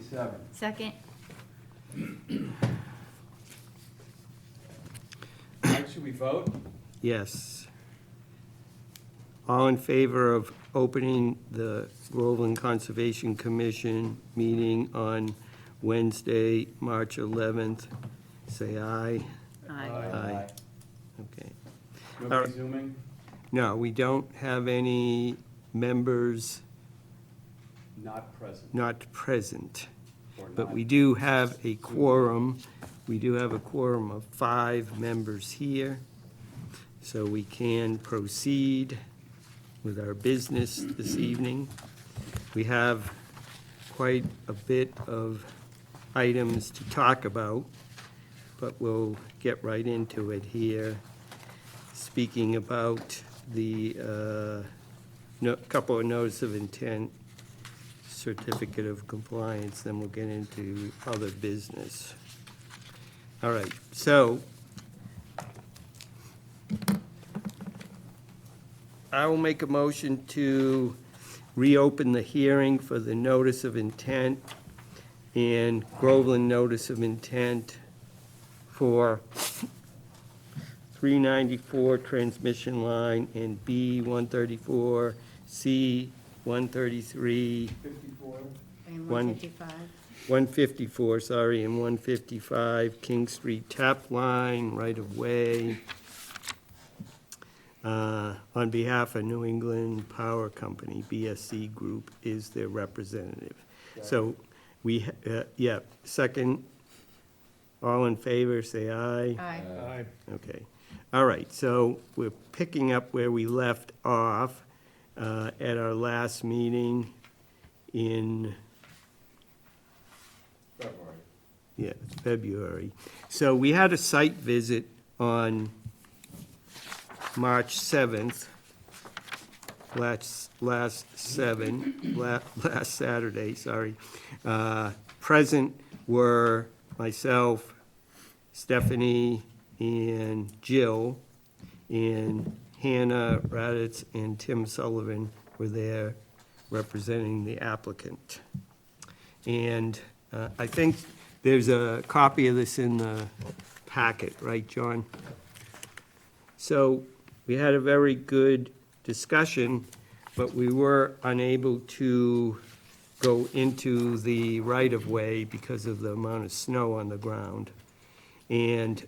27. Second. Mike, should we vote? Yes. All in favor of opening the Groveland Conservation Commission meeting on Wednesday, March 11th, say aye. Aye. Okay. Nobody zooming? No, we don't have any members Not present. not present, Or but not. we do have a quorum. We do have a quorum of 5 members here, so we can proceed with our business this evening. We have quite a bit of items to talk about, but we'll get right into it here. Speaking about the couple of notice of intent, certificate of compliance, then we'll get into other business. All right, so I will make a motion to reopen the hearing for the notice of intent and Groveland notice of intent for 394 transmission line and B 134, C 133, 54? And One. 155. 154, sorry, and 155 King Street tap line, right of way. On behalf of New England Power Company, BSC Group is their representative. So we, yeah, second, all in favor, say aye. Aye. Okay. All right, so we're picking up where we left off at our last meeting in February. yeah, it's February. So we had a site visit on March 7th, last Saturday, sorry. Present were myself, Stephanie, and Jill, and Hannah Raditz and Tim Sullivan were there representing the applicant. And I think there's a copy of this in the packet, right, John? So we had a very good discussion, but we were unable to go into the right-of-way because of the amount of snow on the ground. And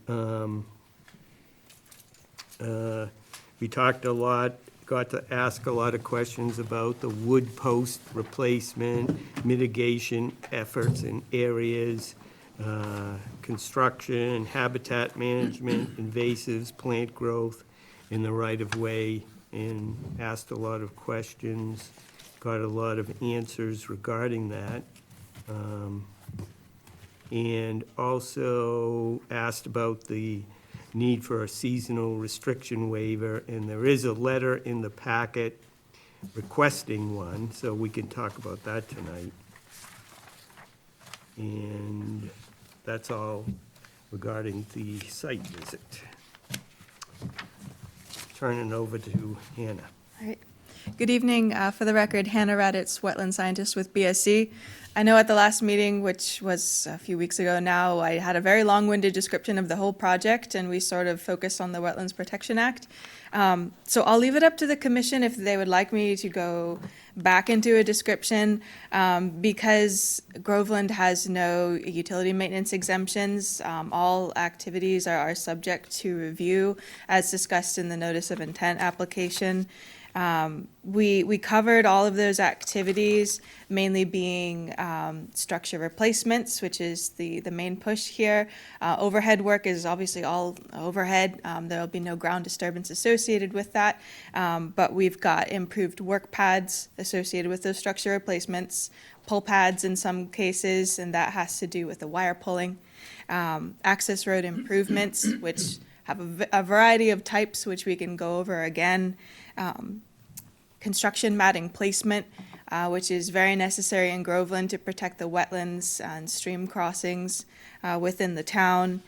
we talked a lot, got to ask a lot of questions about the wood post replacement, mitigation efforts in areas, construction, habitat management, invasives, plant growth in the right-of-way, and asked a lot of questions, got a lot of answers regarding that. And also asked about the need for a seasonal restriction waiver, and there is a letter in the packet requesting one, so we can talk about that tonight. And that's all regarding the site visit. Turning over to Hannah. All right. Good evening. For the record, Hannah Raditz, wetland scientist with BSC. I know at the last meeting, which was a few weeks ago now, I had a very long-winded description of the whole project, and we sort of focused on the Wetlands Protection Act. So I'll leave it up to the commission if they would like me to go back into a description. Because Groveland has no utility maintenance exemptions, all activities are subject to review, as discussed in the notice of intent application. We covered all of those activities, mainly being structure replacements, which is the main push here. Overhead work is obviously all overhead. There will be no ground disturbance associated with that. But we've got improved work pads associated with those structure replacements, pull pads in some cases, and that has to do with the wire pulling. Access road improvements, which have a variety of types, which we can go over again. Construction matting placement, which is very necessary in Groveland to protect the wetlands and stream crossings within the town,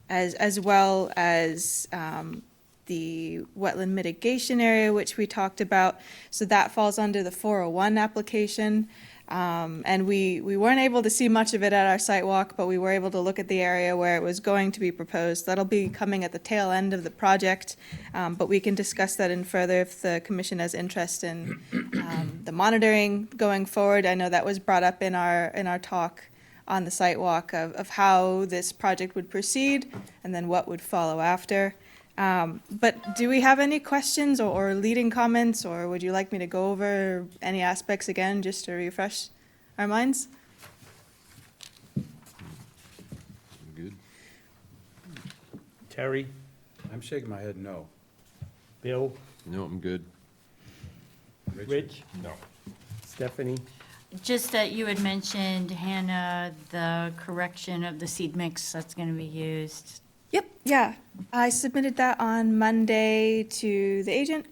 as well as the wetland mitigation area, which we talked about. So that falls under the 401 application. And we weren't able to see much of it at our site walk, but we were able to look at the area where it was going to be proposed. That'll be coming at the tail end of the project, but we can discuss that in further if the commission has interest in the monitoring going forward. I know that was brought up in our talk on the site walk of how this project would proceed and then what would follow after. But do we have any questions or leading comments, or would you like me to go over any aspects again, just to refresh our minds? Good. Terry, I'm shaking my head no. Bill, No, I'm good. Rich, No. Stephanie? Just that you had mentioned, Hannah, the correction of the seed mix that's going to be used. Yep, yeah. I submitted that on Monday to the agent.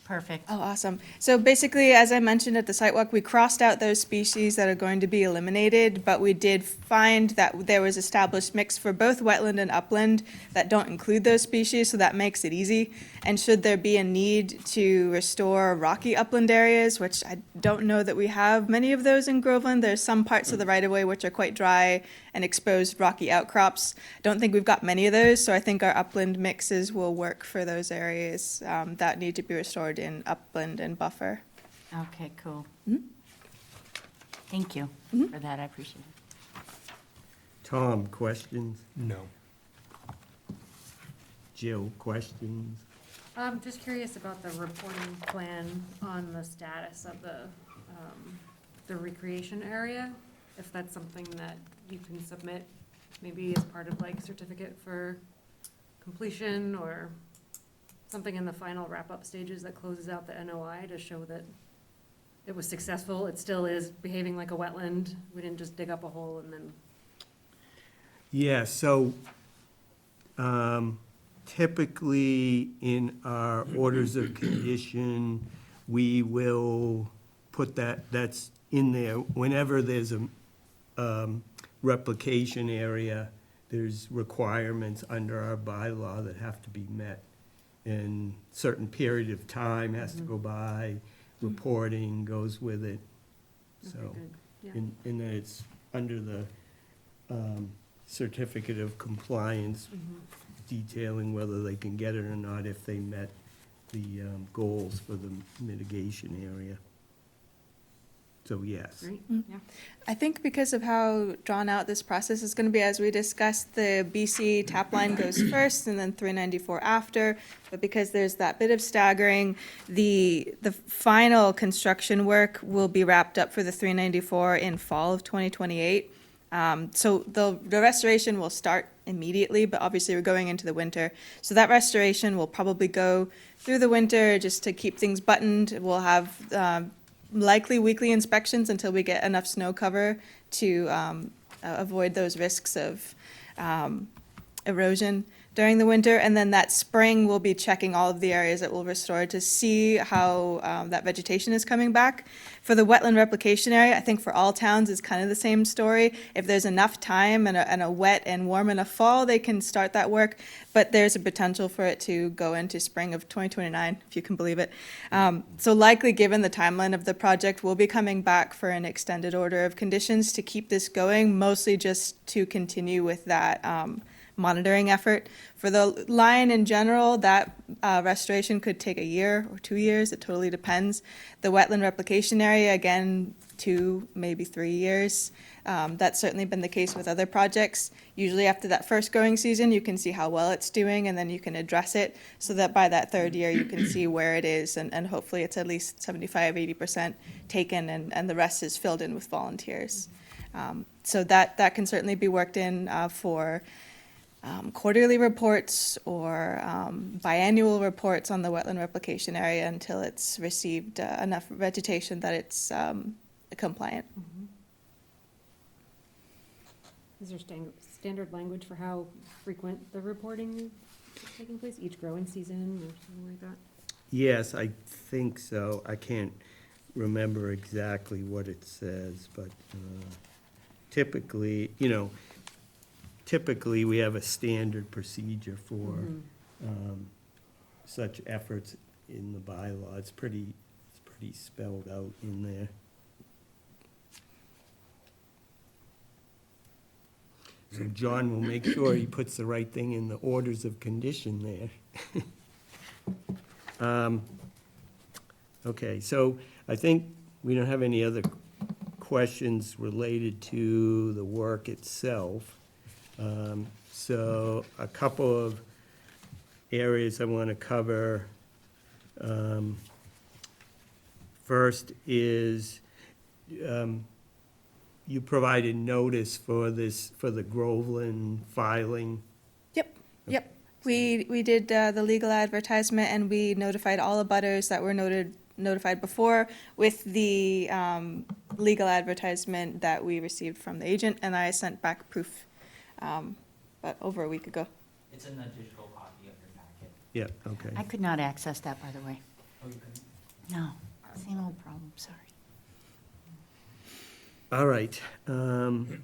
Perfect. Oh, awesome. So basically, as I mentioned at the site walk, we crossed out those species that are going to be eliminated, but we did find that there was established mix for both wetland and upland that don't include those species, so that makes it easy. And should there be a need to restore rocky upland areas, which I don't know that we have many of those in Groveland, there's some parts of the right-of-way which are quite dry and exposed rocky outcrops. Don't think we've got many of those, so I think our upland mixes will work for those areas that need to be restored in upland and buffer. Okay, cool. Mhm. Thank you Mhm. for that. I appreciate it. Tom, questions? No. Jill, questions? I'm just curious about the reporting plan on the status of the recreation area, if that's something that you can submit, maybe as part of like certificate for completion or something in the final wrap-up stages that closes out the NOI to show that it was successful, it still is behaving like a wetland, we didn't just dig up a hole and then. Yeah, so typically in our orders of condition, we will put that's in there. Whenever there's a replication area, there's requirements under our bylaw that have to be met. And certain period of time has to go by, reporting goes with it. So, Okay, good. Yeah. and then it's under the certificate of compliance Mhm. detailing whether they can get it or not if they met the goals for the mitigation area. So, yes. Great, Mm. yeah. I think because of how drawn out this process is going to be, as we discussed, the BC tap line goes first and then 394 after. But because there's that bit of staggering, the final construction work will be wrapped up for the 394 in fall of 2028. So the restoration will start immediately, but obviously we're going into the winter. So that restoration will probably go through the winter just to keep things buttoned. We'll have likely weekly inspections until we get enough snow cover to avoid those risks of erosion during the winter. And then that spring, we'll be checking all of the areas that we'll restore to see how that vegetation is coming back. For the wetland replication area, I think for all towns, it's kind of the same story. If there's enough time and a wet and warm enough fall, they can start that work. But there's a potential for it to go into spring of 2029, if you can believe it. So likely, given the timeline of the project, we'll be coming back for an extended order of conditions to keep this going, mostly just to continue with that monitoring effort. For the line in general, that restoration could take a year or 2 years. It totally depends. The wetland replication area, again, 2, maybe 3 years. That's certainly been the case with other projects. Usually after that first growing season, you can see how well it's doing, and then you can address it so that by that third year, you can see where it is, and hopefully it's at least 75, 80% taken, and the rest is filled in with volunteers. So that can certainly be worked in for quarterly reports or biannual reports on the wetland replication area until it's received enough vegetation that it's compliant. Is there standard language for how frequent the reporting is taking place, each growing season or something like that? Yes, I think so. I can't remember exactly what it says, but typically, typically we have a standard procedure for such efforts in the bylaw. It's pretty spelled out in there. So John will make sure he puts the right thing in the orders of condition there. Okay, so I think we don't have any other questions related to the work itself. So a couple of areas I want to cover. First is, you provided notice for this, for the Groveland filing. Yep. We did the legal advertisement, and we notified all abutters that were notified before with the legal advertisement that we received from the agent, and I sent back proof about over a week ago. It's in the digital copy of your packet. Yeah, okay. I could not access that, by the way. Oh, you couldn't? No, same old problem, sorry. All right. Then,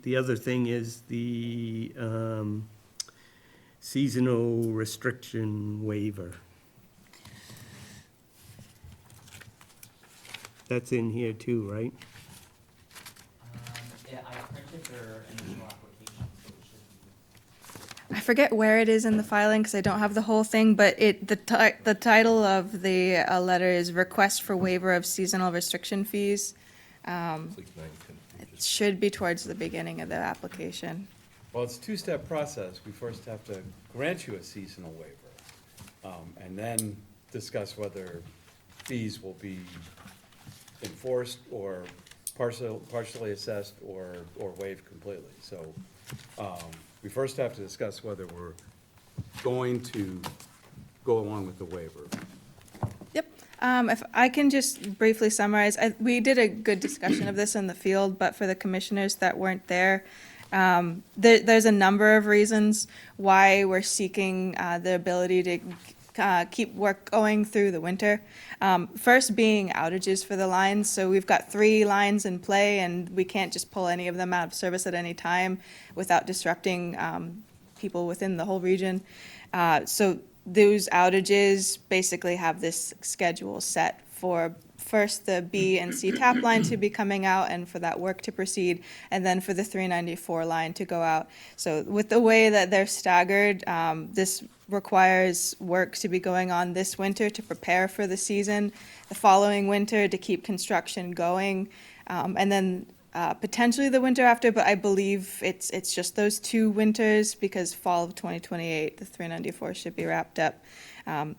the other thing is the seasonal restriction waiver. That's in here too, right? Yeah, I printed their initial application, so it should be. I forget where it is in the filing because I don't have the whole thing, but the title of the letter is Request for Waiver of Seasonal Restriction Fees. It should be towards the beginning of the application. Well, it's a two-step process. We first have to grant you a seasonal waiver, and then discuss whether fees will be enforced or partially assessed or waived completely. So, we first have to discuss whether we're going to go along with the waiver. Yep. If I can just briefly summarize, we did a good discussion of this in the field, but for the commissioners that weren't there, there's a number of reasons why we're seeking the ability to keep work going through the winter. First being outages for the lines. So we've got 3 lines in play, and we can't just pull any of them out of service at any time without disrupting people within the whole region. So those outages basically have this schedule set for first the B and C tap line to be coming out and for that work to proceed, and then for the 394 line to go out. So with the way that they're staggered, this requires work to be going on this winter to prepare for the season, the following winter to keep construction going, and then potentially the winter after, but I believe it's just those 2 winters because fall of 2028, the 394 should be wrapped up.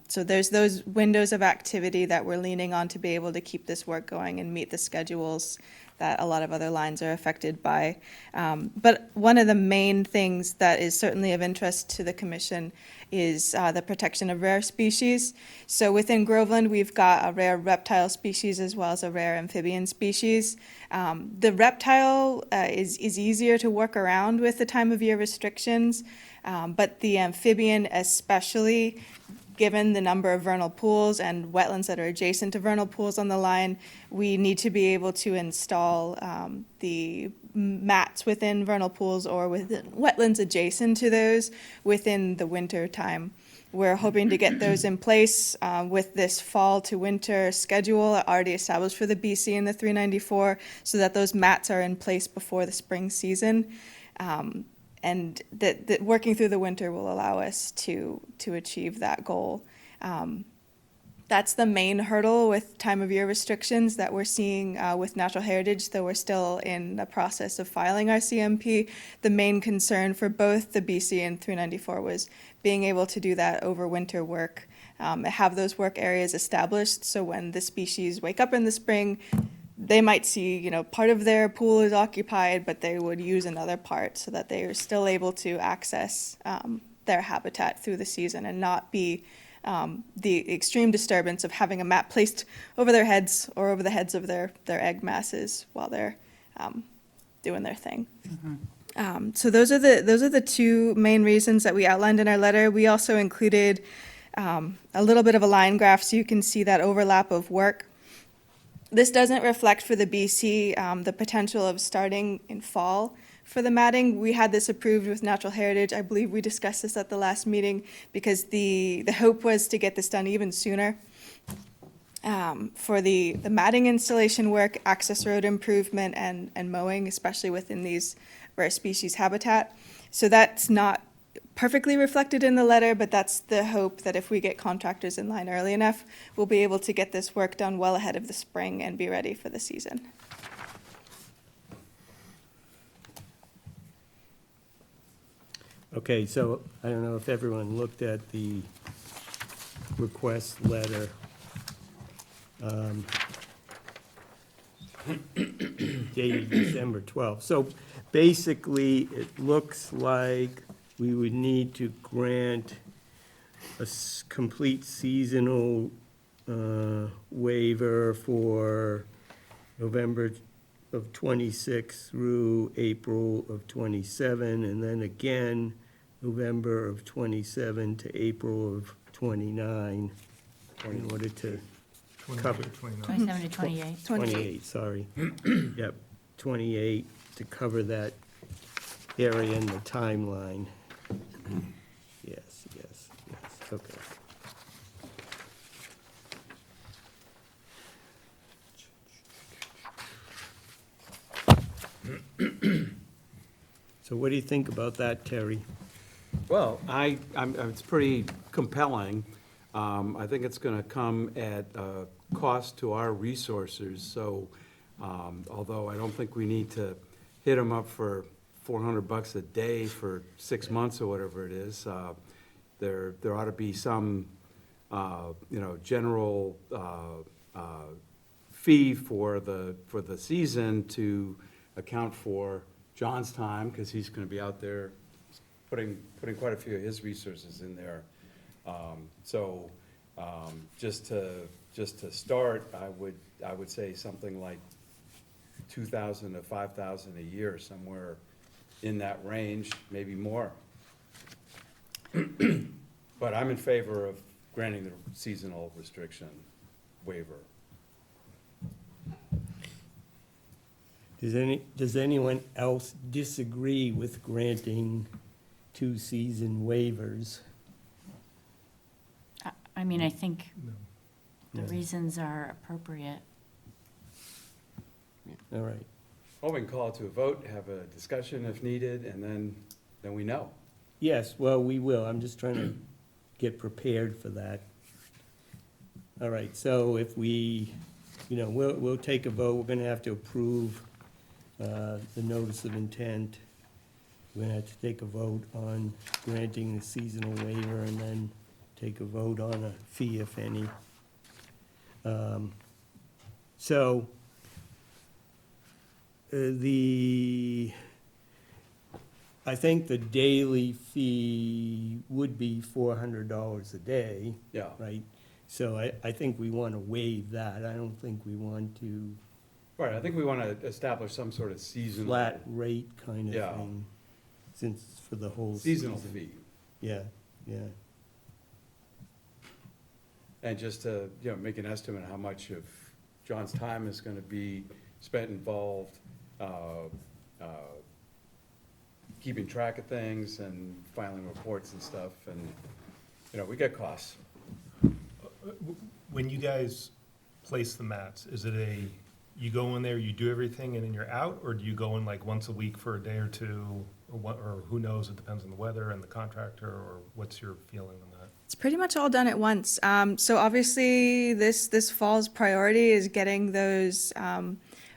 So there's those windows of activity that we're leaning on to be able to keep this work going and meet the schedules that a lot of other lines are affected by. But one of the main things that is certainly of interest to the commission is the protection of rare species. So within Groveland, we've got a rare reptile species as well as a rare amphibian species. The reptile is easier to work around with the time of year restrictions, but the amphibian especially, given the number of vernal pools and wetlands that are adjacent to vernal pools on the line, we need to be able to install the mats within vernal pools or within wetlands adjacent to those within the winter time. We're hoping to get those in place with this fall to winter schedule already established for the BC and the 394, so that those mats are in place before the spring season. And that working through the winter will allow us to achieve that goal. That's the main hurdle with time of year restrictions that we're seeing with natural heritage, though we're still in the process of filing our CMP. The main concern for both the BC and 394 was being able to do that over winter work, have those work areas established, so when the species wake up in the spring, they might see, part of their pool is occupied, but they would use another part so that they are still able to access their habitat through the season and not be the extreme disturbance of having a mat placed over their heads or over the heads of their egg masses while they're doing their thing. So those are the 2 main reasons that we outlined in our letter. We also included a little bit of a line graph so you can see that overlap of work. This doesn't reflect for the BC the potential of starting in fall for the matting. We had this approved with Natural Heritage. I believe we discussed this at the last meeting because the hope was to get this done even sooner. for the matting installation work, access road improvement, and mowing, especially within these rare species habitat. So that's not perfectly reflected in the letter, but that's the hope, that if we get contractors in line early enough, we'll be able to get this work done well ahead of the spring and be ready for the season. Okay, so I don't know if everyone looked at the request letter. Dated December 12th. So basically, it looks like we would need to grant a complete seasonal waiver for November of 26 through April of 27, and then again, November of 27 to April of 29, in order to cover. 27 to 28. 28, sorry. Yep, 28, to cover that area in the timeline. Yes, yes, yes, okay. So what do you think about that, Terry? Well, it's pretty compelling. I think it's gonna come at a cost to our resources, so, although I don't think we need to hit them up for $400 a day for 6 months or whatever it is, there ought to be some, general, fee for the season to account for John's time, because he's gonna be out there putting quite a few of his resources in there. So, just to start, I would say something like 2,000 to 5,000 a year, somewhere in that range, maybe more. But I'm in favor of granting the seasonal restriction waiver. Does anyone else disagree with granting 2-season waivers? I mean, I think the reasons are appropriate. All right. Well, we can call it to a vote, have a discussion if needed, and then we know. Yes, well, we will. I'm just trying to get prepared for that. All right, so if we, we'll take a vote. We're gonna have to approve the notice of intent. We're gonna have to take a vote on granting the seasonal waiver and then take a vote on a fee, if any. So I think the daily fee would be $400 a day, Yeah. right? So I think we want to waive that. I don't think we want to Right, I think we want to establish some sort of seasonal. flat rate kind Yeah. of thing, since it's for the whole season. Seasonal fee. Yeah, yeah. And just to, make an estimate of how much of John's time is gonna be spent involved, keeping track of things and filing reports and stuff, and, we get costs. When you guys place the mats, is it you go in there, you do everything, and then you're out? Or do you go in like once a week for a day or two, or who knows, it depends on the weather and the contractor, or what's your feeling on that? It's pretty much all done at once. So obviously, this fall's priority is getting those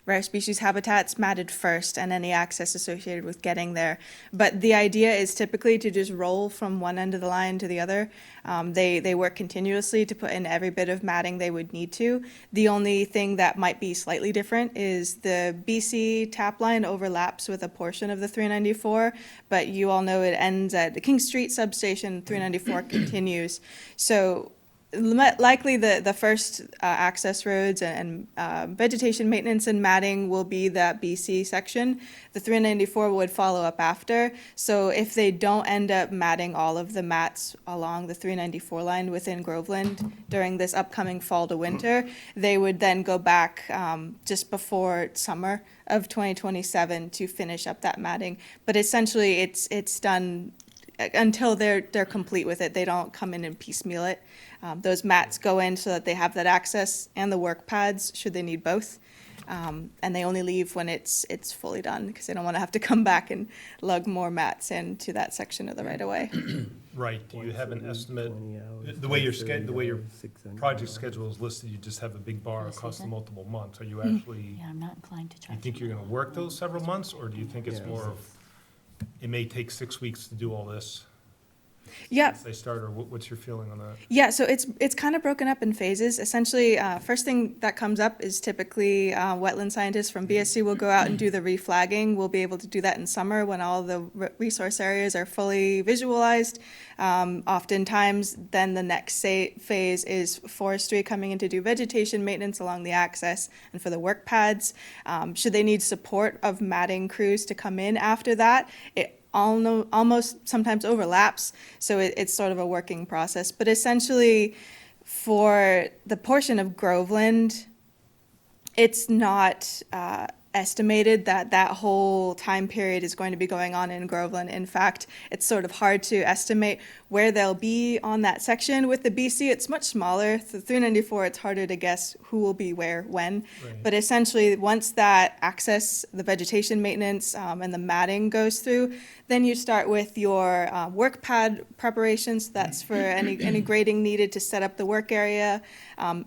rare species habitats matted first, and any access associated with getting there. But the idea is typically to just roll from one end of the line to the other. They work continuously to put in every bit of matting they would need to. The only thing that might be slightly different is the BC tap line overlaps with a portion of the 394, but you all know it ends at the King Street substation, 394 continues. So likely the first access roads and vegetation maintenance and matting will be that BC section. The 394 would follow up after. So if they don't end up matting all of the mats along the 394 line within Groveland during this upcoming fall to winter, they would then go back just before summer of 2027 to finish up that matting. But essentially, it's done until they're complete with it. They don't come in and piecemeal it. Those mats go in so that they have that access and the work pads, should they need both. And they only leave when it's fully done, because they don't want to have to come back and lug more mats into that section of the right-of-way. Right, do you have an estimate? 20 hours, The way your $30, your $600. project schedule is listed, you just have a big bar For the across the season? multiple months. Are you actually, Yeah, I'm not inclined to you charge. think you're gonna work those several months, or do you think it's Yeah. more of, it may take 6 weeks to do all this? Yeah, As they start, or what's your feeling on that? yeah, so it's kind of broken up in phases. Essentially, first thing that comes up is typically wetland scientists from BSC will go out and do the reflagging. We'll be able to do that in summer when all the resource areas are fully visualized. Oftentimes, then the next phase is forestry coming in to do vegetation maintenance along the access and for the work pads. Should they need support of matting crews to come in after that, it almost sometimes overlaps, so it's sort of a working process. But essentially, for the portion of Groveland, it's not estimated that that whole time period is going to be going on in Groveland. In fact, it's sort of hard to estimate where they'll be on that section. With the BC, it's much smaller. The 394, it's harder to guess who will be where, when. Right. But essentially, once that access, the vegetation maintenance, and the matting goes through, then you start with your work pad preparations. That's for any grading needed to set up the work area.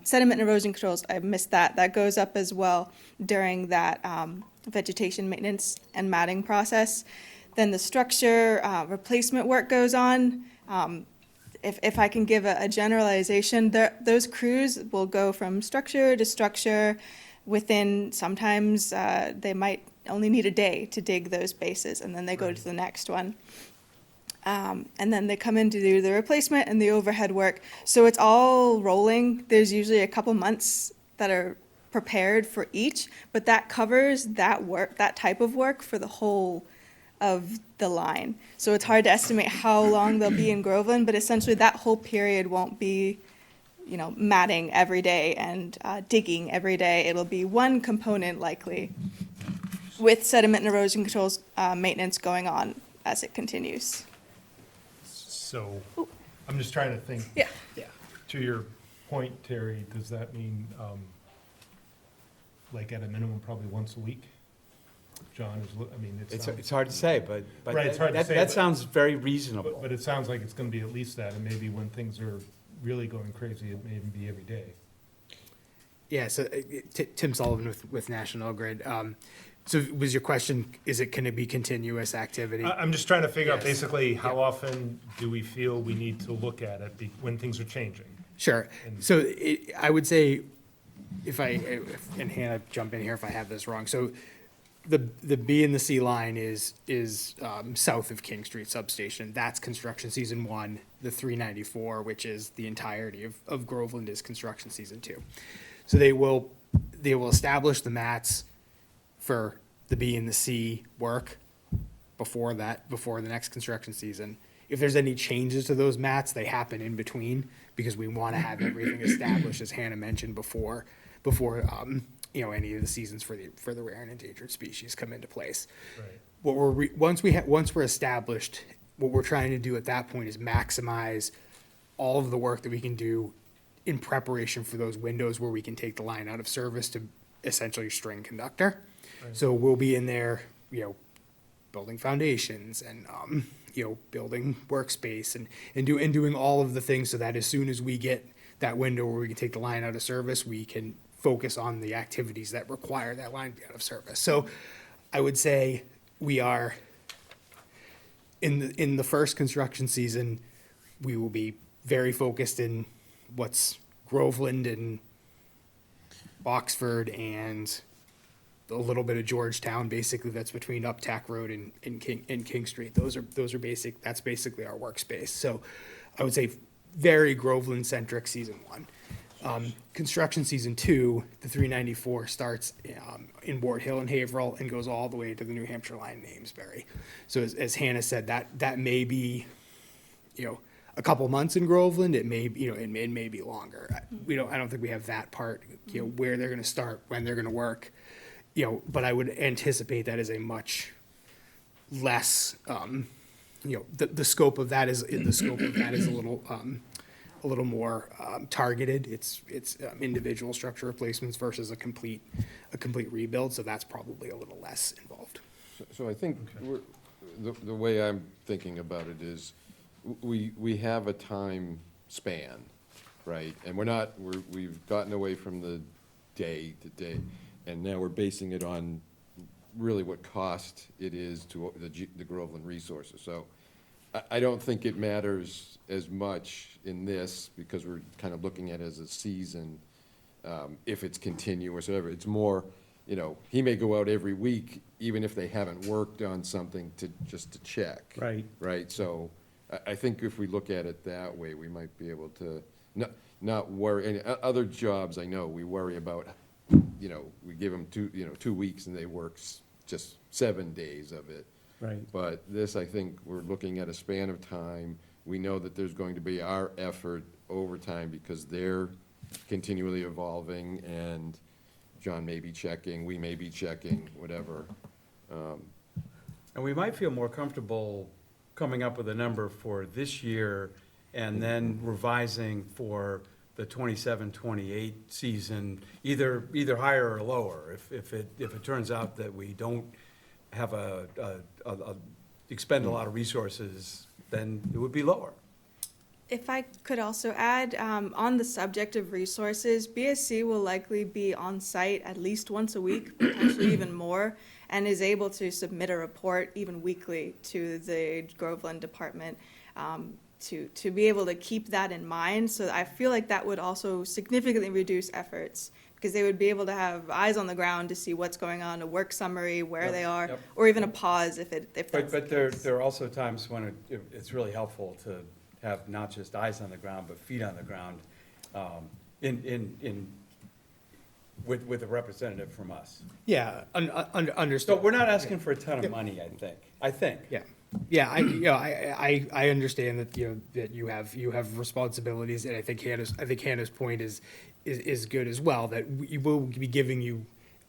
Sediment and erosion controls, I missed that. That goes up as well during that vegetation maintenance and matting process. Then the structure replacement work goes on. If I can give a generalization, those crews will go from structure to structure within, sometimes they might only need a day to dig those bases, and then they go to the next one. And then they come in to do the replacement and the overhead work. So it's all rolling. There's usually a couple months that are prepared for each, but that covers that work, that type of work for the whole of the line. So it's hard to estimate how long they'll be in Groveland, but essentially that whole period won't be, matting every day and digging every day. It'll be one component likely, with sediment and erosion controls maintenance going on as it continues. So, I'm just trying to think. Yeah. To your point, Terry, does that mean, like at a minimum, probably once a week? John is, It's hard to say, but Right, it's hard to that say, that but- sounds very reasonable. But it sounds like it's gonna be at least that, and maybe when things are really going crazy, it may even be every day. Yeah, so Tim Sullivan with National Grid. So was your question, can it be continuous activity? I'm just trying to figure out Yes. basically how often do we feel we need to look at it when things are changing? Sure. And- So I would say, and Hannah, jump in here if I have this wrong. So the B and the C line is south of King Street substation. That's construction season 1. The 394, which is the entirety of Groveland, is construction season 2. So they will establish the mats for the B and the C work before the next construction season. If there's any changes to those mats, they happen in between, because we want to have everything established, as Hannah mentioned, before any of the seasons for the rare and endangered species come into place. Right. Once we're established, what we're trying to do at that point is maximize all of the work that we can do in preparation for those windows where we can take the line out of service to essentially string conductor. Right. So we'll be in there, building foundations and building workspace and doing all of the things, so that as soon as we get that window where we can take the line out of service, we can focus on the activities that require that line to be out of service. So I would say we are in the first construction season, we will be very focused in what's Groveland and Oxford and a little bit of Georgetown, basically, that's between Uptack Road and King Street. Those are basic, that's basically our workspace. So I would say very Groveland centric season 1. Construction season 2, the 394 starts in Ward Hill and Haverhill and goes all the way to the New Hampshire line in Amesbury. So as Hannah said, that may be, a couple months in Groveland. It may, it may be longer. I don't think we have that part, where they're going to start, when they're going to work, but I would anticipate that as a much less you know, the scope of that is, the scope of that is a little more targeted. It's individual structure replacements versus a complete rebuild, so that's probably a little less involved. So I think the way I'm thinking about it is, we have a time span, right? And we've gotten away from the day to day, and now we're basing it on really what cost it is to the Groveland resources. So I don't think it matters as much in this, because we're kind of looking at it as a season, if it's continuous or whatever. It's more, you know, he may go out every week, even if they haven't worked on something, just to check. Right. Right, so I think if we look at it that way, we might be able to not worry. And other jobs, I know, we worry about, you know, we give them 2 weeks and they work just 7 days of it. Right. But this, I think, we're looking at a span of time. We know that there's going to be our effort over time, because they're continually evolving, and John may be checking, we may be checking, whatever. And we might feel more comfortable coming up with a number for this year and then revising for the 27-28 season, either higher or lower. If it turns out that we don't have expend a lot of resources, then it would be lower. If I could also add, on the subject of resources, BSC will likely be on site at least once a week, potentially even more, and is able to submit a report even weekly to the Groveland Department, to be able to keep that in mind. So I feel like that would also significantly reduce efforts, because they would be able to have eyes on the ground to see what's going on, a work summary, where Yep, they are, yep. or even a pause if that's the But there case. are also times when it's really helpful to have not just eyes on the ground, but feet on the ground, with a representative from us. Yeah, So understood. we're not asking for a ton of money, I think. Yeah, I understand that, you know, that you have responsibilities, and I think Hannah's point is good as well, that we will be giving you,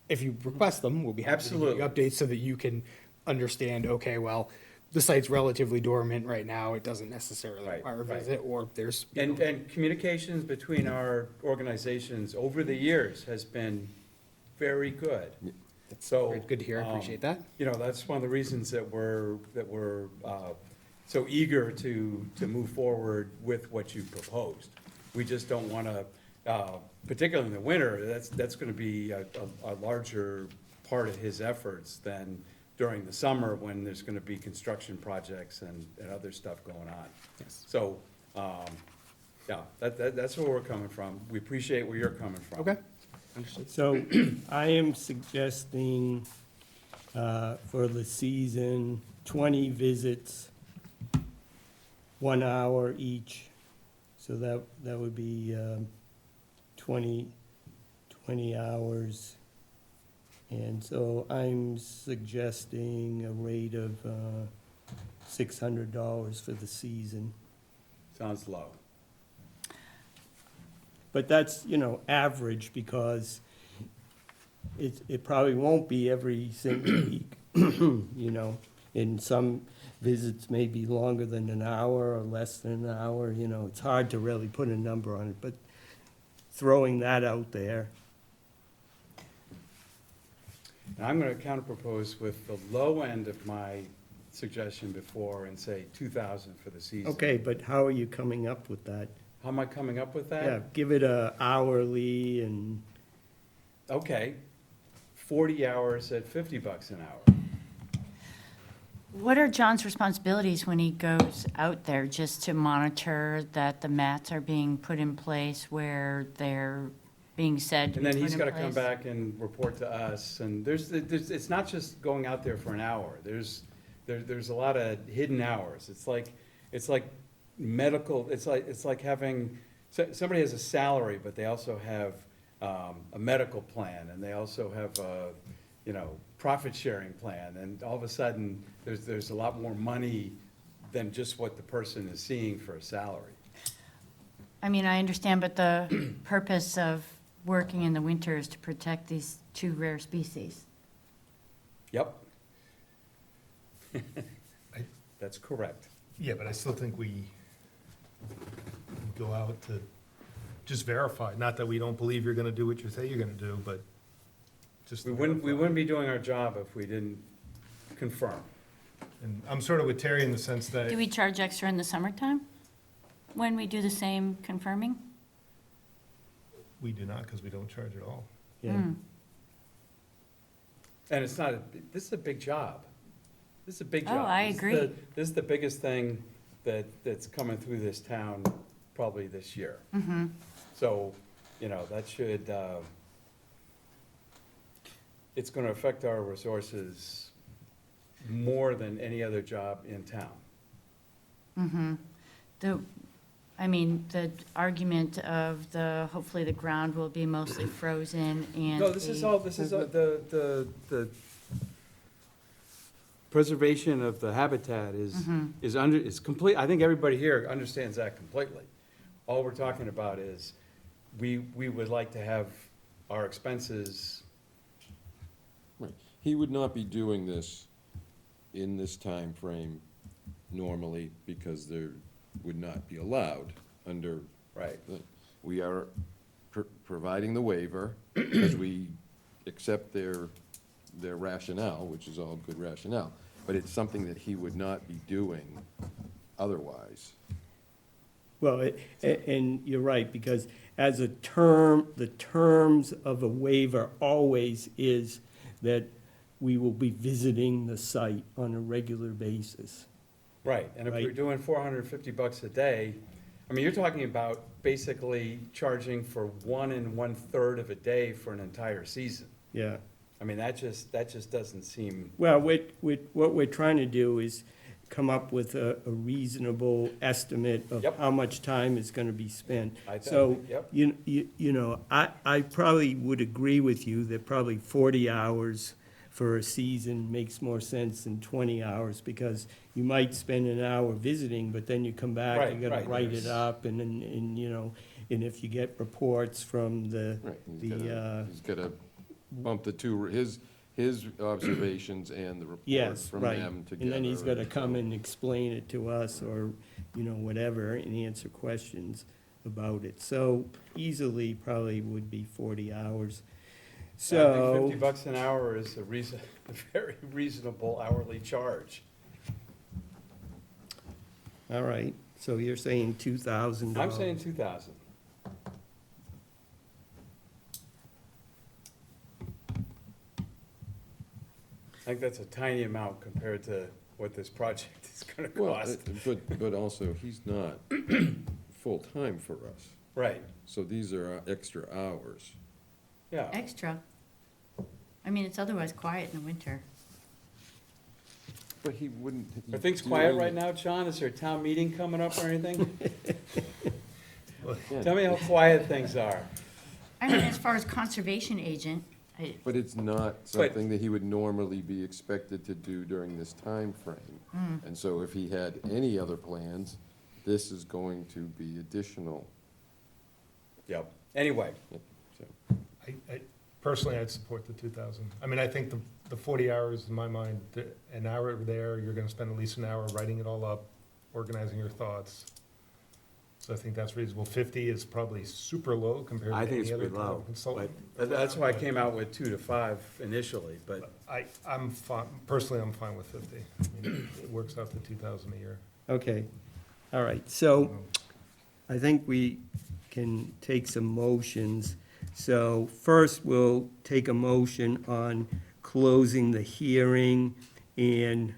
if you request them, we'll be happy to give you Absolutely. updates so that you can understand, okay, well, the site's relatively dormant right now, it doesn't necessarily Right, require a right. visit, or there's. And communications between our organizations over the years has been very good. So. Good to hear, I appreciate that. You know, that's one of the reasons that we're so eager to move forward with what you proposed. We just don't want to, particularly in the winter, that's going to be a larger part of his efforts than during the summer, when there's going to be construction projects and other stuff going on. Yes. So, yeah, that's where we're coming from. We appreciate where you're coming from. Okay, understood. So I am suggesting for the season, 20 visits, 1 hour each. So that would be 20 hours. And so I'm suggesting a rate of $600 for the season. Sounds low. But that's, you know, average, because it probably won't be every single week, you know. And some visits may be longer than an hour or less than an hour, you know. It's hard to really put a number on it, but throwing that out there. And I'm going to counterpropose with the low end of my suggestion before and say 2,000 for the season. Okay, but how are you coming up with that? How am I coming up with that? Yeah, give it a hourly and, Okay, 40 hours at $50 an hour. What are John's responsibilities when he goes out there, just to monitor that the mats are being put in place where they're being said to And be then put he's in got to come place? back and report to us, and it's not just going out there for an hour. There's a lot of hidden hours. It's like medical, it's like having, somebody has a salary, but they also have a medical plan, and they also have a, you know, profit-sharing plan, and all of a sudden, there's a lot more money than just what the person is seeing for a salary. I mean, I understand, but the purpose of working in the winter is to protect these two rare species. Yep. That's correct. Yeah, but I still think we go out to just verify, not that we don't believe you're gonna do what you say you're gonna do, but just. We to wouldn't verify. be doing our job if we didn't confirm. And I'm sort of with Terry in the sense that. Do we charge extra in the summertime when we do the same confirming? We do not, because we don't charge at all. Yeah. Mm. And it's not, this is a big job. This is a big Oh, job. I This is agree. This is the biggest thing that's coming through this town probably this year. Mm-hmm. So, you know, that should, it's gonna affect our resources more than any other job in town. Mm-hmm. The argument of hopefully the ground will be mostly frozen and. No, this is all, the preservation of the habitat Mhm. is complete, I think everybody here understands that completely. All we're talking about is, we would like to have our expenses, Right. He would not be doing this in this time frame normally because there would not be allowed under, right, we are providing the waiver because we accept their rationale, which is all good rationale, but it's something that he would not be doing otherwise. Well, and you're right, because as a term, the terms of a waiver always is that we will be visiting the site on a regular basis. right. And if you're Right. doing $450 a day, I mean, you're talking about basically charging for 1 1/3 of a day for an entire season. Yeah. I mean, that just doesn't seem, Well, what we're trying to do is come up with a reasonable estimate of Yep. how much time is gonna be spent. I think, So, yep. you know, I probably would agree with you that probably 40 hours for a season makes more sense than 20 hours, because you might spend an hour visiting, but then you come back, you Right, gotta right, write there's- it up, and, you know, and if you get reports from the, Right. The, He's gotta bump the two, his observations and the report yes, from right. them together. And then he's gotta come and explain it to us, or, you know, whatever, and answer questions about it. So easily probably would be 40 hours. I think So, $50 an hour is a very reasonable hourly charge. all right, so you're saying $2,000? I'm saying 2,000. I think that's a tiny amount compared to what this project is gonna Well, cost. but also, he's not full-time for us, Right, so these are extra hours. yeah. Extra. I mean, it's otherwise quiet in the winter. But he wouldn't. Are things quiet right now, John? Is there a town meeting coming up or anything? Yeah. Tell me how quiet things are. I mean, as far as conservation agent, But it's not something that he would normally be expected to do during this time frame. And so if he had any other plans, this is going to be additional. Yep. Anyway, So, I personally, I'd support the 2,000. I mean, I think the 40 hours, in my mind, an hour there, you're gonna spend at least an hour writing it all up, organizing your thoughts. So I think that's reasonable. 50 is probably super low compared to I think any it's other pretty low. town consultant. but that's why I came out with 2 to 5 initially, but I'm fine, personally, I'm fine with 50. I mean, it works out to 2,000 a year. Okay, all right, so I think we can take some motions. So first, we'll take a motion on closing the hearing and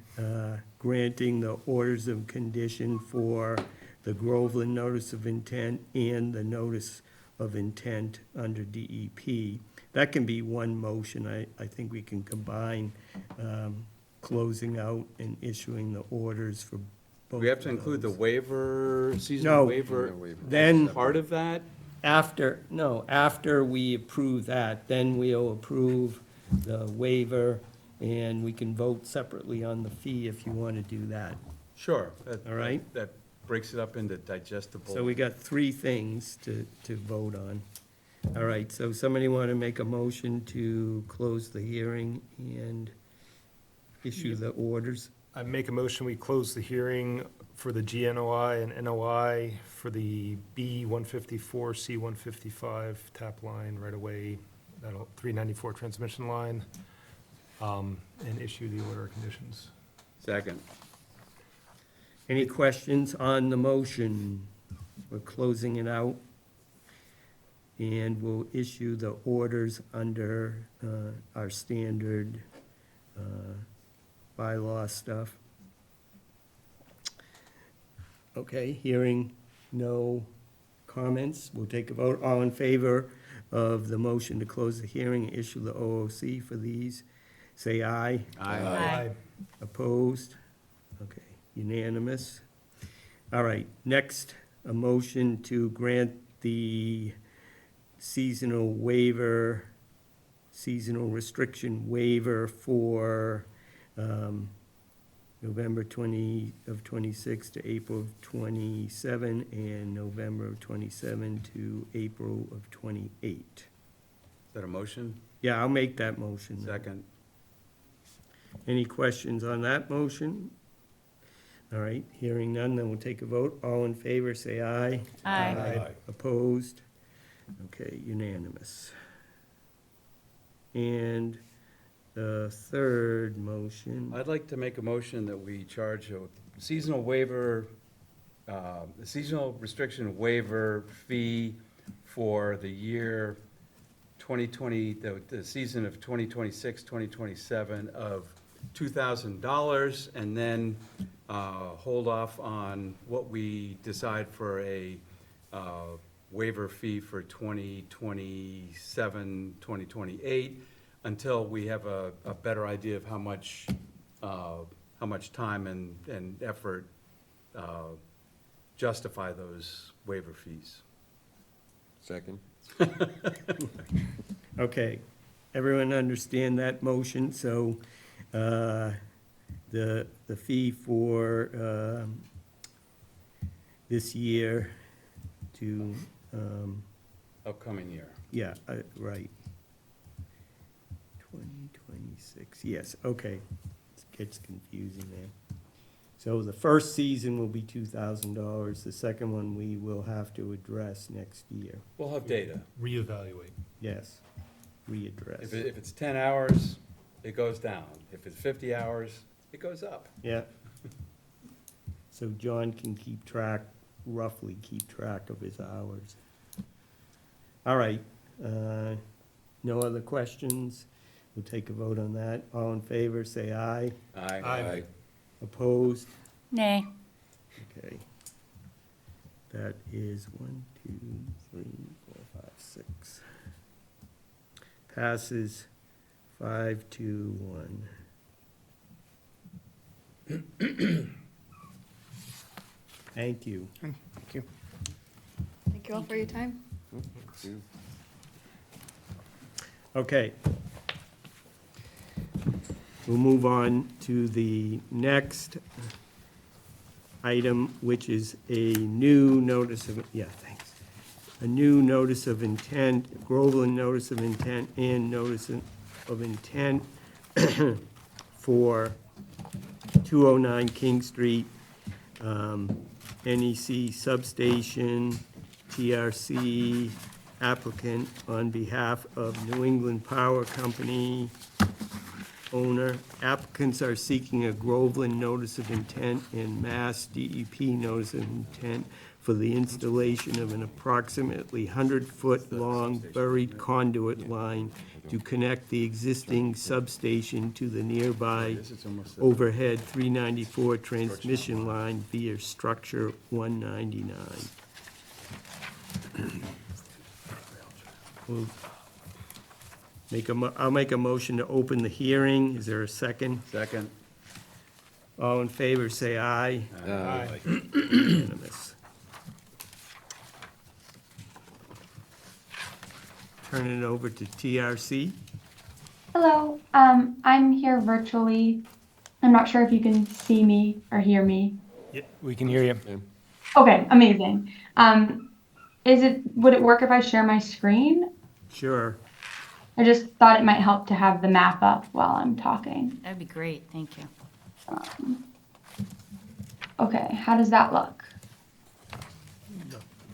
granting the orders of condition for the Groveland Notice of Intent and the Notice of Intent under DEP. That can be one motion. I think we can combine closing out and issuing the orders for both we have to of include the those. waiver, No. seasonal waiver, Then, part of that? after we approve that, then we'll approve the waiver, and we can vote separately on the fee if you want to do that. Sure. All right. That breaks it up into digestible. So we got three things to vote on. All right, so somebody want to make a motion to close the hearing and issue the orders? I make a motion, we close the hearing for the GNOI and NOI for the B154, C155 tap line right away, that 394 transmission line, and issue the order of conditions. Second. Any questions on the motion? We're closing it out. And we'll issue the orders under our standard bylaw stuff. Okay, hearing no comments, we'll take a vote. All in favor of the motion to close the hearing and issue the OOC for these, say aye. Aye. Opposed? Okay, unanimous. All right, next, a motion to grant the seasonal restriction waiver for November 26 to April of 27, and November of 27 to April of 28. Is that a motion? Yeah, I'll make that motion. Second. Any questions on that motion? All right, hearing none, then we'll take a vote. All in favor, say aye. Aye. Opposed? Okay, unanimous. And the third motion, I'd like to make a motion that we charge a seasonal restriction waiver fee for the year 2020, the season of 2026, 2027 of $2,000, and then hold off on what we decide for a waiver fee for 2027, 2028, until we have a better idea of how much time and effort justify those waiver fees. Second? okay, everyone understand that motion? So, the fee for, this year to, Upcoming year. yeah, right. 2026, yes, okay. It gets confusing there. So the first season will be $2,000. The second one we will have to address next year. We'll have data. Reevaluate. Yes, readdress. If it's 10 hours, it goes down. If it's 50 hours, it goes up. Yeah. So John can roughly keep track of his hours. All right, no other questions? We'll take a vote on that. All in favor, say aye. Aye. Opposed? Nay. Okay. That is 1, 2, 3, 4, 5, 6. Passes 5 to 1. Thank you. Thank you. Thank you all for your time. Okay. We'll move on to the next item, which is a new notice of, a new notice of intent, Groveland notice of intent and notice of intent for 209 King Street, NEC substation, TRC applicant on behalf of New England Power Company owner. Applicants are seeking a Groveland notice of intent and Mass DEP notice of intent for the installation of an approximately 100-foot-long buried conduit line to connect the existing substation to the nearby This is almost overhead 394 transmission line via structure 199. I'll make a motion to open the hearing. Is there a second? Second. All in favor, say aye. Aye. Unanimous. Turn it over to TRC. Hello, I'm here virtually. I'm not sure if you can see me or hear me. Yep, we can hear you. Okay, amazing. Would it work if I share my screen? Sure. I just thought it might help to have the map up while I'm talking. That'd be great, thank you. Okay, how does that look?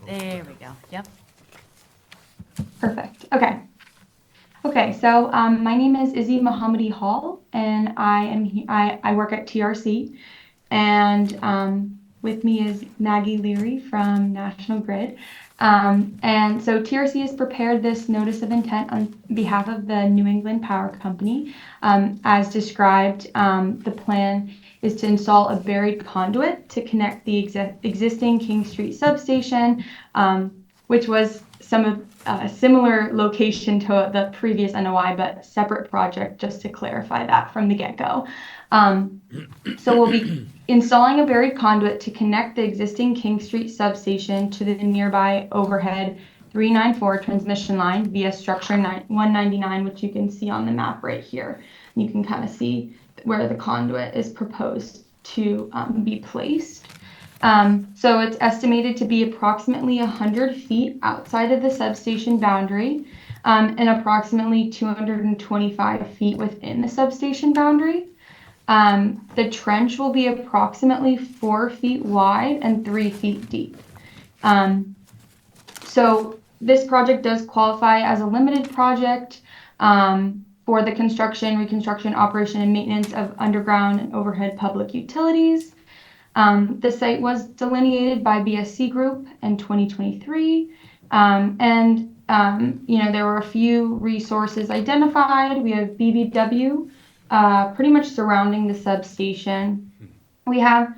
There we go, yep. Perfect. Okay. Okay, so my name is Izzy Mohammadi Hall, and I work at TRC, and with me is Maggie Leary from National Grid. And so TRC has prepared this notice of intent on behalf of the New England Power Company. As described, the plan is to install a buried conduit to connect the existing King Street substation, which was a similar location to the previous NOI, but separate project, just to clarify that from the get-go. So we'll be installing a buried conduit to connect the existing King Street substation to the nearby overhead 394 transmission line via structure 199, which you can see on the map right here. You can kind of see where the conduit is proposed to be placed. So it's estimated to be approximately 100 feet outside of the substation boundary, and approximately 225 feet within the substation boundary. The trench will be approximately 4 feet wide and 3 feet deep. So this project does qualify as a limited project for the construction, reconstruction, operation, and maintenance of underground and overhead public utilities. The site was delineated by BSC Group in 2023, there were a few resources identified. We have BBW pretty much surrounding the substation. We have,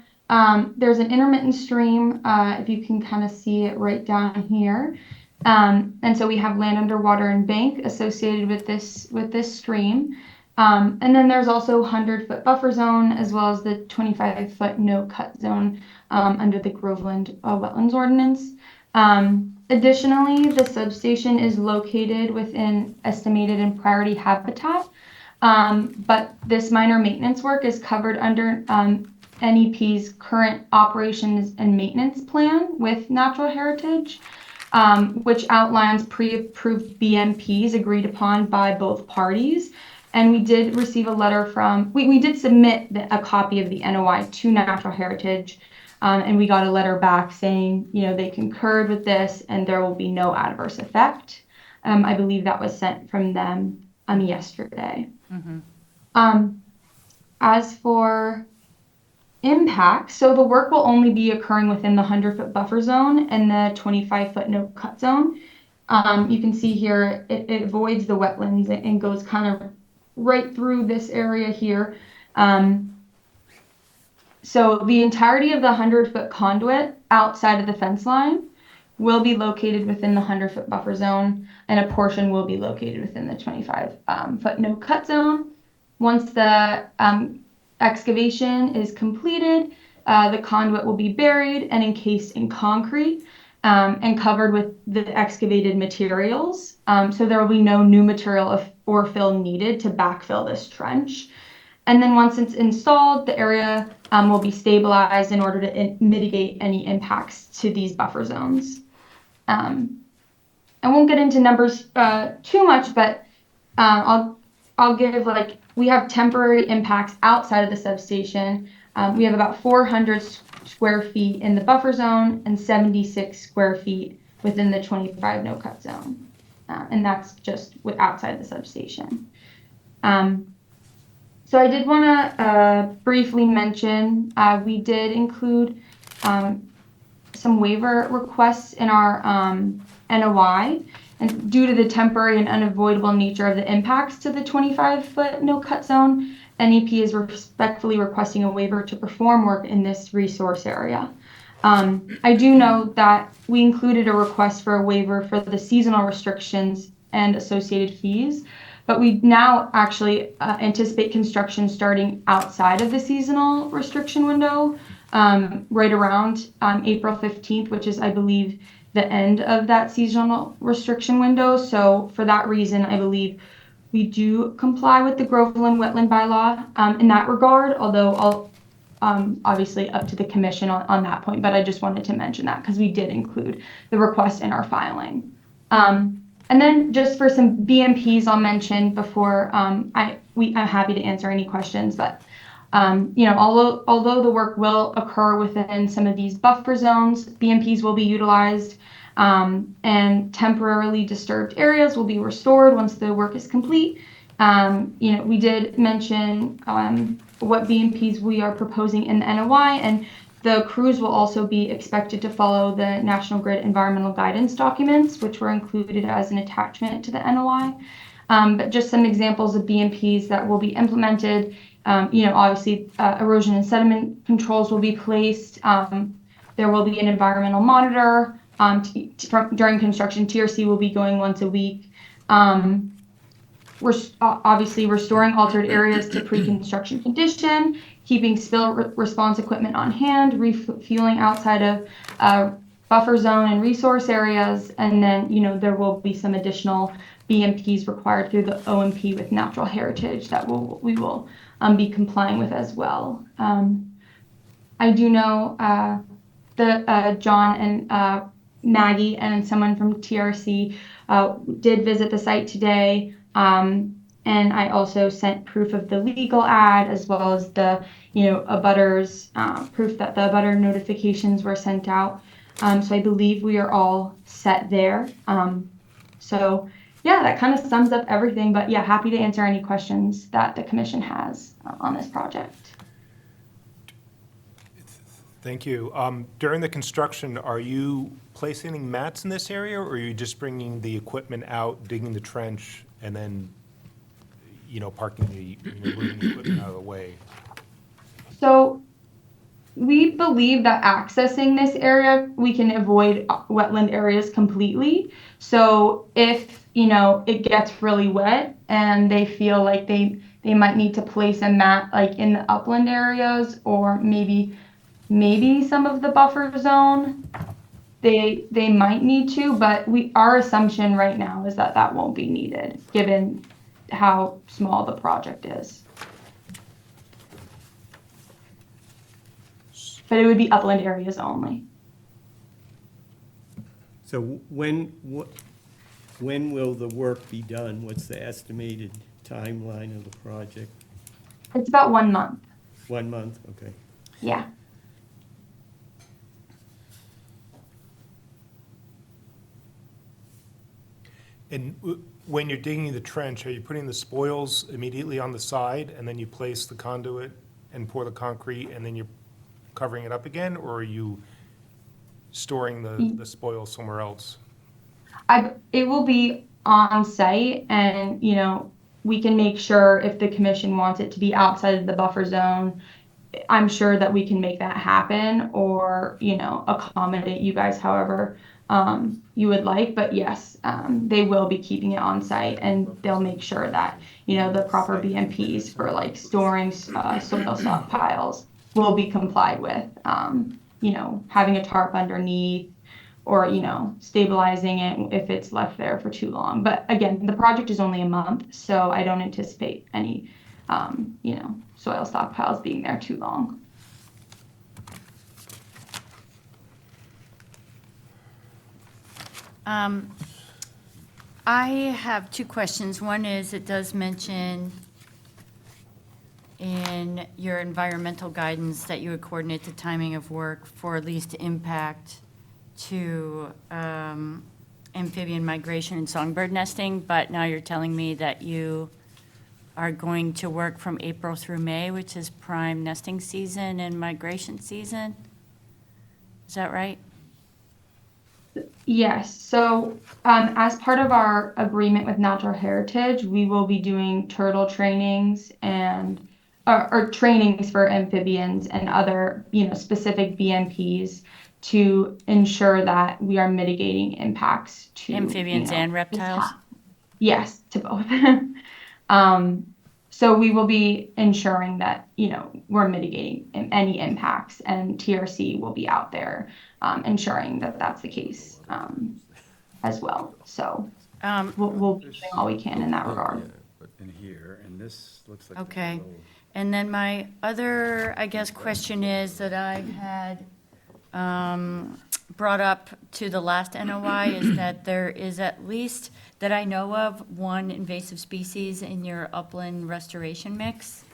there's an intermittent stream, if you can kind of see it right down here. And so we have land under water and bank associated with this stream. And then there's also 100-foot buffer zone, as well as the 25-foot no-cut zone under the Groveland Wetlands Ordinance. Additionally, the substation is located within estimated and priority habitat, but this minor maintenance work is covered under NEP's current operations and maintenance plan with Natural Heritage, which outlines pre-approved BMPs agreed upon by both parties. And we did receive a letter from, we did submit a copy of the NOI to Natural Heritage, and we got a letter back saying, they concurred with this and there will be no adverse effect. I believe that was sent from them yesterday. Mm-hmm. As for impact, so the work will only be occurring within the 100-foot buffer zone and the 25-foot no-cut zone. You can see here, it avoids the wetlands and goes kind of right through this area here. So the entirety of the 100-foot conduit outside of the fence line will be located within the 100-foot buffer zone, and a portion will be located within the 25-foot no-cut zone. Once the excavation is completed, the conduit will be buried and encased in concrete and covered with the excavated materials. So there will be no new material or fill needed to backfill this trench. And then once it's installed, the area will be stabilized in order to mitigate any impacts to these buffer zones. I won't get into numbers too much, but I'll give, we have temporary impacts outside of the substation. We have about 400 square feet in the buffer zone and 76 square feet within the 25 no-cut zone. And that's just outside the substation. So I did want to briefly mention, we did include some waiver requests in our NOI. And due to the temporary and unavoidable nature of the impacts to the 25-foot no-cut zone, NEP is respectfully requesting a waiver to perform work in this resource area. I do know that we included a request for a waiver for the seasonal restrictions and associated fees, but we now actually anticipate construction starting outside of the seasonal restriction window, right around April 15th, which is, I believe, the end of that seasonal restriction window. So for that reason, I believe we do comply with the Groveland Wetland Bylaw in that regard, although I'll obviously up to the commission on that point, but I just wanted to mention that because we did include the request in our filing. And then just for some BMPs I'll mention before I'm happy to answer any questions, but Although the work will occur within some of these buffer zones, BMPs will be utilized, and temporarily disturbed areas will be restored once the work is complete. We did mention what BMPs we are proposing in the NOI, and the crews will also be expected to follow the National Grid environmental guidance documents, which were included as an attachment to the NOI. But just some examples of BMPs that will be implemented. Obviously, erosion and sediment controls will be placed. There will be an environmental monitor during construction. TRC will be going once a week. We're obviously restoring altered areas to pre-construction condition, keeping spill response equipment on hand, refueling outside of buffer zone and resource areas, and then there will be some additional BMPs required through the OMP with natural heritage that we will be complying with as well. I do know that John and Maggie and someone from TRC did visit the site today. And I also sent proof of the legal ad as well as the, abutters, proof that the abutter notifications were sent out. So I believe we are all set there. So yeah, that kind of sums up everything, but yeah, happy to answer any questions that the commission has on this project. Thank you. During the construction, are you placing any mats in this area, or are you just bringing the equipment out, digging the trench, and then, moving the equipment out of the way? So we believe that accessing this area, we can avoid wetland areas completely. So if, it gets really wet and they feel like they might need to place a mat like in the upland areas or maybe some of the buffer zone, they might need to, but our assumption right now is that won't be needed given how small the project is. But it would be upland areas only. So when will the work be done? What's the estimated timeline of the project? It's about 1 month. 1 month, okay. Yeah. And when you're digging the trench, are you putting the spoils immediately on the side, and then you place the conduit and pour the concrete, and then you're covering it up again, or are you storing the spoils somewhere else? It will be on site, and we can make sure if the commission wants it to be outside of the buffer zone, I'm sure that we can make that happen, or accommodate you guys however you would like. But yes, they will be keeping it on site, and they'll make sure that the proper BMPs for like storing soil stockpiles will be complied with. Having a tarp underneath, or stabilizing it if it's left there for too long. But again, the project is only a month, so I don't anticipate any soil stockpiles being there too long. I have two questions. One is, it does mention in your environmental guidance that you would coordinate the timing of work for least impact to amphibian migration and songbird nesting, but now you're telling me that you are going to work from April through May, which is prime nesting season and migration season. Is that right? Yes. So as part of our agreement with Natural Heritage, we will be doing turtle trainings and or trainings for amphibians and other specific BMPs to ensure that we are mitigating impacts to Amphibians and reptiles? Yes, to both. So we will be ensuring that we're mitigating any impacts, and TRC will be out there ensuring that that's the case as well. So we'll be doing all we can in that regard. In here, and this looks like. Okay. And then my other, I guess, question is that I had brought up to the last NOI is that there is, at least that I know of, one invasive species in your upland restoration mix.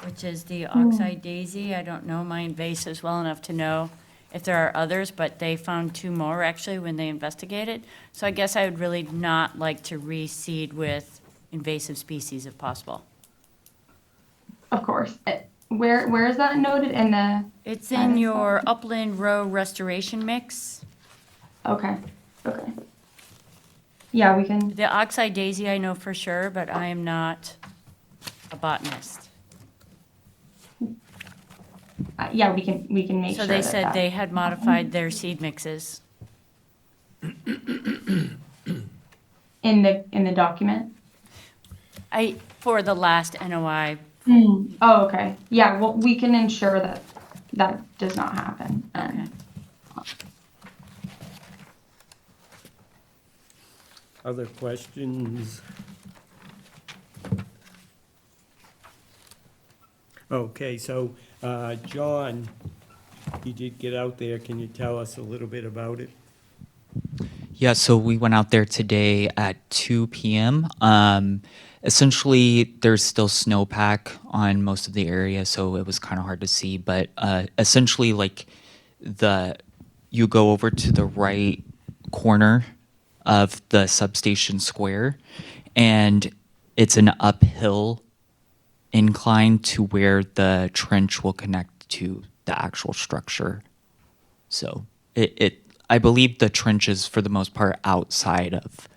which is the oxeye daisy. I don't know my invasives well enough to know if there are others, but they found 2 more actually when they investigated. So I guess I would really not like to reseed with invasive species if possible. Of course. Where is that noted in the? It's in your upland row restoration mix. Okay. Okay. Yeah, we can. The oxeye daisy I know for sure, but I am not a botanist. Yeah, we can make So sure they that said that- they had modified their seed mixes. in the document. For the last NOI. Oh, okay. Yeah, well, we can ensure that that does not happen. Okay. Other questions? Okay, so, John, you did get out there. Can you tell us a little bit about it? Yeah, so we went out there today at 2 p.m. Essentially, there's still snowpack on most of the area, so it was kind of hard to see. But essentially, like you go over to the right corner of the substation square, and it's an uphill incline to where the trench will connect to the actual structure. So I believe the trench is for the most part outside of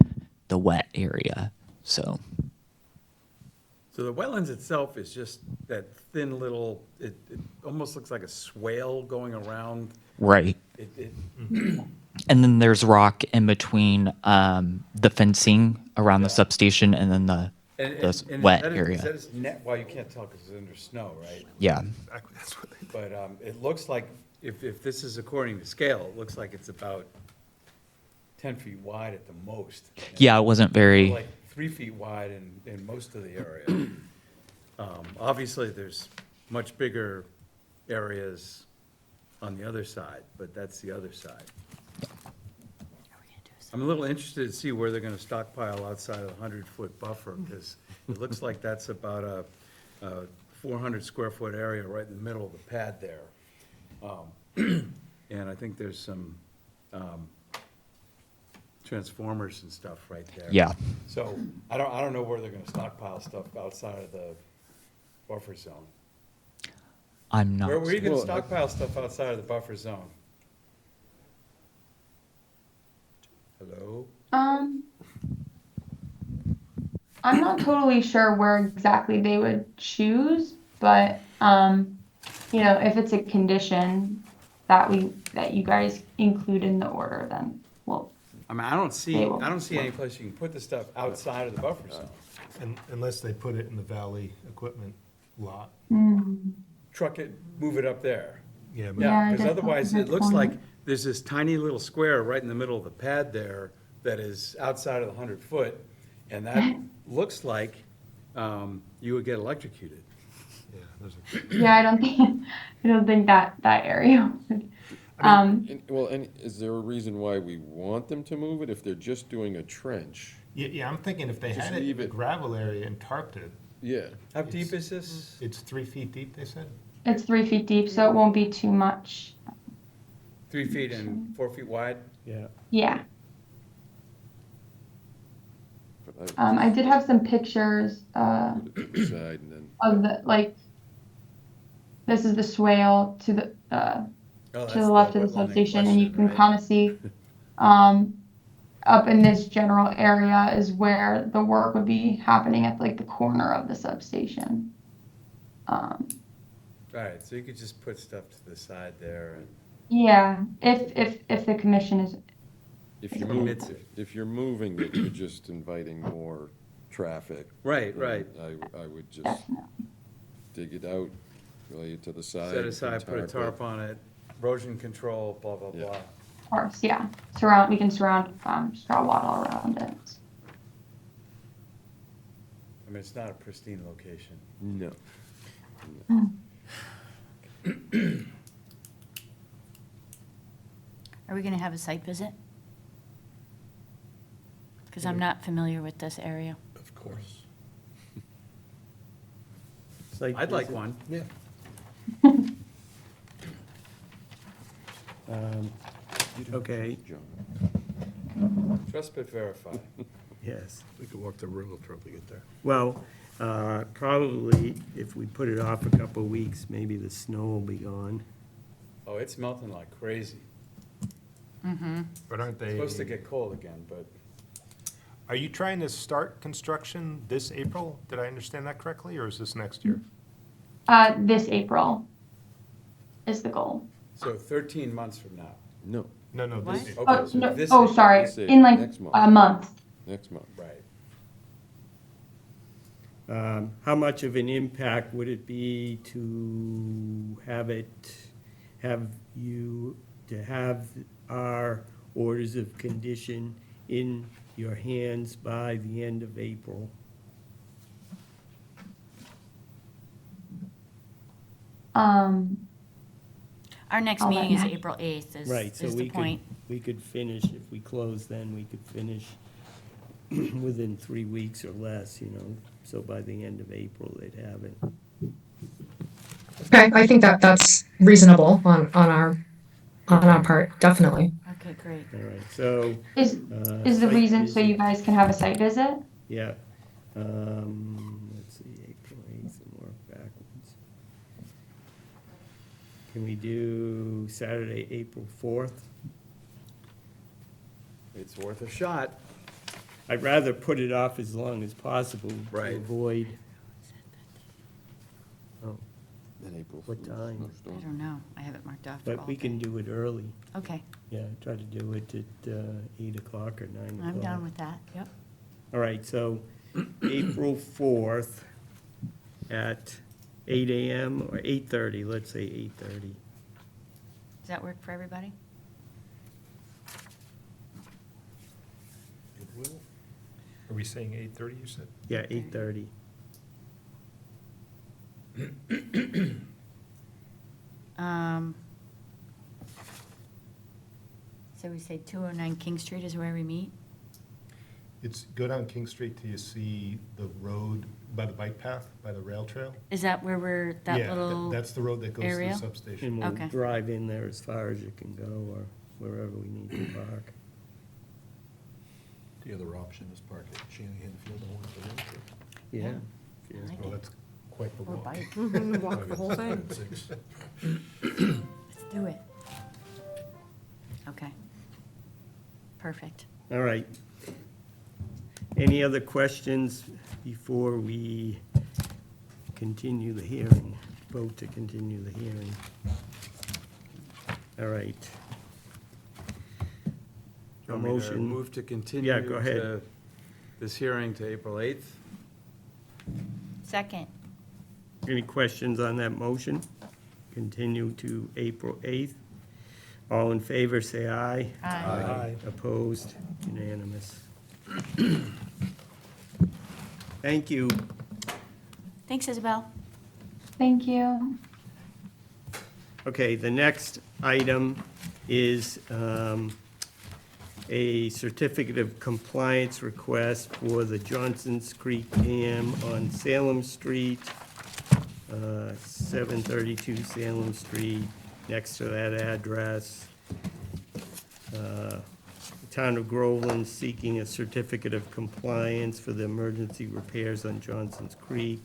the wet area. So So the wetlands itself is just that thin little, it almost looks like a swale going around. right. And then there's rock in between the fencing around the substation and then the And wet that is- area. That is net, well, you can't tell because it's under snow, right? Yeah. Exactly, that's what they. But it looks like, if this is according to scale, it looks like it's about 10 feet wide at the most. Yeah, it wasn't very. Like 3 feet wide in most of the area. Obviously, there's much bigger areas on the other side, but that's the other side. I'm a little interested to see where they're gonna stockpile outside of the 100-foot buffer, because it looks like that's about a 400 square foot area right in the middle of the pad there. And I think there's some transformers and stuff right there. Yeah. So I don't know where they're gonna stockpile stuff outside of the buffer zone. I'm not. Where are you gonna Well, stockpile stuff outside of the buffer zone? Hello? I'm not totally sure where exactly they would choose, but if it's a condition that you guys include in the order, then we'll. I mean, I don't see They will. any place you can put the stuff outside of the buffer zone. Unless they put it in the Valley Equipment lot. Truck it, move it up there. Yeah, but Yeah, Yeah, I because guess otherwise, that's a it good looks point. like there's this tiny little square right in the middle of the pad there that is outside of the 100-foot, and that looks like you would get electrocuted. yeah, there's Yeah, I don't think that area would. And is there a reason why we want them to move it if they're just doing a trench? Yeah, I'm thinking if they Just had it in leave the it. gravel area and tarped it, Yeah. How deep is this? it's 3 feet deep, they said? It's 3 feet deep, so it won't be too much. 3 feet and 4 feet wide? Yeah. Yeah. But I did have some pictures put it to the side and then, of this is the swale to the Oh, to that's the left of the wetland in substation, and you question, can right? kind of see up in this general area is where the work would be happening at the corner of the substation. Right, so you could just put stuff to the side there and. Yeah, if the commission is if you Permits move, it. if you're moving it, you're just inviting more traffic. Right, then right. I would just definitely, dig it out, lay it to the side. Set aside, put a tarp it. tarp on it, erosion control, blah, blah, Yeah. blah. of course, yeah. We can surround straw wattle around it. I mean, it's not a pristine location. No. Are we going to have a site visit? Because I'm not familiar with this area. Of course. site I'd like visit? one. Yeah. Okay, Trust but verify. yes. We could walk the railroad trail to get there. Well, probably if we put it off a couple of weeks, maybe the snow will be gone. Oh, it's melting like crazy. But aren't they, Supposed to get cold again, but are you trying to start construction this April? Did I understand that correctly, or is this next year? This April is the goal. so 13 months from now. No, No, no, this What? April. Oh, Okay, so No, this oh, April. sorry, This in like next month. a month. next month. Right. How much of an impact would it be to have our orders of condition in your hands by the end of April? Our next I'll let meeting is Matt- April 8th Right, so is we the could, point. we could finish, if we close then, we could finish within 3 weeks or less, you know, so by the end of April, they'd have it. Okay, I think that that's reasonable on our part, definitely. Okay, great. All right, so, Is the site reason so visit. you guys can have a site visit? yeah, let's see, April 8th and work backwards. Can we do Saturday, April 4th? It's worth a shot. I'd rather put it off as long as possible to Right. avoid. Oh, Then April. What Fool's time? I snowstorm. don't know. I have it marked off for all but we day. can do it early. Okay, Yeah, try to do it at 8 o'clock or 9 o'clock. I'm down with that. Yep. All right, so April 4th at 8 AM or 8:30, let's say 8:30. Does that work for everybody? It will. Are we saying 8:30, you said? Yeah, 8:30. So we say 209 King Street is where we meet? It's, go down King Street till you see the road by the bike path, by the rail trail. Is that where we're, that Yeah, little? that's the road that goes to the area? substation. And we'll Okay. drive in there as far as you can go or wherever we need to park. The other option is park at Shanahan Field and walk the road trip. Yeah. I yeah. like Well, it. that's quite the Or walk. bike. Walk the whole thing. At 6. Let's do it. Okay. Perfect. All right. Any other questions before we continue the hearing, vote to continue the hearing? All right. You A want me to motion, move to continue? Yeah, go ahead. to This hearing to April 8th? Second. any questions on that motion? Continue to April 8th. All in favor, say aye. Aye. Opposed, unanimous. Thank you. Thanks, Isabel. Thank you. Okay, the next item is a certificate of compliance request for the Johnson's Creek Dam on Salem Street, 732 Salem Street, next to that address. The Town of Groveland seeking a certificate of compliance for the emergency repairs on Johnson's Creek,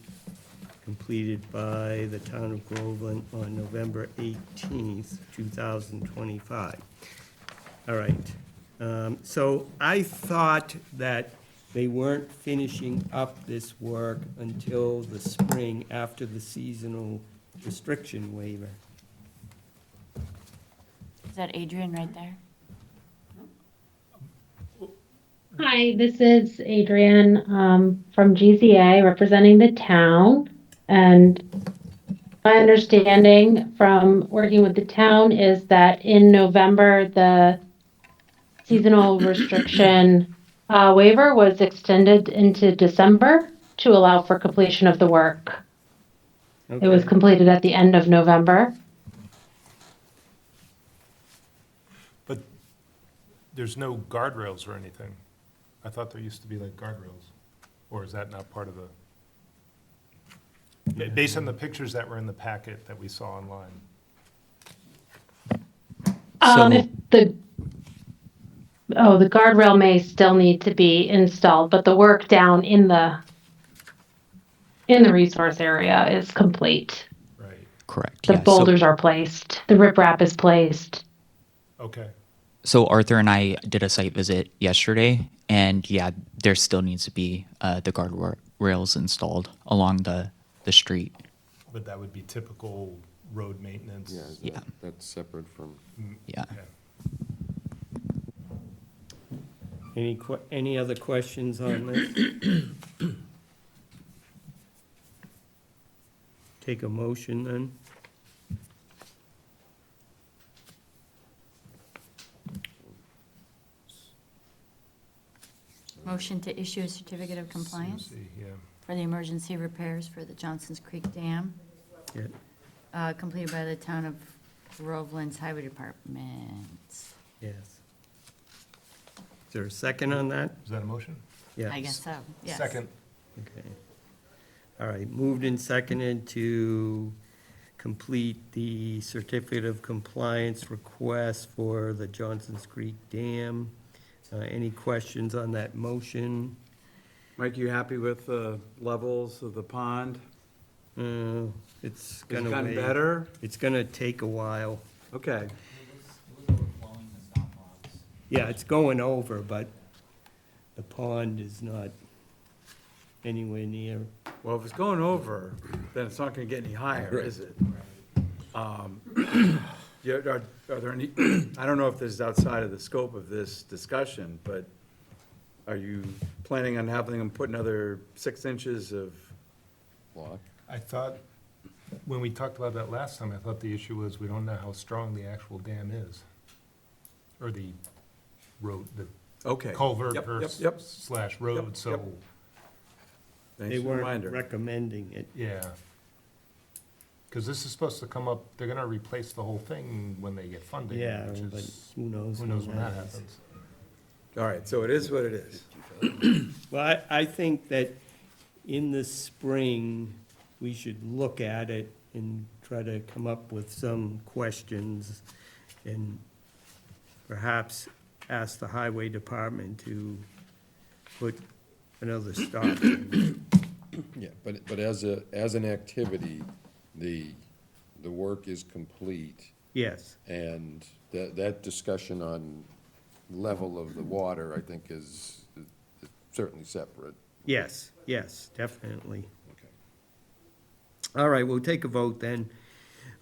completed by the Town of Groveland on November 18th, 2025. All right. So I thought that they weren't finishing up this work until the spring after the seasonal restriction waiver. Is that Adrian right there? Hi, this is Adrienne from GZA representing the town. And my understanding from working with the town is that in November, the seasonal restriction waiver was extended into December to allow for completion of the work. It was Okay. completed at the end of November. But there's no guardrails or anything. I thought there used to be like guardrails. Or is that not part of the? Yeah, based on the pictures that were in the packet that we saw online. If the guardrail may still need to be installed, but the work down in the resource area is complete. Right, Correct. The Yeah. boulders are placed, the riprap is placed. okay. So Arthur and I did a site visit yesterday, and yeah, there still needs to be the guardrails installed along the street. But that would be typical road maintenance. Yeah. That's separate from, Yeah. Okay. Any other questions on this? Take a motion then. Motion to issue a certificate of compliance See, yeah. for the emergency repairs for the Johnson's Creek Dam, Yeah, completed by the town of Groveland's Highway Department. yes. Is there a second on that? Is that a motion? Yes. I guess so, yes. Second. Okay. All right, moved and seconded to complete the certificate of compliance request for the Johnson's Creek Dam. Any questions on that motion? Mike, you happy with the levels of the pond? It's Has it gonna gotten wait. better? It's gonna take a while. Okay. Yeah, it's going over, but the pond is not anywhere near. Well, if it's going over, then it's not gonna get any higher, is it? Yeah, are there any, I don't know if this is outside of the scope of this discussion, but are you planning on having them put another 6 inches of, block. I thought, when we talked about that last time, I thought the issue was we don't know how strong the actual dam is. Or the road, the okay. culvert Yep, or yep, yep. slash road, Yep, so, yep. They Thanks for the weren't reminder. recommending it. yeah. Because this is supposed to come up, they're gonna replace the whole thing when they get funding, Yeah, which but is, who knows? who knows when that is. happens. All right, so it is what it is. Well, I think that in the spring, we should look at it and try to come up with some questions and perhaps ask the highway department to put another stop. in. Yeah, but as an activity, the work is complete, Yes, and that discussion on level of the water, I think, is certainly separate. yes, definitely. Okay. All right, we'll take a vote then.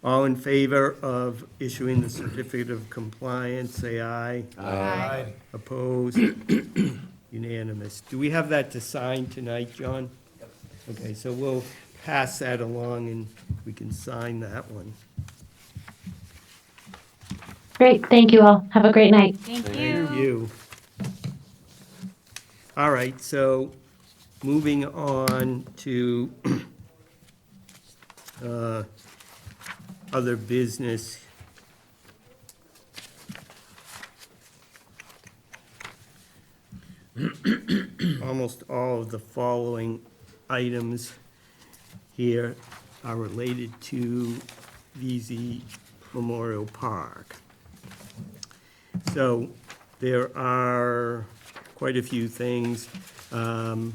All in favor of issuing the certificate of compliance, say aye. Aye. Opposed? Unanimous. Do we have that to sign tonight, John? Okay, so we'll pass that along and we can sign that one. Great, thank you all. Have a great night. Thank Thank you. you. All right, so moving on to other business. Almost all of the following items here are related to VZ Memorial Park. So there are quite a few things. There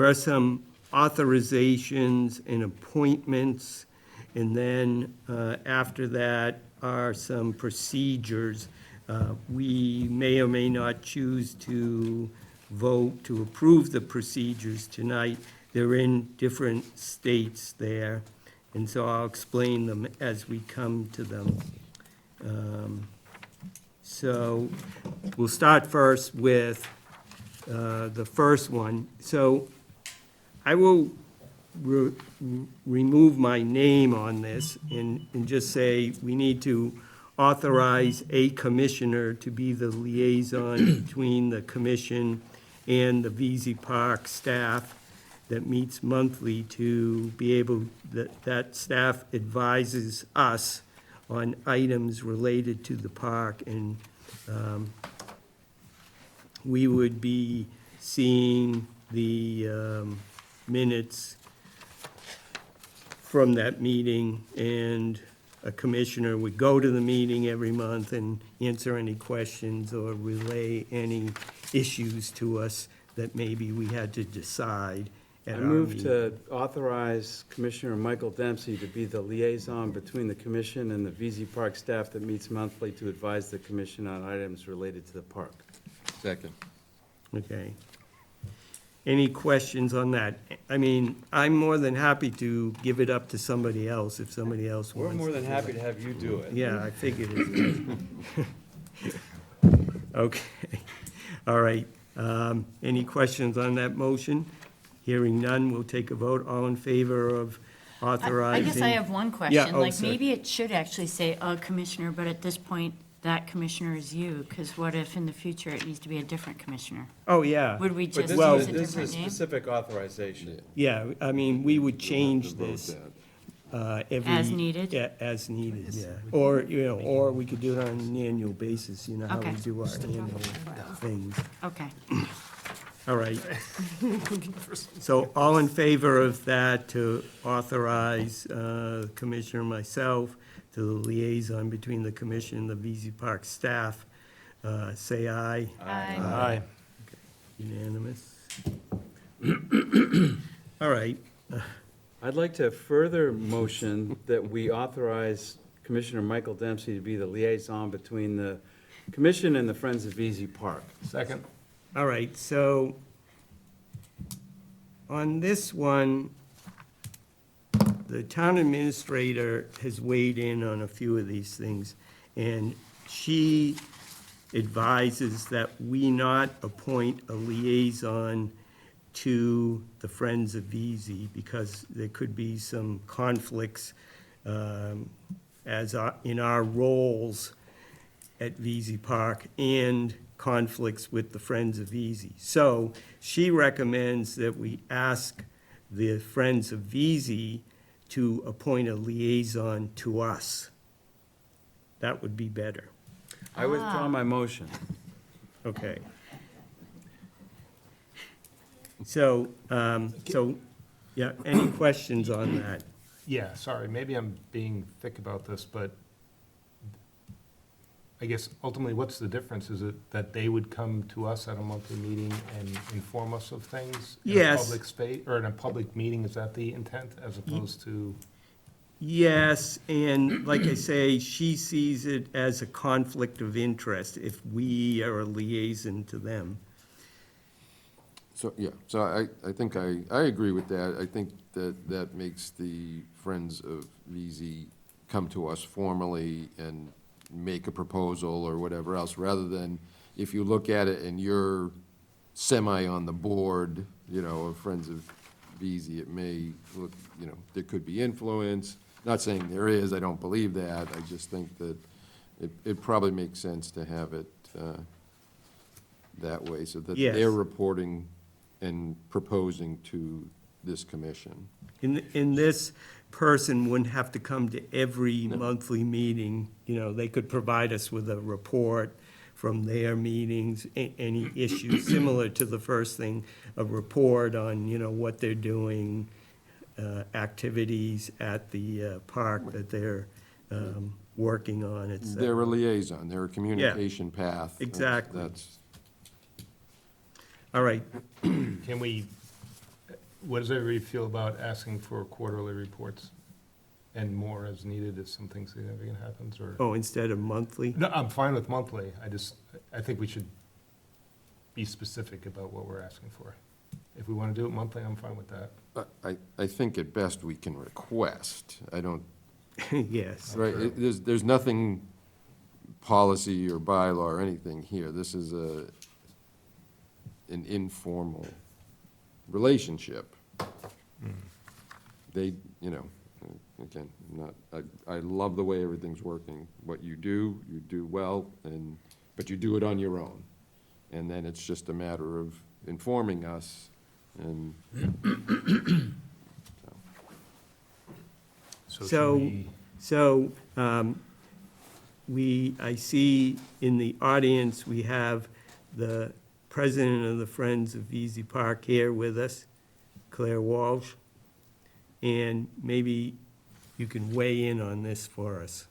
are some authorizations and appointments, and then after that are some procedures. We may or may not choose to vote to approve the procedures tonight. They're in different states there, and so I'll explain them as we come to them. So we'll start first with the first one. So I will remove my name on this and just say we need to authorize a commissioner to be the liaison between the commission and the VZ Park staff that meets monthly to be able, that staff advises us on items related to the park, and we would be seeing the minutes from that meeting, and a commissioner would go to the meeting every month and answer any questions or relay any issues to us that maybe we had to decide at I our move meeting. to authorize Commissioner Michael Dempsey to be the liaison between the commission and the VZ Park staff that meets monthly to advise the commission on items related to the park. Second. Okay. Any questions on that? I mean, I'm more than happy to give it up to somebody else if somebody else We're wants. more than do happy it. to have you do it. Yeah, I figured it. Okay, all right. Any questions on that motion? Hearing none, we'll take a vote. All in favor of I authorizing? guess I have one Yeah, question. oh, Like, sorry. maybe it should actually say a commissioner, but at this point, that commissioner is you, because what if in the future it needs to be a different commissioner? Oh, yeah. Would we But just this Well- use is, a this is a different name? specific authorization. Yeah, I mean, we would change To vote this that. every. As needed? Yeah, as needed, yeah. Or, or we could do it on an annual basis, you know how we Okay. do our annual things. Okay. All right. So all in favor of that to authorize Commissioner and myself to the liaison between the commission and the VZ Park staff, say aye. Aye. Unanimous. All right. I'd like to further motion that we authorize Commissioner Michael Dempsey to be the liaison between the commission and the Friends of VZ Park. Second? All right, so on this one, the town administrator has weighed in on a few of these things, and she advises that we not appoint a liaison to the Friends of VZ because there could be some conflicts in our roles at VZ Park and conflicts with the Friends of VZ. So she recommends that we ask the Friends of VZ to appoint a liaison to us. That would be better. I withdraw my motion. Okay. So, yeah, any questions on that? Yeah, sorry, maybe I'm being thick about this, but I guess ultimately, what's the difference? Is it that they would come to us at a monthly meeting and inform us of things? In a Yes. public space, or in a public meeting, is that the intent, as opposed to? Yes, and like I say, she sees it as a conflict of interest if we are a liaison to them. So, yeah, so I think I agree with that. I think that makes the Friends of VZ come to us formally and make a proposal or whatever else, rather than if you look at it and you're semi on the board, of Friends of VZ, it may look, there could be influence. Not saying there is, I don't believe that. I just think that it probably makes sense to have it that way, so that Yes. they're reporting and proposing to this commission. In this person wouldn't have to come to every monthly meeting, they could provide us with a report from their meetings, any issues, similar to the first thing, a report on, what they're doing, activities at the park that they're working on, et cetera. They're a liaison, they're a communication path. Exactly. That's, All right, Can we, what does everybody feel about asking for quarterly reports and more as needed if something significant happens, or? oh, instead of monthly? No, I'm fine with monthly. I think we should be specific about what we're asking for. If we want to do it monthly, I'm fine with that. I think at best we can request. I don't, Yes. right, there's nothing policy or bylaw or anything here. This is an informal relationship. They, again, I love the way everything's working. What you do well, but you do it on your own. And then it's just a matter of informing us and. So So- should we- So, I see in the audience, we have the president of the Friends of VZ Park here with us, Claire Walsh. And maybe you can weigh in on this for us.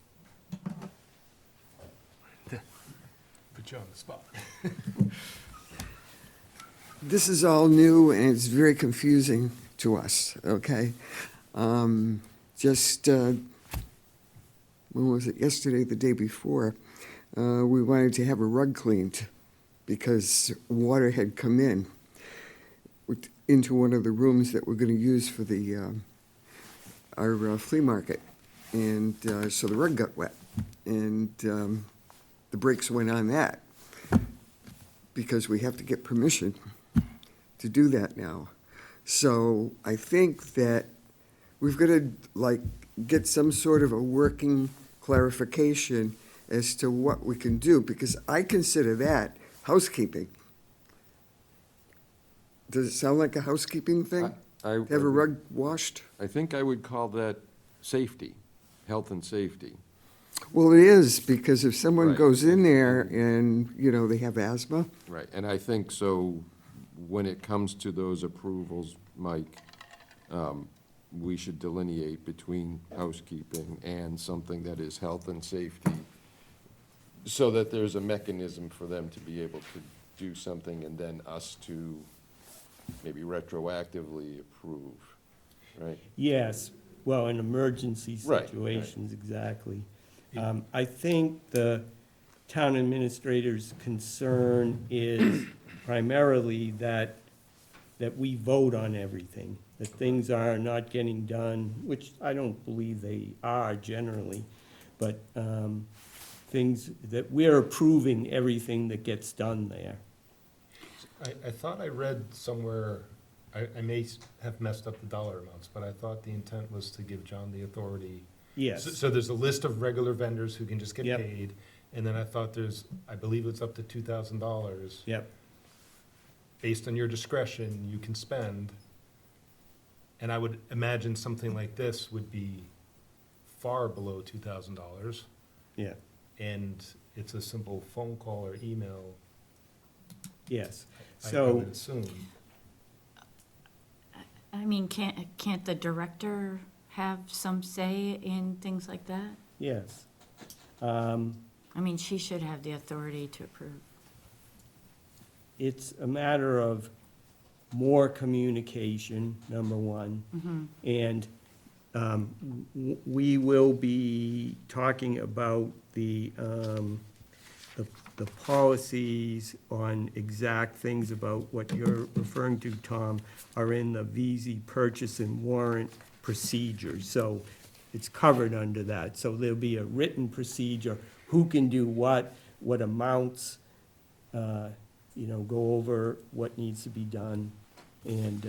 Put you on the spot. This is all new and it's very confusing to us, okay? When was it, yesterday, the day before, we wanted to have a rug cleaned because water had come into one of the rooms that we're gonna use for our flea market. And so the rug got wet and the brakes went on that because we have to get permission to do that now. So I think that we've got to get some sort of a working clarification as to what we can do, because I consider that housekeeping. Does it sound like a housekeeping thing? I Have a rug washed? I think I would call that safety, health and safety. Well, it is, because if someone Right. goes in there and, they have asthma, Right, and I think so, when it comes to those approvals, Mike, we should delineate between housekeeping and something that is health and safety, so that there's a mechanism for them to be able to do something and then us to maybe retroactively approve, right? Yes, well, in emergency Right, right. situations, exactly. I think the town administrator's concern is primarily that we vote on everything, that things are not getting done, which I don't believe they are generally, but things that we're approving everything that gets done there. I thought I read somewhere, I may have messed up the dollar amounts, but I thought the intent was to give John the authority. Yes. So there's a list of regular vendors who can just get Yep. paid, and then I thought I believe it's up to $2,000. Yep. Based on your discretion, you can spend. And I would imagine something like this would be far below $2,000. Yeah, And it's a simple phone call or email, yes. I So, would assume. I mean, can't the director have some say in things like that? yes. I mean, she should have the authority to approve. It's a matter of more communication, number one. And we will be talking about the policies on exact things about what you're referring to, Tom, are in the VZ purchase and warrant procedures. So it's covered under that. So there'll be a written procedure, who can do what amounts, go over what needs to be done. And,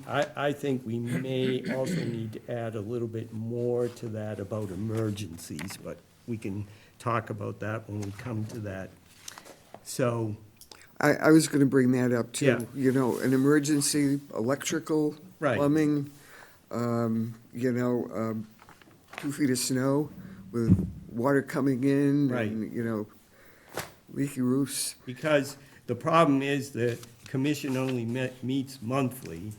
I think we may also need to add a little bit more to that about emergencies, but we can talk about that when we come to that. So, I was gonna bring that up Yeah. too. An emergency, electrical, Right. plumbing, 2 feet of snow with water coming in. Right. And, leaky roofs. because the problem is the commission only meets monthly,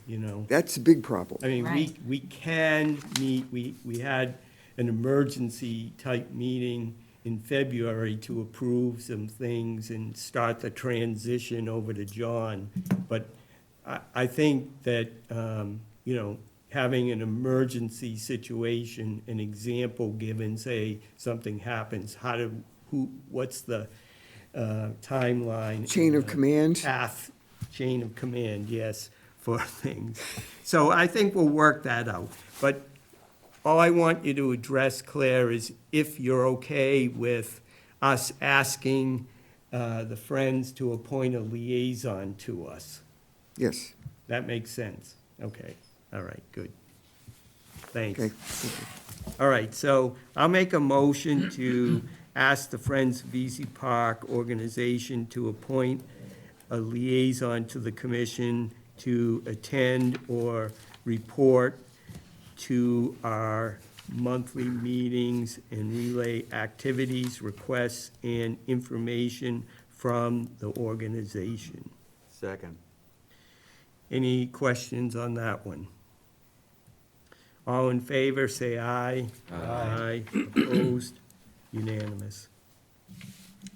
That's a big problem. I mean, Right. we can meet, we had an emergency type meeting in February to approve some things and start the transition over to John. But I think that, having an emergency situation, an example given, say, something happens, what's the timeline? Chain of command. Chain of command, yes, for things. So I think we'll work that out. But all I want you to address, Claire, is if you're okay with us asking the Friends to appoint a liaison to us. Yes. That makes sense? Okay, all right, good. Thanks. Okay. All right, so I'll make a motion to ask the Friends of VZ Park organization to appoint a liaison to the commission to attend or report to our monthly meetings and relay activities, requests, and information from the organization. Second. Any questions on that one? All in favor, say aye. Aye. Opposed? Unanimous.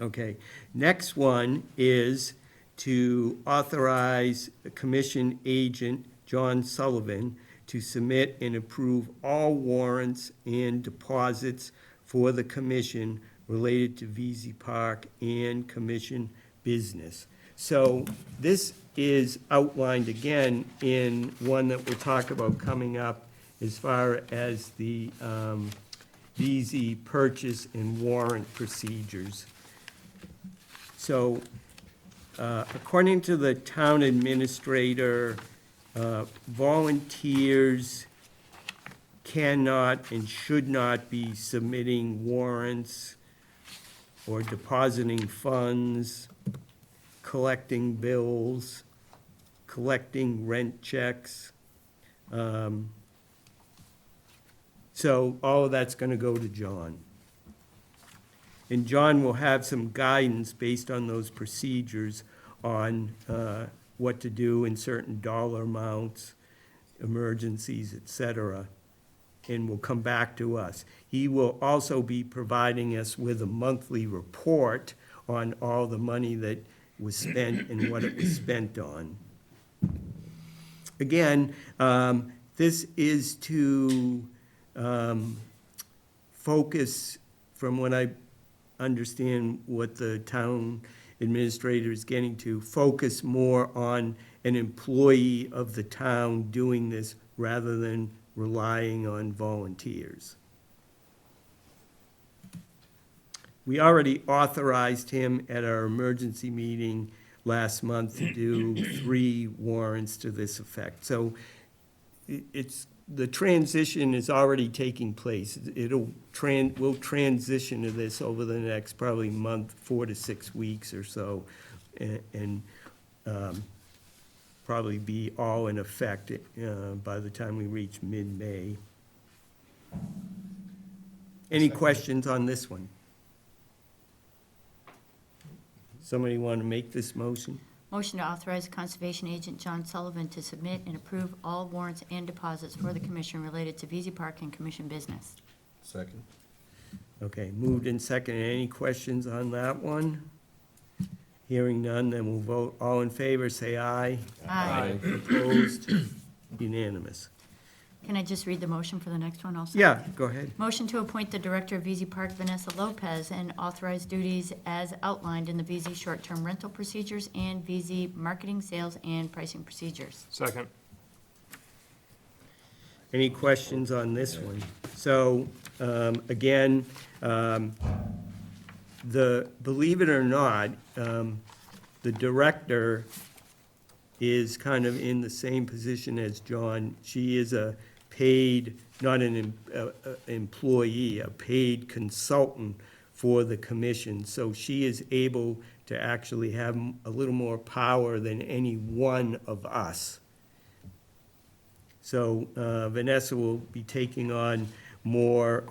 Okay, next one is to authorize the commission agent, John Sullivan, to submit and approve all warrants and deposits for the commission related to VZ Park and commission business. So this is outlined again in one that we'll talk about coming up as far as the VZ purchase and warrant procedures. So, according to the town administrator, volunteers cannot and should not be submitting warrants or depositing funds, collecting bills, collecting rent checks. So all of that's gonna go to John. And John will have some guidance based on those procedures on what to do in certain dollar amounts, emergencies, et cetera, and will come back to us. He will also be providing us with a monthly report on all the money that was spent and what it was spent on. Again, this is to focus, from what I understand what the town administrator is getting to, focus more on an employee of the town doing this rather than relying on volunteers. We already authorized him at our emergency meeting last month to do 3 warrants to this effect. So it's, the transition is already taking place. We'll transition to this over the next probably month, 4 to 6 weeks or so, and probably be all in effect by the time we reach mid-May. Any questions on this one? Somebody want to make this motion? Motion to authorize Conservation Agent John Sullivan to submit and approve all warrants and deposits for the commission related to VZ Park and commission business. Second. Okay, moved in second. Any questions on that one? Hearing none, then we'll vote. All in favor, say aye. Aye. Opposed? Unanimous. Can I just read the motion for the next one also? Yeah, go ahead. Motion to appoint the Director of VZ Park, Vanessa Lopez, and authorize duties as outlined in the VZ short-term rental procedures and VZ marketing, sales, and pricing procedures. Second. Any questions on this one? So, again, believe it or not, the director is kind of in the same position as John. She is a paid, not an employee, a paid consultant for the commission. So she is able to actually have a little more power than any one of us. So Vanessa will be taking on more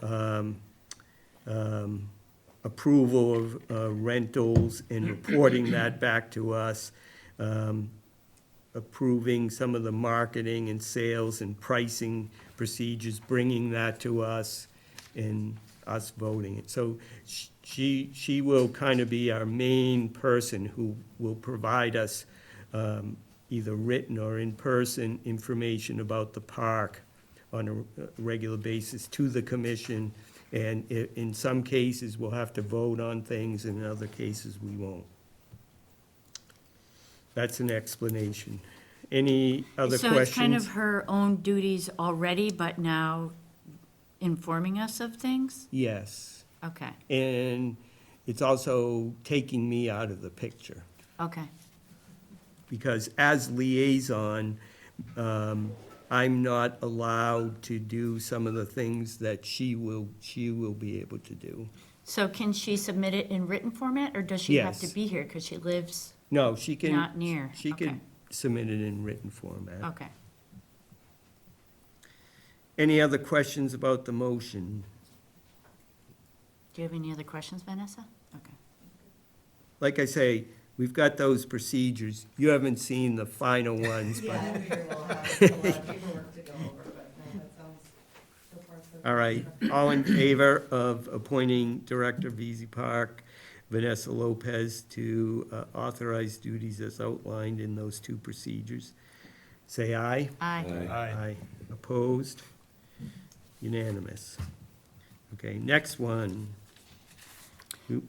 approval of rentals and reporting that back to us, approving some of the marketing and sales and pricing procedures, bringing that to us, and us voting it. So she will kind of be our main person who will provide us either written or in-person information about the park on a regular basis to the commission. And in some cases, we'll have to vote on things, and in other cases, we won't. That's an explanation. Any other questions? So it's kind of her own duties already, but now informing us of things? Yes. Okay, And it's also taking me out of the picture, okay. because as liaison, I'm not allowed to do some of the things that she will be able to do. So can she submit it in written format, or does she have to Yes. be here because she lives? No, she can. Not near, She okay. could submit it in written format. Okay. Any other questions about the motion? Do you have any other questions, Vanessa? Okay. Like I say, we've got those procedures. You haven't seen the final ones, but. All right, all in favor of appointing Director VZ Park, Vanessa Lopez, to authorize duties as outlined in those two procedures? Say aye. Aye. Aye. Opposed? Unanimous. Okay, next one. Oop,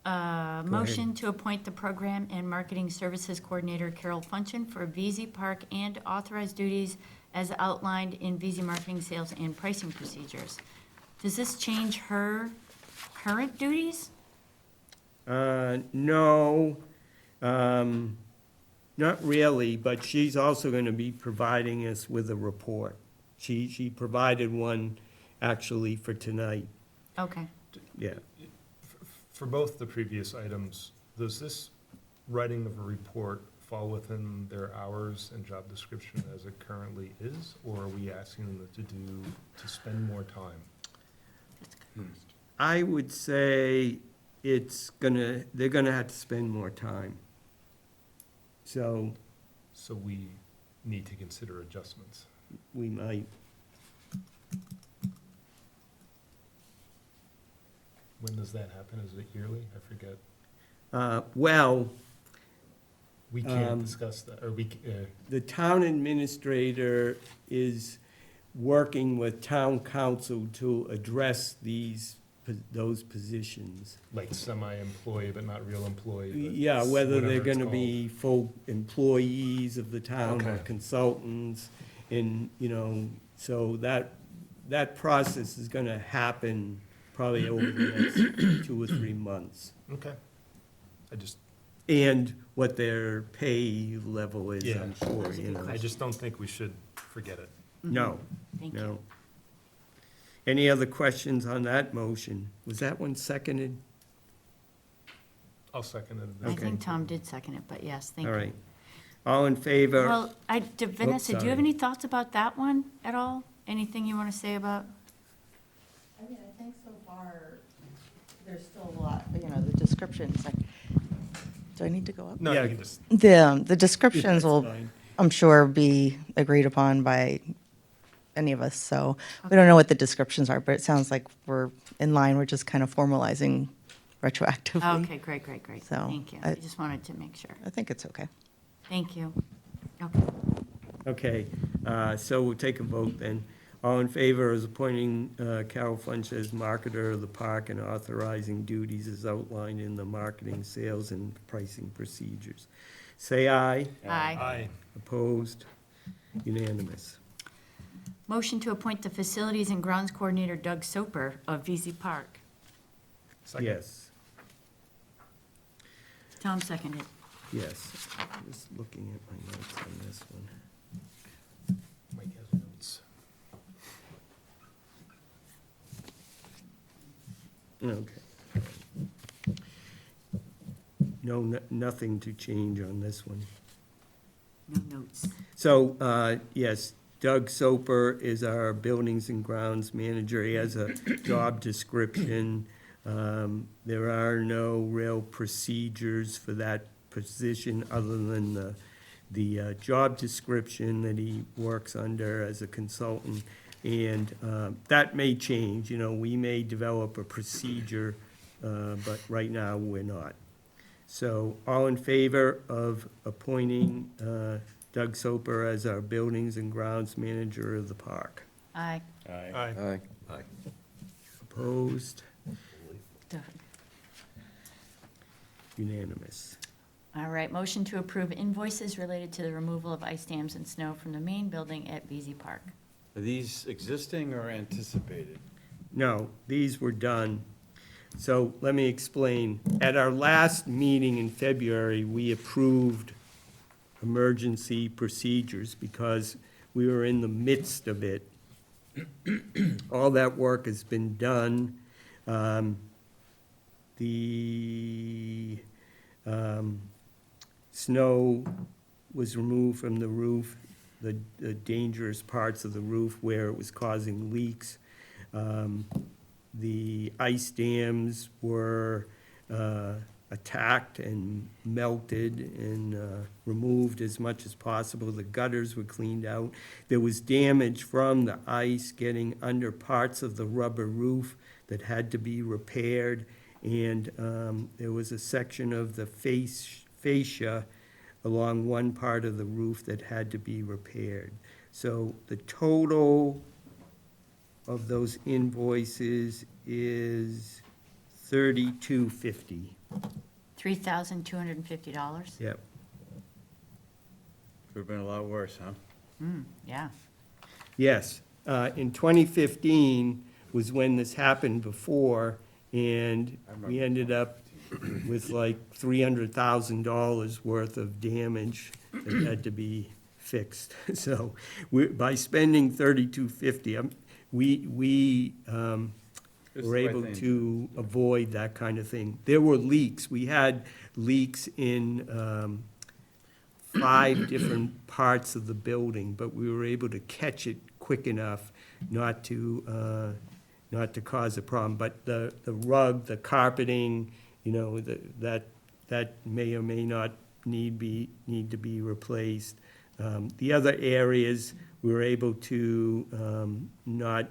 Motion to appoint the Program and Marketing Services Coordinator Carol Funchen for VZ Park and authorize duties as outlined in VZ Marketing Sales and Pricing Procedures. Does this change her current duties? No, not really, but she's also gonna be providing us with a report. She provided one actually for tonight, Okay. yeah. For both the previous items, does this writing of a report fall within their hours and job description as it currently is? Or are we asking them to spend more time? I would say they're gonna have to spend more time. So So we need to consider adjustments. we might, When does that happen? Is it yearly? I forget. well, We can't discuss that, or the town administrator is working with town council to address those positions. like semi-employee, but not real employee. but Yeah, whether whatever they're it's gonna called. be full employees of the town or Okay. consultants, and, so that process is gonna happen probably over the next 2 or 3 months. Okay. I just, And what their pay level is, Yeah. I'm sure, That's a good I just don't think we should forget it. No, Thank you. no. Any other questions on that motion? Was that one seconded? I'll second it. I Okay. think Tom did second it, but yes, thank you. All right. All in favor? Well, Vanessa, do you have sorry. any thoughts about that one at all? Anything you want to say about? I mean, I think so far, there's still a lot, the descriptions, like, do I need to go up? No, Yeah. you can just, The descriptions That's will, fine. I'm sure, be agreed upon by any of us, so we don't know what the descriptions are, but it sounds like we're in line, we're just kind of formalizing retroactively. Okay, great. So, Thank you. I- I just wanted to make sure. I think it's okay. Thank you. Okay. Okay, so we'll take a vote then. All in favor is appointing Carol Funch as marketer of the park and authorizing duties as outlined in the marketing, sales, and pricing procedures. Say aye. Aye. aye. Opposed? Unanimous. Motion to appoint the Facilities and Grounds Coordinator Doug Soper of VZ Park. Second. Yes, Tom seconded. yes. Just looking at my notes on this one. Mike has notes. Okay. No, nothing to change on this one. No notes. So, yes, Doug Soper is our Buildings and Grounds Manager. He has a job description. There are no real procedures for that position other than the job description that he works under as a consultant. And that may change, we may develop a procedure, but right now, we're not. So, all in favor of appointing Doug Soper as our Buildings and Grounds Manager of the park? Aye. Aye. Aye. Opposed? Doug. Unanimous. All right, motion to approve invoices related to the removal of ice dams and snow from the main building at VZ Park. Are these existing or anticipated? No, these were done. So let me explain. At our last meeting in February, we approved emergency procedures because we were in the midst of it. All that work has been done. The snow was removed from the roof the dangerous parts of the roof where it was causing leaks. The ice dams were attacked and melted and removed as much as possible. The gutters were cleaned out. There was damage from the ice getting under parts of the rubber roof that had to be repaired. And there was a section of the fascia along one part of the roof that had to be repaired. So the total of those invoices is $32.50. $3,250? Yep. Could've been a lot worse, huh? Yeah. Yes. In 2015 was when this happened before, and we ended up with like $300,000 worth of damage that had to be fixed. So by spending $32.50, we were able to avoid that kind of thing. There were leaks. We had leaks in 5 different parts of the building, but we were able to catch it quick enough not to cause a problem. But the rug, the carpeting, you know, that may or may not need to be replaced. The other areas, we were able to not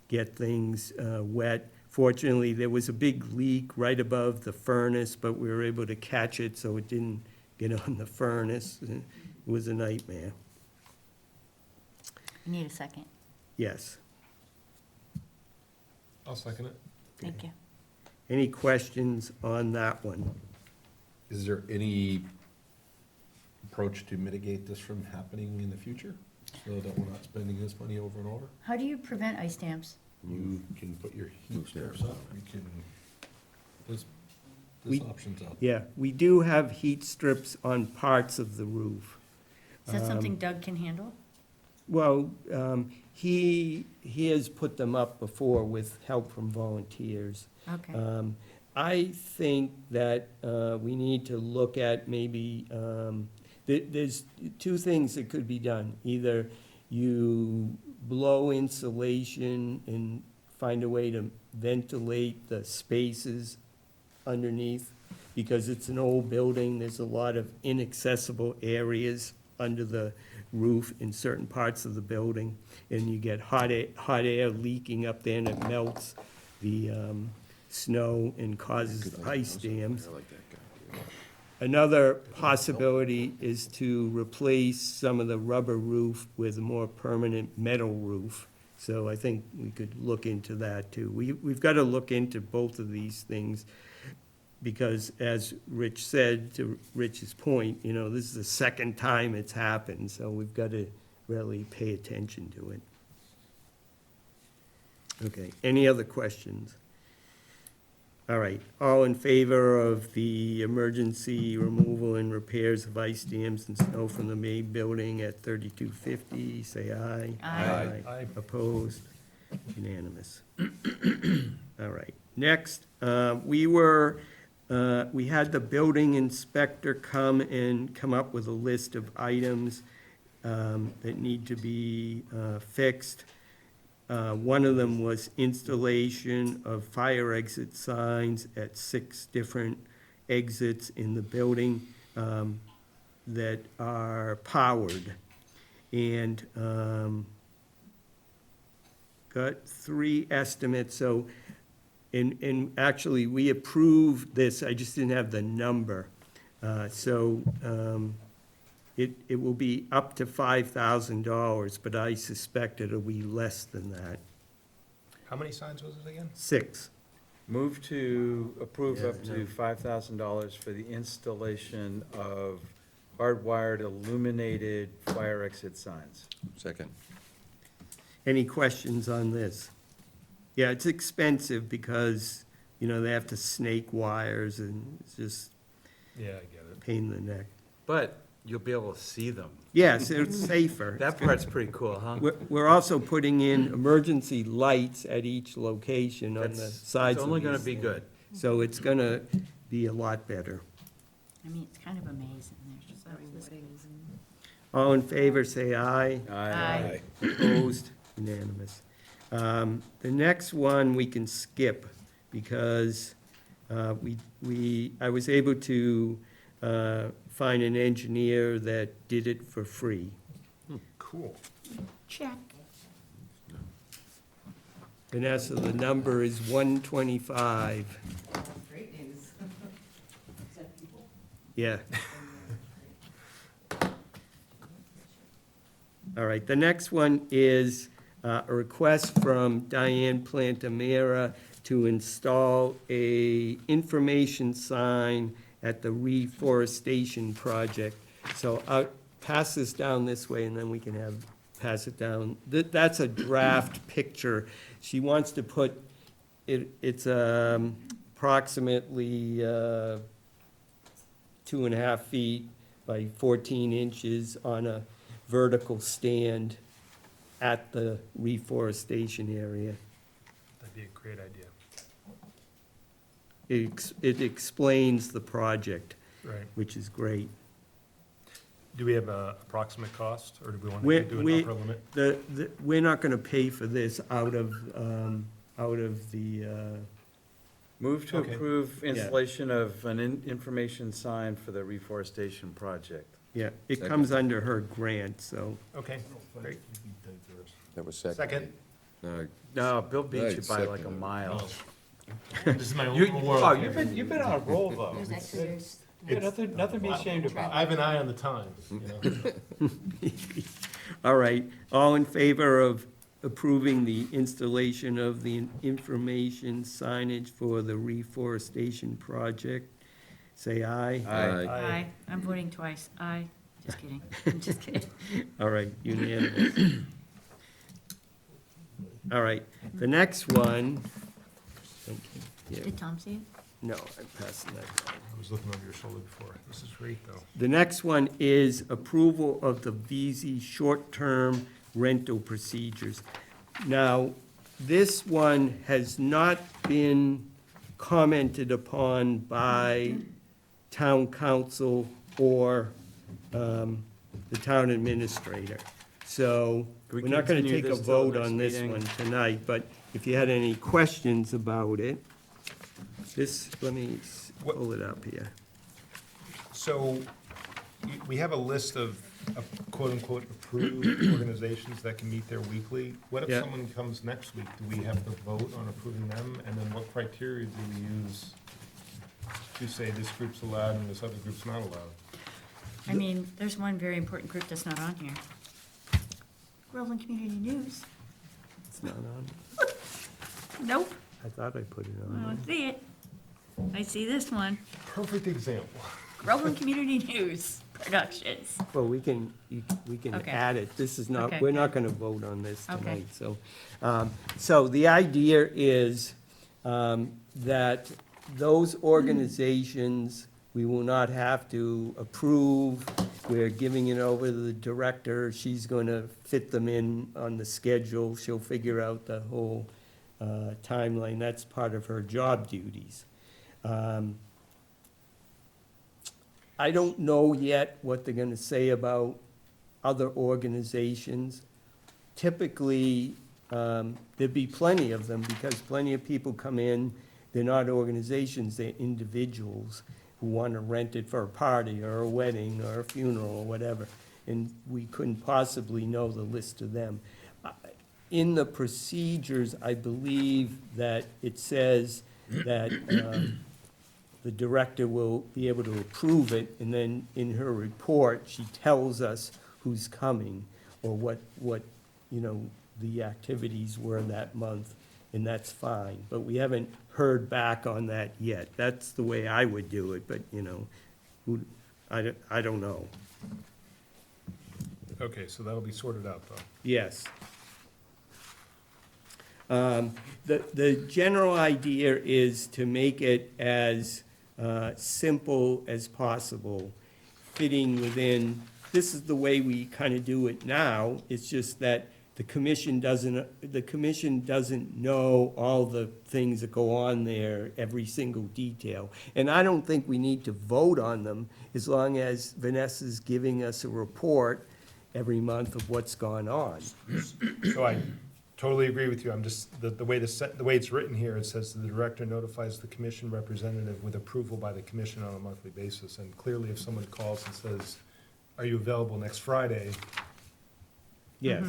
get things wet. Fortunately, there was a big leak right above the furnace, but we were able to catch it so it didn't get on the furnace. It was a nightmare. You need a second. Yes. I'll second it. Thank you. Any questions on that one? Is there any approach to mitigate this from happening in the future? So that we're not spending this money over and over? How do you prevent ice dams? You can put your heat strips up, you can, there's options out there. Yeah, we do have heat strips on parts of the roof. Is that something Doug can handle? Well, he has put them up before with help from volunteers. Okay. I think that we need to look at maybe, there's 2 things that could be done. Either you blow insulation and find a way to ventilate the spaces underneath, because it's an old building, there's a lot of inaccessible areas under the roof in certain parts of the building, and you get hot air leaking up there, and it melts the snow and causes ice dams. I like that guy. Another possibility is to replace some of the rubber roof with a more permanent metal roof. So I think we could look into that too. We've got to look into both of these things, because as Rich said, to Rich's point, you know, this is the second time it's happened, so we've got to really pay attention to it. Okay, any other questions? All right, all in favor of the emergency removal and repairs of ice dams and snow from the main building at $32.50, say aye. Aye. Aye. Opposed? Unanimous. All right, next, we had the building inspector come up with a list of items that need to be fixed. One of them was installation of fire exit signs at 6 different exits in the building that are powered. And got 3 estimates, so, and actually, we approved this, I just didn't have the number. It will be up to $5,000, but I suspect it'll be less than that. How many signs was it again? 6. Move to approve up to $5,000 for the installation of hardwired illuminated fire exit signs. Second. Any questions on this? Yeah, it's expensive because, you know, they have to snake wires and it's just Yeah, I get it. pain in the neck. But you'll be able to see them. Yes, it's safer. That part's pretty cool, huh? We're also putting in emergency lights at each location on the That's- sides It's of only gonna these be things. good. So it's gonna be a lot better. I mean, it's kind of amazing. There's just Having this- weddings and All in favor, say aye. Aye. Opposed? Unanimous. The next one we can skip because I was able to find an engineer that did it for free. Cool. Check. Vanessa, the number is 125. Great news. Yeah. All right, the next one is a request from Diane Plantamera to install a information sign at the reforestation project. So I'll pass this down this way and then we can pass it down. That's a draft picture. She wants to put, it's approximately 2.5 feet by 14 inches on a vertical stand at the reforestation area. That'd be a great idea. It explains the project, Right. which is great. Do we have a approximate cost, or do we want We're, to do an we, upper limit? we're not gonna pay for this out of the, Move to Okay. approve installation of an information sign for the reforestation project. yeah, it comes under her grant, so. Okay, great. That was second. Second. No, No, Bill beat you Right, by like a second. mile. This is my You, little world. oh, here. you've been on a roll though. Yeah, nothing to be ashamed about. I have an eye on the times, you know? All right, all in favor of approving the installation of the information signage for the reforestation project? Say aye. Aye. Aye. I'm voting twice. Aye. Just kidding. I'm just kidding. All right, unanimous. All right, the next one. Thank you. Yeah, Did Tom see it? no, I'm passing that down. I was looking over your shoulder before. This is great, though. The next one is approval of the VZ short-term rental procedures. Now, this one has not been commented upon by town council or the town administrator. So We we're not gonna continue take a this till the vote on next this meeting. one tonight, but if you had any questions about it, this, let me What- pull it up here. So, we have a list of quote-unquote approved organizations that can meet there weekly. What if Yeah. someone comes next week? Do we have to vote on approving them? And then what criteria do we use to say this group's allowed and this other group's not allowed? I mean, there's one very important group that's not on here. Groveland Community News. It's not on. Nope. I thought I put it I on. don't see it. I see this one. Perfect example. Groveland Community News Productions. Well, we can Okay. add it. This is not, Okay. we're not gonna vote on this Okay. tonight, so. So the idea is, that those organizations, we will not have to approve. We're giving it over to the director. She's gonna fit them in on the schedule. She'll figure out the whole, timeline. That's part of her job duties. I don't know yet what they're gonna say about other organizations. Typically, there'd be plenty of them, because plenty of people come in, they're not organizations, they're individuals who wanna rent it for a party, or a wedding, or a funeral, or whatever, and we couldn't possibly know the list of them. In the procedures, I believe that it says that, the director will be able to approve it, and then in her report, she tells us who's coming, or what, the activities were that month, and that's fine. But we haven't heard back on that yet. That's the way I would do it, but, I don't know. Okay, so that'll be sorted out, though. Yes. The general idea is to make it as simple as possible, fitting within, this is the way we kind of do it now. It's just that the commission doesn't know all the things that go on there, every single detail. And I don't think we need to vote on them, as long as Vanessa's giving us a report every month of what's gone on. So I totally agree with you. I'm just, the way the way it's written here, it says the director notifies the commission representative with approval by the commission on a monthly basis. And clearly, if someone calls and says, are you available next Friday? Yes.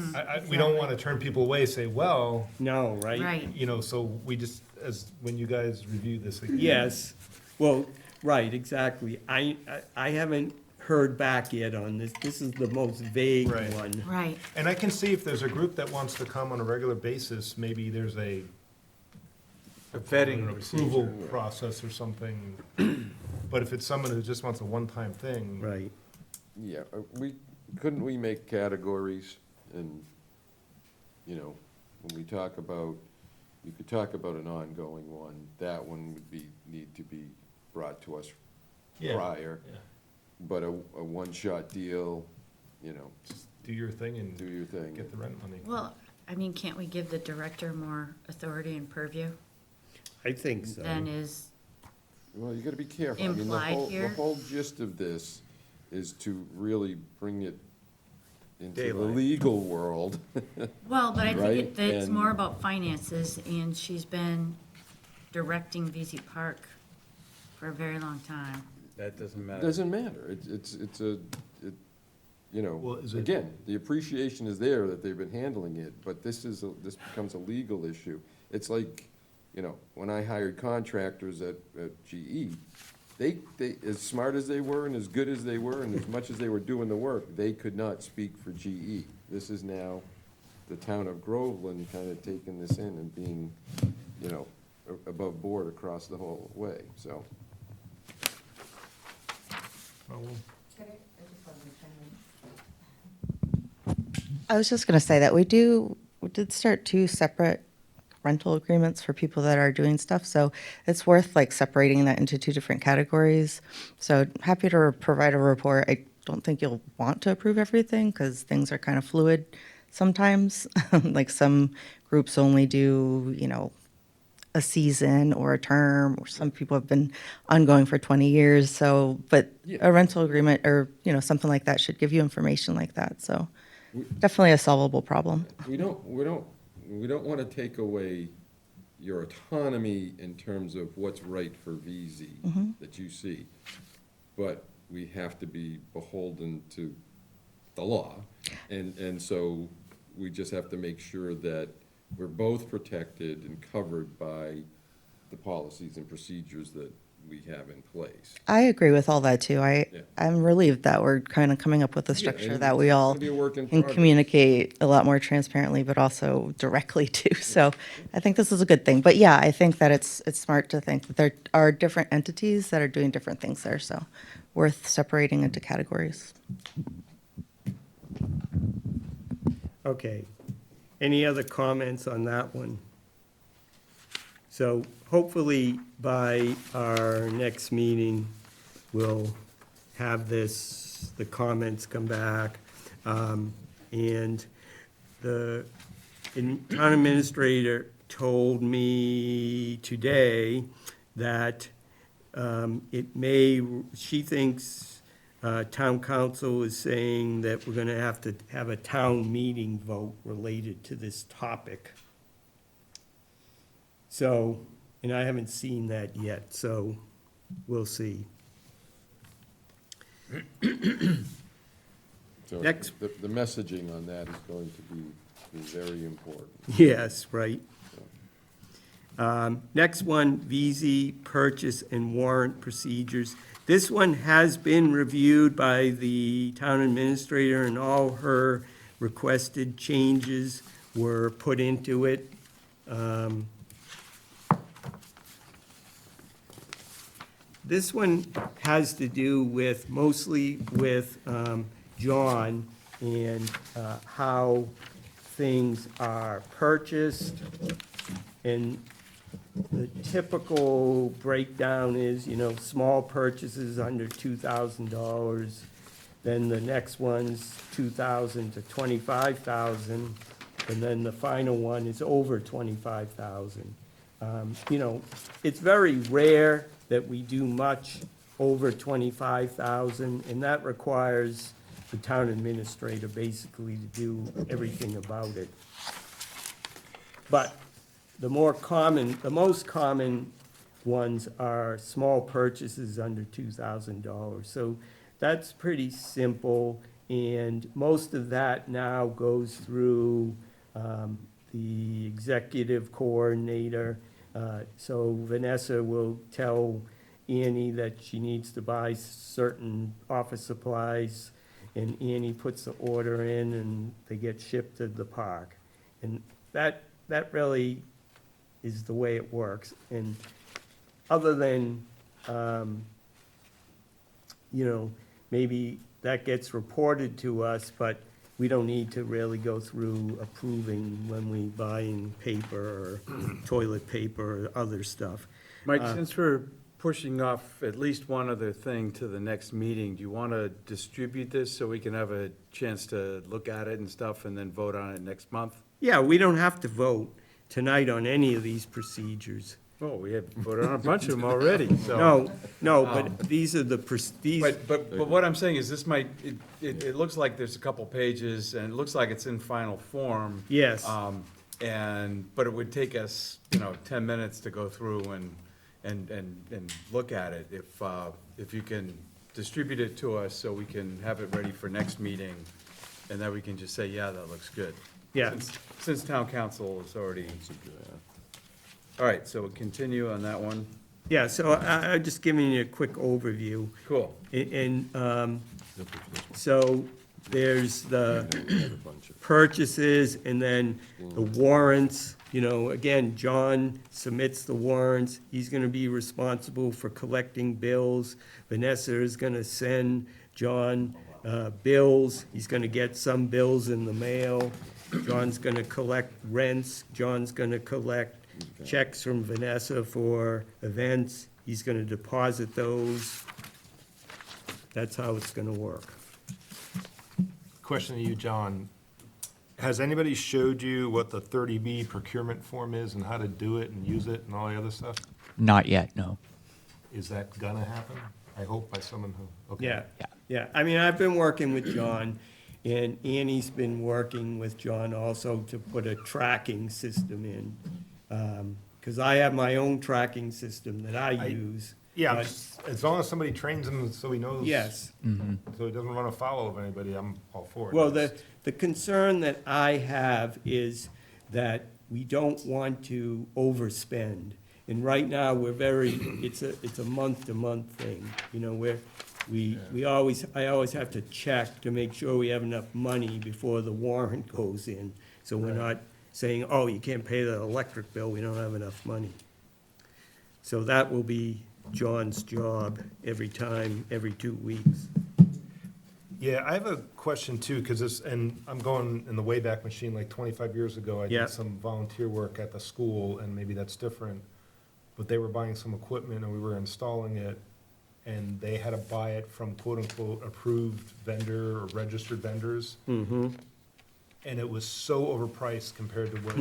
We don't want to turn people away, say, well, No, right? Right. you know, so we just, when you guys review this again. Yes, well, right, exactly. I haven't heard back yet on this. This is the most vague Right. one. Right. And I can see if there's a group that wants to come on a regular basis, maybe there's a vetting an approval process or something. But if it's someone who just wants a one-time thing. Right. Yeah, couldn't we make categories and, you know, when we talk about, you could talk about an ongoing one, that one would need to be brought to us Yeah, prior. yeah. But a one-shot deal, you know, Just do your thing and do your thing. get the rent money. Well, I mean, can't we give the director more authority and purview I think so. than is, Well, you gotta be careful. I mean, Implied the here? whole gist of this is to really bring it into the Daylight. legal world. well, but I Right, think it's and- more about finances, and she's been directing VZ Park for a very long time. That doesn't matter. Doesn't matter. You Well, know, is it- again, the appreciation is there that they've been handling it, but this becomes a legal issue. It's like, you know, when I hired contractors at GE, they, as smart as they were and as good as they were and as much as they were doing the work, they could not speak for GE. This is now the town of Groveland kind of taking this in and being, you know, above board across the whole way, so. Well, I was just going to say that we did start 2 separate rental agreements for people that are doing stuff. So it's worth like separating that into 2 different categories. So happy to provide a report. I don't think you'll want to approve everything because things are kind of fluid sometimes. Like some groups only do, you know, a season or a term, or some people have been ongoing for 20 years. So, but a rental agreement or, you know, something like that should give you information like that. So definitely a solvable problem. We don't want to take away your autonomy in terms of what's right for VZ that you see. But we have to be beholden to the law. And so we just have to make sure that we're both protected and covered by the policies and procedures that we have in place. I agree with all that too. Yeah. I'm relieved that we're kind of coming up with a structure and that we it's all gonna be a work in can progress. communicate a lot more transparently, but also directly too. So I think this is a good thing. But yeah, I think that it's smart to think that there are different entities that are doing different things there. So worth separating into categories. Okay. Any other comments on that one? So hopefully by our next meeting, we'll have the comments come back. And the town administrator told me today that she thinks town council is saying that we're gonna have to have a town meeting vote related to this topic. So, and I haven't seen that yet, so we'll see. So Next. the messaging on that is going to be very important. Yes, right. Next one, VZ purchase and warrant procedures. This one has been reviewed by the town administrator, and all her requested changes were put into it. This one has to do with, mostly with John and how things are purchased. And the typical breakdown is, you know, small purchases under $2,000. Then the next one's 2,000 to 25,000. And then the final one is over 25,000. You know, it's very rare that we do much over 25,000, and that requires the town administrator basically to do everything about it. But the most common ones are small purchases under $2,000. So that's pretty simple, and most of that now goes through the executive coordinator. So Vanessa will tell Annie that she needs to buy certain office supplies, and Annie puts the order in, and they get shipped to the park. And that really is the way it works. And other than, maybe that gets reported to us, but we don't need to really go through approving when we buy in paper or toilet paper or other stuff. Mike, since we're pushing off at least one other thing to the next meeting, do you want to distribute this so we can have a chance to look at it and stuff and then vote on it next month? Yeah, we don't have to vote tonight on any of these procedures. Oh, we have voted on a bunch of them already, so. No, but these are the, these. But what I'm saying is this might, it looks like there's a couple pages and it looks like it's in final form. Yes. But it would take us, 10 minutes to go through and look at it. If you can distribute it to us so we can have it ready for next meeting, and then we can just say, yeah, that looks good. Yeah. Since town council is already. All right, so we'll continue on that one. Yeah, so I'm just giving you a quick overview. Cool. And so there's the purchases and then the warrants. Again, John submits the warrants. He's gonna be responsible for collecting bills. Vanessa is gonna send John bills. He's gonna get some bills in the mail. John's gonna collect rents. John's gonna collect checks from Vanessa for events. He's gonna deposit those. That's how it's gonna work. Question to you, John. Has anybody showed you what the 30B procurement form is and how to do it and use it and all the other stuff? Not yet, no. Is that gonna happen? I hope by someone who, okay. Yeah. I mean, I've been working with John, and Annie's been working with John also to put a tracking system in. Because I have my own tracking system that I use. Yeah, but- as long as somebody trains him so he knows. Yes. So he doesn't run afoul of anybody, I'm all for it. Well, the concern that I have is that we don't want to overspend. And right now, it's a month-to-month thing, where I always have to check to make sure we have enough money before the warrant goes in. So we're not saying, oh, you can't pay the electric bill, we don't have enough money. So that will be John's job every 2 weeks. Yeah, I have a question too, because and I'm going in the Wayback Machine, like 25 years ago, I Yeah. did some volunteer work at the school, and maybe that's different. But they were buying some equipment and we were installing it, and they had to buy it from quote-unquote approved vendor or registered vendors. Mm-hmm. And it was so overpriced compared to what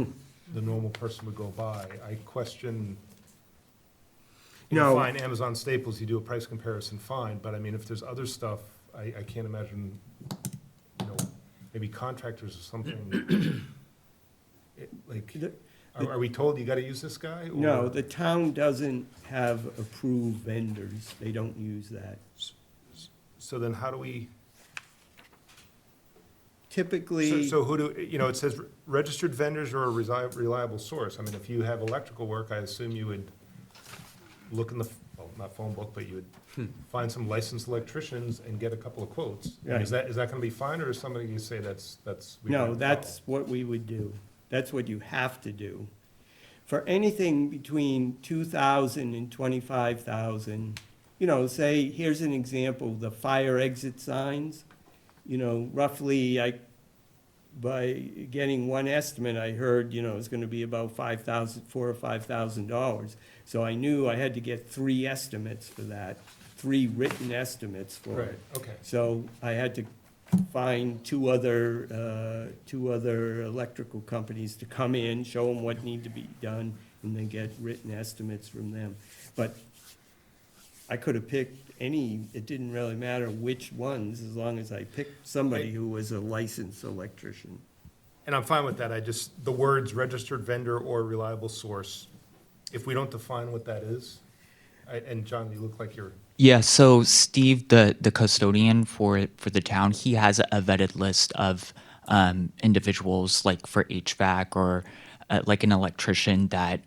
the normal person would go buy. I question, No. fine, Amazon Staples, you do a price comparison, fine, but I mean, if there's other stuff, I can't imagine, maybe contractors or something. Are we told you gotta use this guy? or- No, the town doesn't have approved vendors, they don't use that. So then how do we, Typically. so who do, it says registered vendors are a reliable source. I mean, if you have electrical work, I assume you would look in the, well, not phone book, but you would find some licensed electricians and get a couple of quotes. Right. Is that gonna be fine, or is somebody you say that's? we No, can't that's what we would do. That's what you have to do. For anything between 2,000 and 25,000, say, here's an example, the fire exit signs. Roughly, by getting one estimate, I heard, it's gonna be about $4,000 or $5,000. So I knew I had to get 3 estimates for that, 3 written estimates for Right, it. okay. So I had to find two other electrical companies to come in, show them what need to be done, and then get written estimates from them. But I could have picked it didn't really matter which ones, as long as I picked somebody who was a licensed electrician. And I'm fine with that, the words registered vendor or reliable source, if we don't define what that is, and John, you look like you're, Yeah, so Steve, the custodian for the town, he has a vetted list of individuals like for HVAC or like an electrician that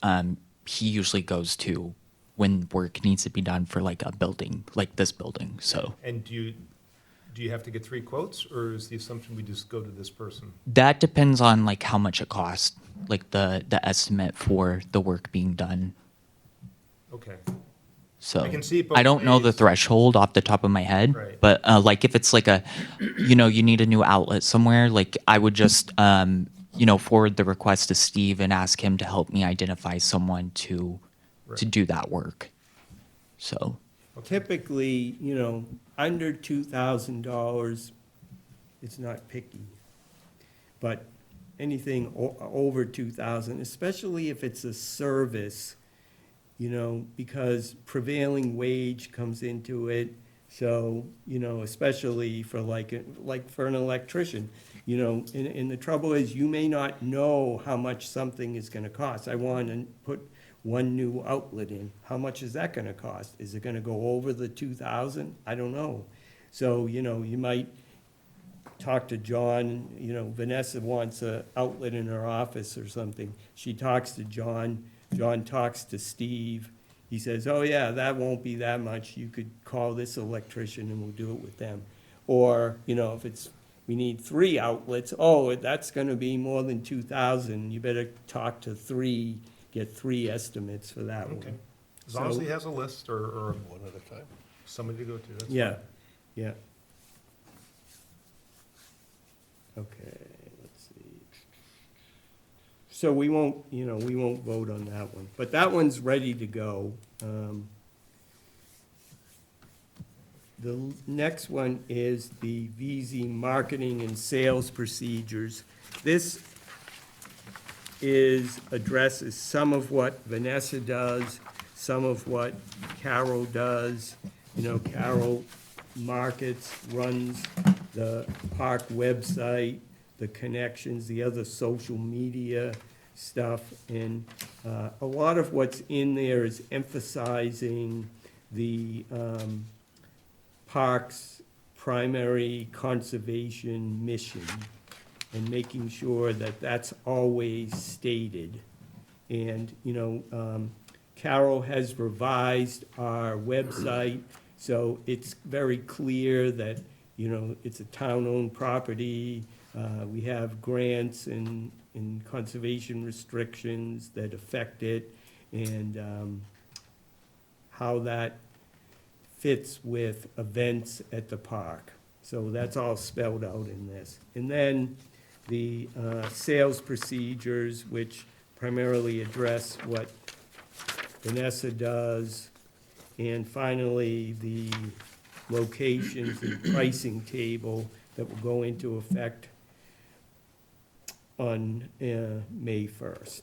he usually goes to when work needs to be done for like a building, like this building. So and do you have to get 3 quotes, or is the assumption we just go to this person? that depends on like how much it costs, like the estimate for the work being done. Okay. So I can see it both I don't know the ways. threshold off the top of my head, Right. but like if it's like you need a new outlet somewhere, like I would just, forward the request to Steve and ask him to help me identify someone to do that work. So, Typically, under $2,000, it's not picky. But anything over 2,000, especially if it's a service, because prevailing wage comes into it. So, especially for like for an electrician, and the trouble is you may not know how much something is gonna cost. I want to put one new outlet in. How much is that gonna cost? Is it gonna go over the 2,000? I don't know. So, you might talk to John, Vanessa wants an outlet in her office or something. She talks to John, John talks to Steve. He says, oh yeah, that won't be that much. You could call this electrician and we'll do it with them. Or, if we need 3 outlets, oh, that's gonna be more than 2,000. You better talk to 3, get 3 estimates for that Okay. one. As long as So- he has a list or One at a time. somebody to go to, that's fine. Yeah, yeah. Okay, let's see. So we won't vote on that one, but that one's ready to go. The next one is the VZ marketing and sales procedures. This addresses some of what Vanessa does, some of what Carol does. Carol markets, runs the park website, the connections, the other social media stuff. And a lot of what's in there is emphasizing the park's primary conservation mission and making sure that that's always stated. And, Carol has revised our website, so it's very clear that, it's a town-owned property. We have grants and conservation restrictions that affect it, and how that fits with events at the park. So that's all spelled out in this. And then the sales procedures, which primarily address what Vanessa does. And finally, the locations and pricing table that will go into effect on May 1st.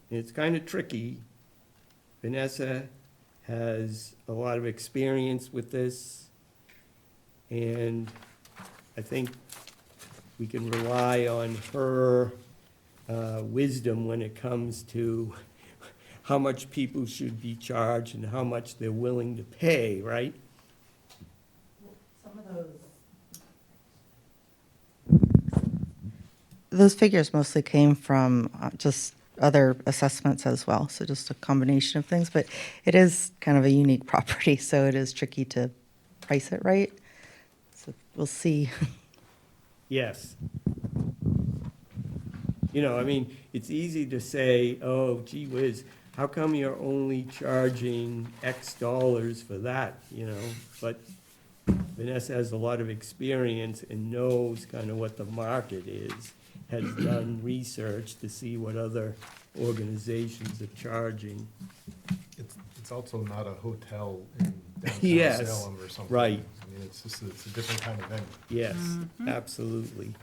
It's kind of tricky. Vanessa has a lot of experience with this, and I think we can rely on her wisdom when it comes to how much people should be charged and how much they're willing to pay, right? Some of those figures mostly came from just other assessments as well, so just a combination of things, but it is kind of a unique property, so it is tricky to price it right. So we'll see. Yes. It's easy to say, oh, gee whiz, how come you're only charging X dollars for that, But Vanessa has a lot of experience and knows kind of what the market is, has done research to see what other organizations are charging. It's also not a hotel in downtown Yes, Salem or something. right. I mean, it's a different kind of venue. Yes, absolutely.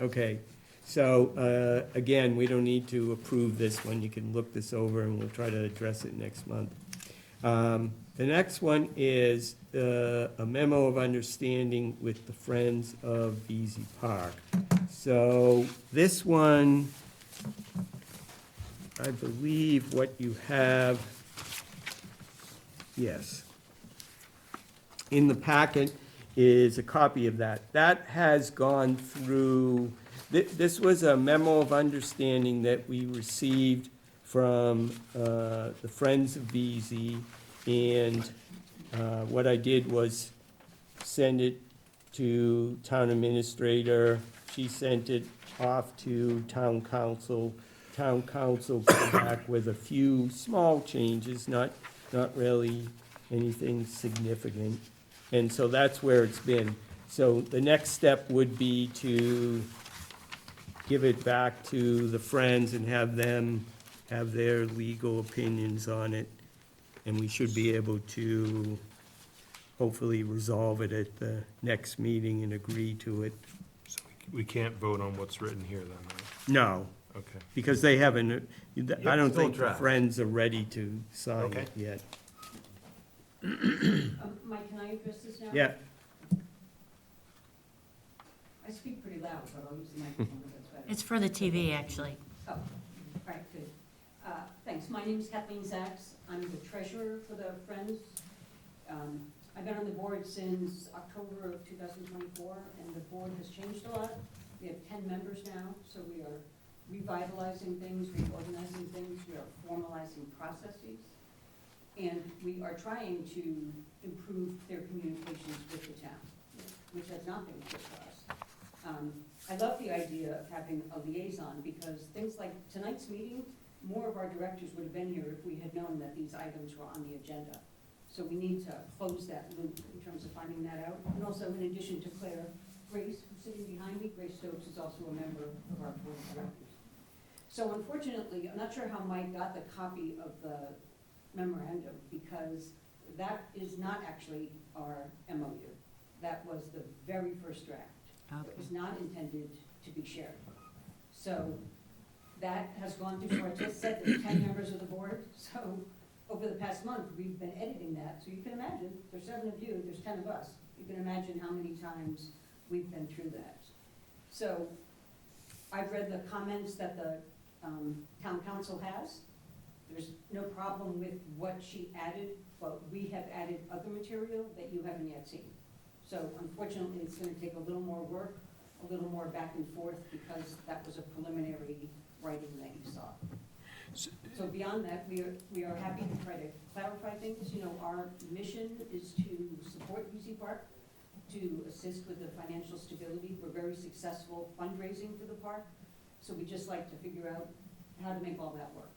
Okay, so, again, we don't need to approve this one, you can look this over and we'll try to address it next month. The next one is a memo of understanding with the Friends of VZ Park. So this one, I believe what you have, yes, in the packet is a copy of that. That has gone through, this was a memo of understanding that we received from the Friends of VZ, and what I did was send it to town administrator. She sent it off to town council. Town council came back with a few small changes, not really anything significant. And so that's where it's been. So the next step would be to give it back to the Friends and have them have their legal opinions on it. And we should be able to hopefully resolve it at the next meeting and agree to it. So we can't vote on what's written here then, right? No, Okay. because they haven't, I don't still think the draft. Friends are ready to sign Okay. it yet. Mike, can I address this now? Yeah, I speak pretty loud, but I'll use the microphone if that's better. It's for the TV, actually. Oh, all right, good. Thanks. My name is Kathleen Sachs. I'm the treasurer for the Friends. I've been on the board since October of 2024, and the board has changed a lot. We have 10 members now, so we are revitalizing things, reorganizing things, we are formalizing processes. And we are trying to improve their communications with the town, which has not been good for us. I love the idea of having a liaison, because things like tonight's meeting, more of our directors would have been here if we had known that these items were on the agenda. So we need to close that loop in terms of finding that out. And also, in addition to Claire, Grace, who's sitting behind me, Grace Stokes is also a member of our board of directors. So unfortunately, I'm not sure how Mike got the copy of the memorandum, because that is not actually our MOU. That was the very first draft. It was not intended to be shared. So that has gone through, so I just said there's 10 members of the board, so over the past month, we've been editing that. So you can imagine, there's 7 of you, there's 10 of us. You can imagine how many times we've been through that. So I've read the comments that the town council has. There's no problem with what she added, but we have added other material that you haven't yet seen. So unfortunately, it's gonna take a little more work, a little more back and forth, because that was a preliminary writing that you saw. So beyond that, we are happy to try to clarify things. You know, our mission is to support UC Park, to assist with the financial stability. We're very successful fundraising for the park, so we just like to figure out how to make all that work.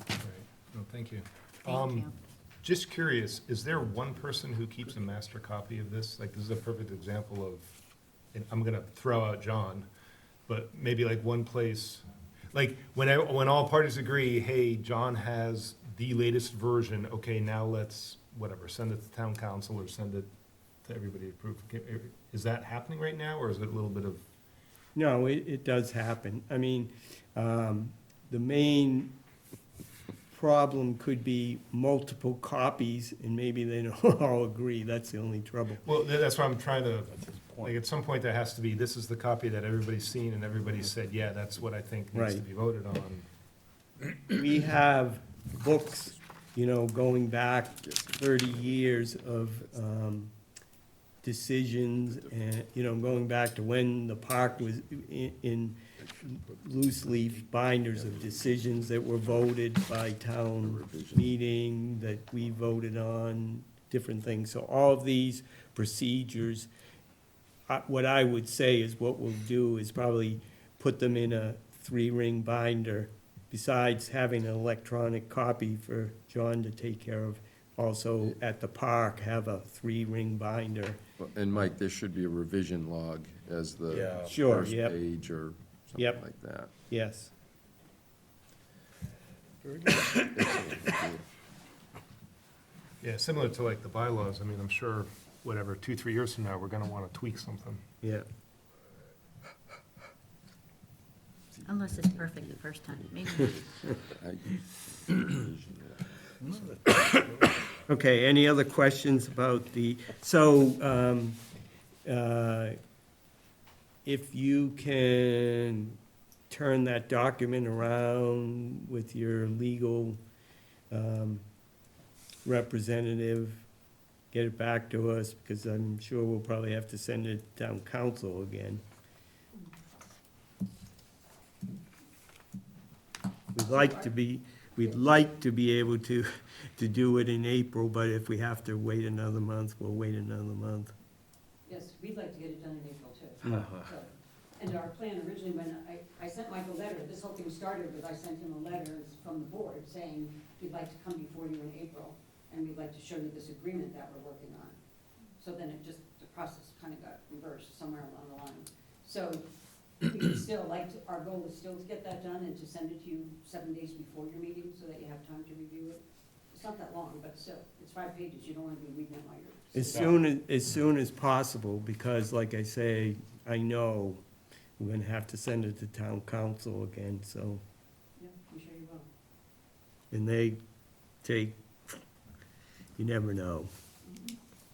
Great. No, thank you. Thank you. Just curious, is there one person who keeps a master copy of this? Like, this is a perfect example of, and I'm gonna throw out John, but maybe like one place, like, when all parties agree, hey, John has the latest version, okay, now let's, whatever, send it to town council or send it to everybody to approve. Is that happening right now, or is it a little bit of? no, it does happen. I mean, the main problem could be multiple copies, and maybe they don't all agree, that's the only trouble. Well, that's what I'm trying to, like, at some point, there has to be, this is the copy that everybody's seen, and everybody said, yeah, that's what I think needs to Right. be voted on. We have books, you know, going back 30 years of decisions, and, you know, going back to when the park was in loose leaf binders of decisions that were voted by town meeting, that we voted on, different things. So all of these procedures, what I would say is what we'll do is probably put them in a 3-ring binder, besides having an electronic copy for John to take care of. Also, at the park, have a 3-ring binder. And Mike, there should be a revision log as the Yeah. Sure, first yep. page or something Yep. like that. Yes. Excellent. Yeah, similar to like the bylaws, I mean, I'm sure, whatever, 2-3 years from now, we're gonna wanna tweak something. Yeah. Unless it's perfect the first time, maybe. Okay, any other questions about if you can turn that document around with your legal representative, get it back to us, because I'm sure we'll probably have to send it to town council again. We'd like to be able to do it in April, but if we have to wait another month, we'll wait another month. Yes, we'd like to get it done in April too. Uh-huh. So, and our plan originally, when I sent Mike a letter, this whole thing started with, I sent him a letter from the board saying, we'd like to come before you in April, and we'd like to show you this agreement that we're working on. So then it just, the process kind of got reversed somewhere along the line. So we would still like to, our goal is still to get that done and to send it to you 7 days before your meeting so that you have time to review it. It's not that long, but still, it's 5 pages, you don't want to be reading it while you're. As soon as possible, because like I say, I know we're gonna have to send it to town council again, so, Yeah, I'm sure you will. and they take, you never know.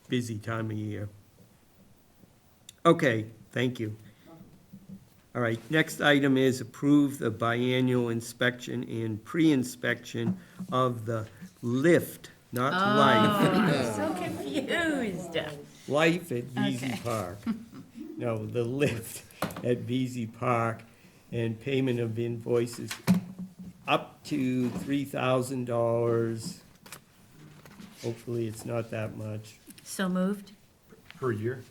Busy time of year. Okay, thank you. All right, next item is approve the biannual inspection and pre-inspection of the lift, not life. I'm so confused. Life at Okay. VZ Park. No, the lift at VZ Park and payment of invoices up to $3,000. Hopefully, it's not that much. So moved? Per year?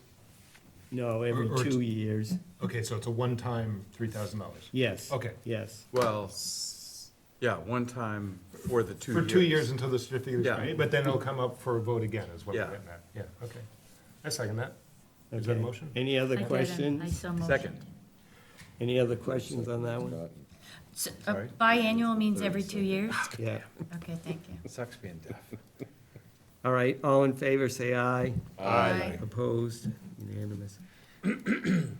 No, every Or 2 years. Okay, so it's a one-time $3,000? Yes. Okay. Yes. Well, yeah, one time for the 2 years. For 2 years until the certificate is Yeah. made, but then it'll come up for a vote again, is what we're Yeah. getting at. Yeah, okay. I second that. Is that a Okay. motion? Any other I did. questions? I so motioned. Second. Any other questions on that one? So, Sorry? biannual means every 2 years? Yeah. Okay, thank you. Sucks being deaf. All right, all in favor, say aye. Aye. Opposed? Unanimous.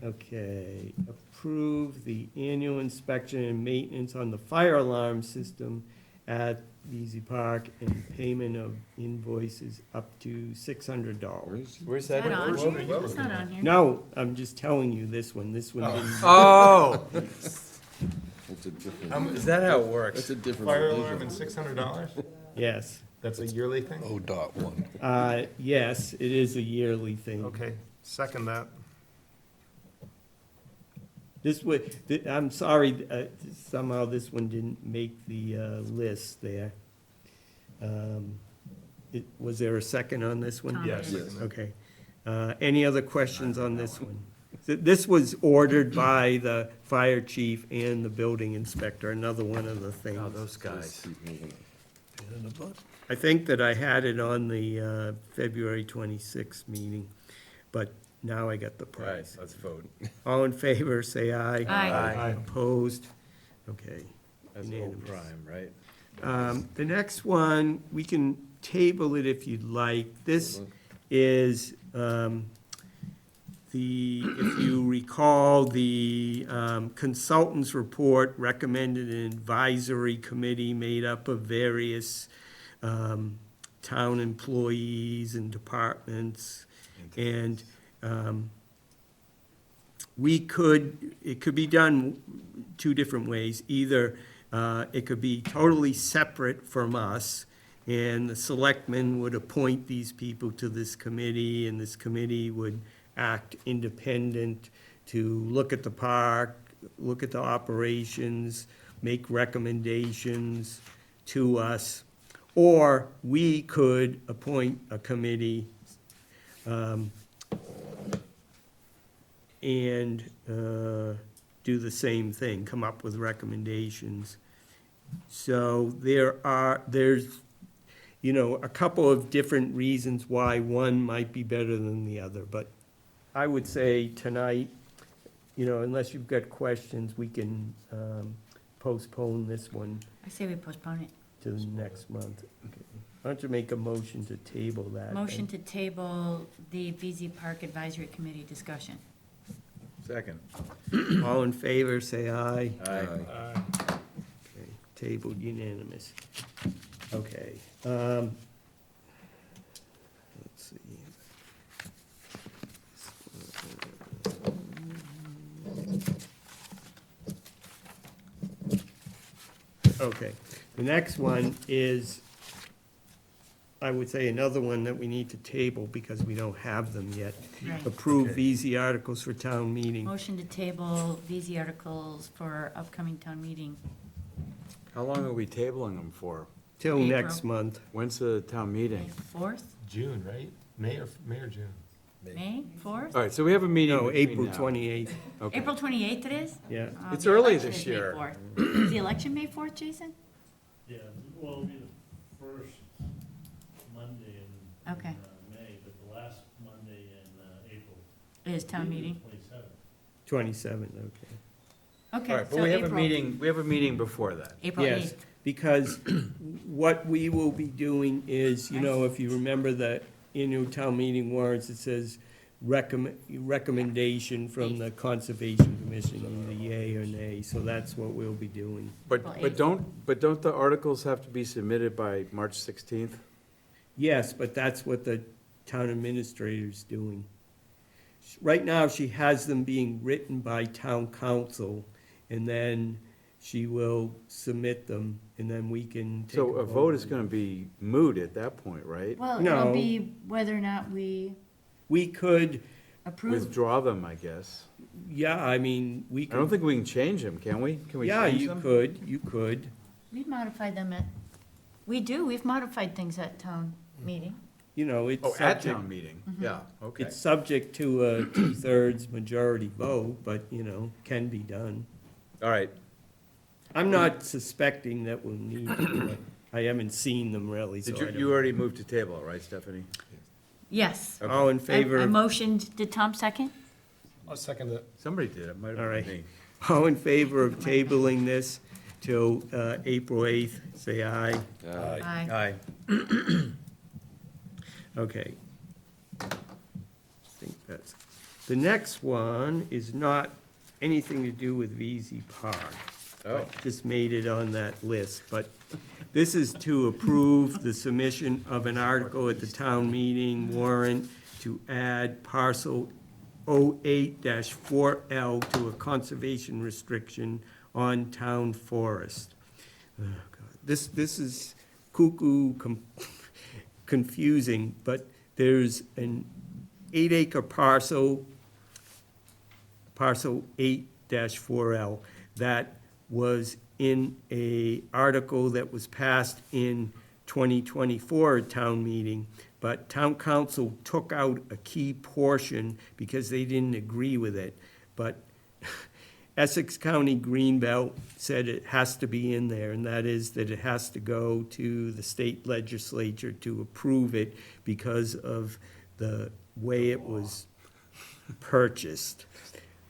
Okay, approve the annual inspection and maintenance on the fire alarm system at VZ Park and payment of invoices up to $600. Where's Is that that? on here? It's not on here. No, I'm just telling you this one didn't. Oh, That's a different, is that how it that's works? a different. Fire division. alarm and $600? Yes, That's a yearly thing? O.1. yes, it is a yearly thing. Okay, second that. This would, I'm sorry, somehow this one didn't make the list there. Was there a second on this one? Tom Yes. did. Yes. Okay. Any other questions on this one? This was ordered by the fire chief and the building inspector, another one of the Oh, things. those guys. Keep moving. I think that I had it on the February 26th meeting, but now I got the Right, price. let's vote. All in favor, say aye. Aye. Opposed? Okay. That's old Unanimous. prime, right? The next one, we can table it if you'd like. This is, if you recall, the consultant's report recommended an advisory committee made up of various town employees and departments. And it could be done 2 different ways. Either it could be totally separate from us, and the selectmen would appoint these people to this committee, and this committee would act independent to look at the park, look at the operations, make recommendations to us. Or we could appoint a committee and do the same thing, come up with recommendations. So there's, a couple of different reasons why one might be better than the other, but I would say tonight, unless you've got questions, we can postpone this one I say we postpone it. to the next month. Okay. Why don't you make a motion to table that? then? Motion to table the VZ Park Advisory Committee discussion. Second. All in favor, say aye. Aye. Okay, tabled unanimous. Okay. Let's see. Okay, the next one is, I would say, another one that we need to table because we don't have them yet. Right. Approve Okay. VZ articles for town meeting. Motion to table VZ articles for upcoming town meeting. How long are we tabling them for? Till April. next month. When's the town May meeting? 4th, June, right? May or June? May 4th? All right, so we have a meeting No, between April now. 28th, Okay. April 28th it is? yeah. Oh, It's the early election this is May year. 4th. Is the election May 4th, Jason? Yeah, well, it'll be the first Monday in Okay. May, but the last Monday in April. Is town meeting? 27th. 27th, okay. Okay, All right, but so we have a April. meeting, we have a meeting before that. April Yes, 8th. because what we will be doing is, you know, if you remember the annual town meeting warrants, it says recommendation from the Conservation Commission, either yay or nay, so that's what we'll be doing. But, April but 8th. don't the articles have to be submitted by March 16th? Yes, but that's what the town administrator's doing. Right now, she has them being written by town council, and then she will submit them, and then we can take So a vote is gonna be moot at that point, right? Well, No. it'll be whether or not we We could, approve. Withdraw them, I guess. yeah, I mean, we I don't could, think we can change them, can we? Can we yeah, change you them? could. We've modified them at, we've modified things at town meeting. You know, it's Oh, at subject, town meeting, yeah, okay. it's subject to a two-thirds majority vote, but, you know, can be done. All right, I'm not suspecting that we'll need to, but I haven't seen them really, so did I you, don't you know. already moved to table it, right, Stephanie? Yes. All in favor? I of- motioned, did Tom second? I'll second it. Somebody did, it might have All been right. me. All in favor of tabling this till April 8th, say aye. Aye. Aye. Okay. I think that's, the next one is not anything to do with VZ Park. Oh. I just made it on that list, but this is to approve the submission of an article at the town meeting warrant to add parcel 08-4L to a conservation restriction on town forest. Oh, God. This is cuckoo confusing, but there's an 8-acre parcel 8-4L, that was in a article that was passed in 2024 at town meeting, but town council took out a key portion because they didn't agree with it. But Essex County Greenbelt said it has to be in there, and that is that it has to go to the state legislature to approve it because of the way it was purchased.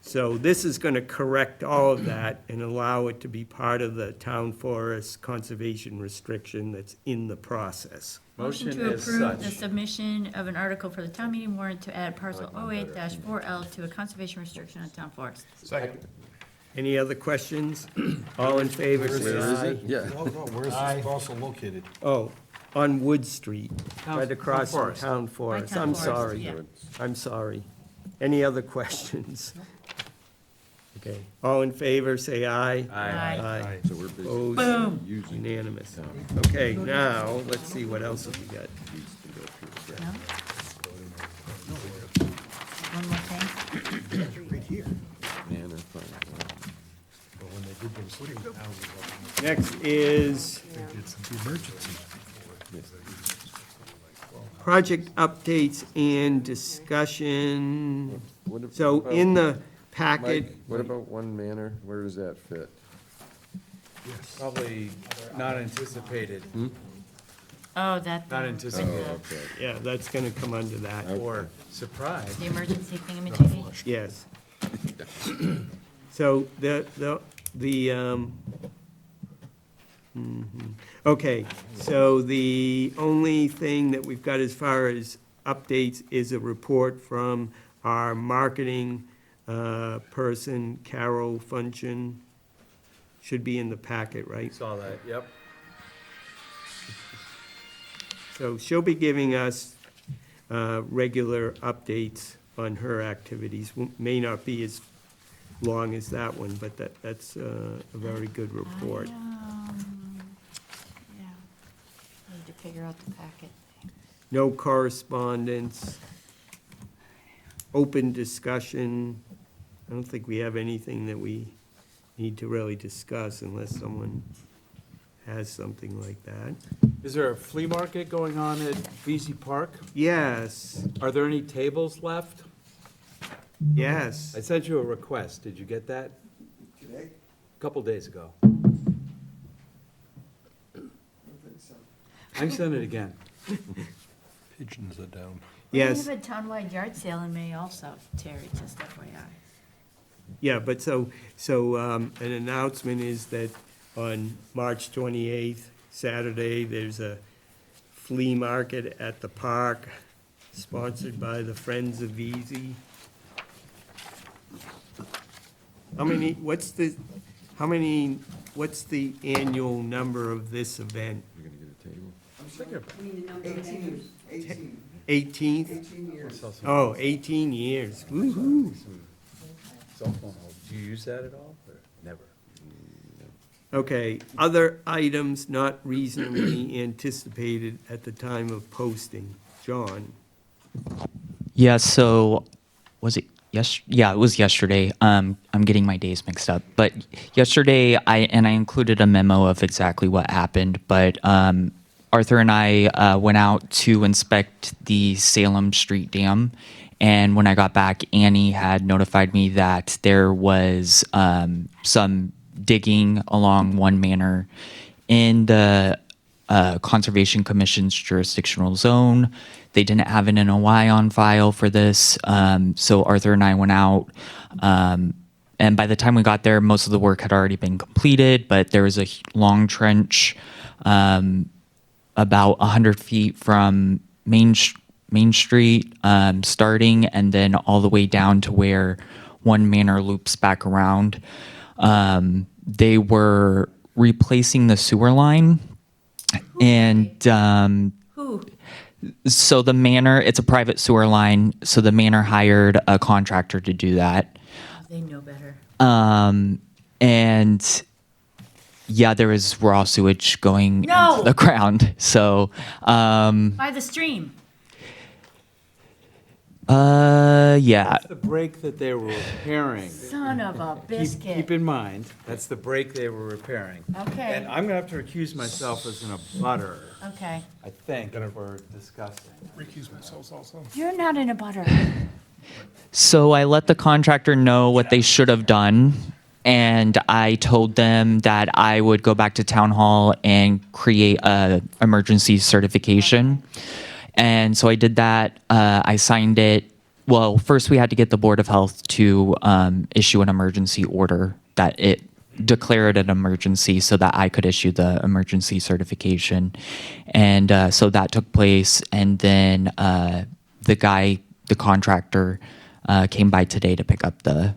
So this is gonna correct all of that and allow it to be part of the town forest conservation restriction that's in the process. Motion to as approve the such. submission of an article for the town meeting warrant to add parcel 08-4L to a conservation restriction on town forest. Second. Any other questions? All in favor, say Where is aye. it? Yeah. No, no, where's this parcel located? Oh, on Wood Street, right Town across from forest. town forest. town I'm forest, sorry. yeah. I'm sorry. Any other questions? Okay, all in favor, say aye. Aye. Aye. So we're basically Opposed? Boom. using Unanimous. Okay, now, let's see, what else have we got? these to go through the No? One more thing? Right here. manor fund. But when they did those footing houses, Next is they did some emergency. project updates and discussion. What So about- in the packet, Mike, what about one manor? Where does that fit? Probably not anticipated, Oh, that, not Oh, anticipated, okay. yeah, that's gonna come under that, or surprise. the emergency thingamajiggy? yes. So okay, so the only thing that we've got as far as updates is a report from our marketing person, Carol Function, should be in the packet, right? Saw that, yep. So she'll be giving us regular updates on her activities. May not be as long as that one, but that's a very good report. Yeah. Need to figure out the packet. No correspondence, open discussion. I don't think we have anything that we need to really discuss unless someone has something like that. Is there a flea market going on at VZ Park? Yes, Are there any tables left? yes. I sent you a request. Did you get that? Today? A couple days ago. I don't think so. I can send it again. Pigeons are down. Yes. We have a townwide yard sale in May also, Terry, just FYI. Yeah, but so, an announcement is that on March 28th, Saturday, there's a flea market at the park, sponsored by the Friends of Easy. What's the annual number of this event? You're gonna get a table? I'm sorry. I mean, the number of vendors. 18th? 18 years. Oh, 18 years, woo-hoo. Cell phone, do you use that at all, or never? Okay, other items not reasonably anticipated at the time of posting. John? Yeah, so was it yeah, it was yesterday. I'm getting my days mixed up. But yesterday I included a memo of exactly what happened, but Arthur and I went out to inspect the Salem Street Dam, and when I got back, Annie had notified me that there was some digging along one manor in the Conservation Commission's jurisdictional zone. They didn't have an NOI on file for this, so Arthur and I went out. And by the time we got there, most of the work had already been completed, but there was a long trench about 100 feet from Main Street, starting, and then all the way down to where one manor loops back around. They were replacing the sewer line, and Who? so the manor, it's a private sewer line, so the manor hired a contractor to do that. They know better. And yeah, there was raw sewage going No! into the ground. So, By the stream. yeah. That's the break that they were repairing. Son of a biscuit. Keep in mind, that's the break they were repairing. Okay. And I'm gonna have to recuse myself as an abutter, Okay. I think, for discussing. Recuse myself also. You're not in a butter. So I let the contractor know what they should have done, and I told them that I would go back to town hall and create a emergency certification. And so I did that. I signed it. Well, first we had to get the Board of Health to issue an emergency order that it declared an emergency so that I could issue the emergency certification. And so that took place. And then the contractor, came by today to pick up the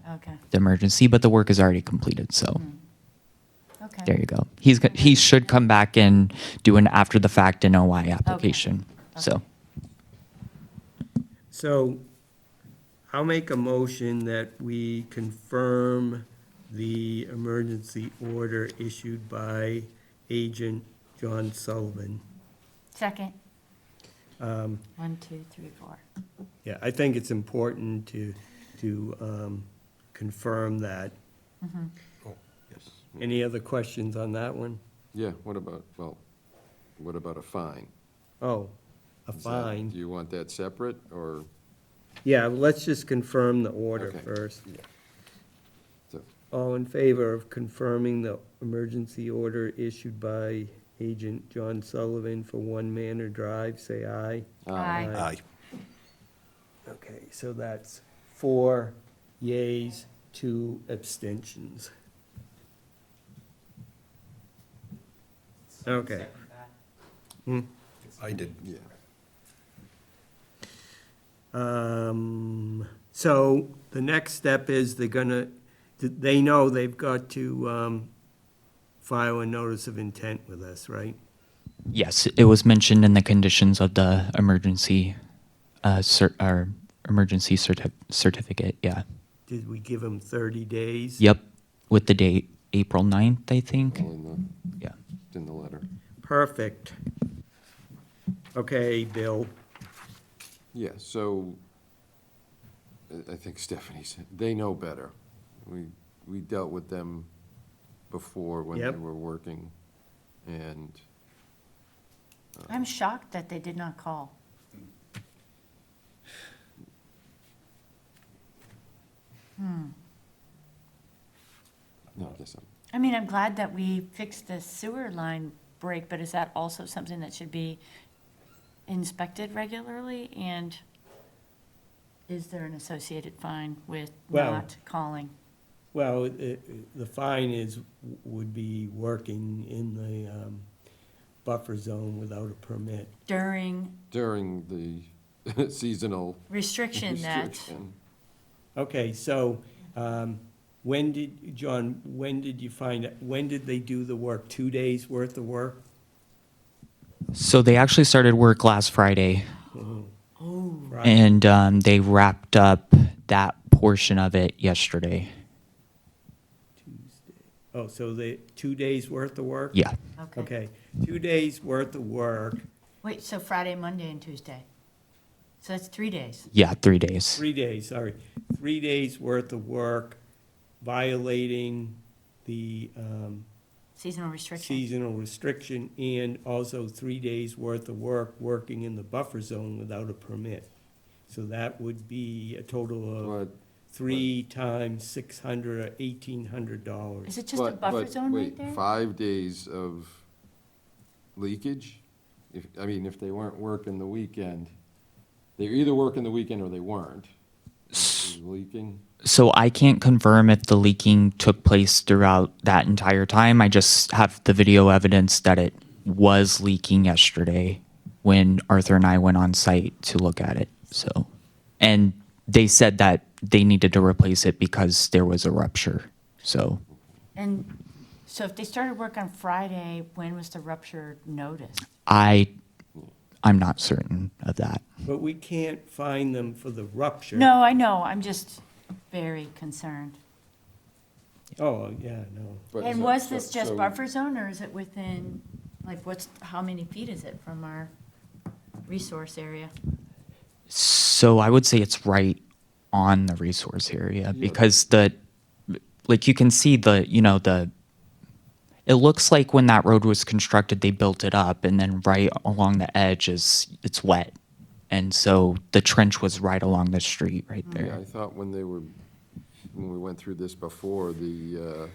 emergency, but the work is already completed. So Okay. there you go. He should come back and do an after the fact NOI application. So. So I'll make a motion that we confirm the emergency order issued by Agent John Sullivan. Second. 1, 2, 3, 4. Yeah, I think it's important to confirm that. Oh, yes. Any other questions on that one? Yeah, what about a fine? Oh, a Is that- fine. Do you want that separate, or? Yeah, let's just confirm the order Okay. first. So- All in favor of confirming the emergency order issued by Agent John Sullivan for One Manor Drive, say aye. Aye. Okay, so that's 4 yays, 2 abstentions. Okay. Hmm. I did. Yeah. So the next step is they know they've got to file a notice of intent with us, right? Yes, it was mentioned in the conditions of the emergency, certificate, yeah. Did we give them 30 days? Yep, with the date, April 9th, I think. All in the, Yeah. in the letter. Perfect. Okay, Bill. Yeah, so I think Stephanie said, they know better. We dealt with them before when they Yep. were working, and I'm shocked that they did not call. no, I guess I mean, I'm glad that we fixed the sewer line break, but is that also something that should be inspected regularly? And is there an associated fine with Well- not calling? Well, the fine would be working in the buffer zone without a permit. During during the seasonal restriction that, restriction. Okay, so when did you find it? When did they do the work? 2 days worth of work? So they actually started work last Friday, Right. and they wrapped up that portion of it yesterday. Oh, so 2 days worth of work? Yeah. okay. Okay, 2 days worth of work, Wait, so Friday, Monday, and Tuesday? So that's 3 days. Yeah, 3 days. 3 days, sorry. 3 days worth of work violating the Seasonal restriction. seasonal restriction, and also 3 days worth of work working in the buffer zone without a permit. So that would be a total of But 3 times 600, or $1,800. Is it just a buffer zone right wait, there? 5 days of leakage? If they weren't working the weekend, they're either working the weekend or they weren't. Is it leaking? So I can't confirm if the leaking took place throughout that entire time. I just have the video evidence that it was leaking yesterday when Arthur and I went on site to look at it. So, and they said that they needed to replace it because there was a rupture. So And so if they started work on Friday, when was the rupture noticed? I'm not certain of that. But we can't fine them for the rupture. No, I know, I'm just very concerned. Oh, yeah, no. But And so- was so- this just so- buffer zone, or is it within, like, how many feet is it from our resource area? So I would say it's right on the resource area because you can see it looks like when that road was constructed, they built it up, and then right along the edge it's wet. And so the trench was right along the street right Yeah, there. I thought when we went through this before, the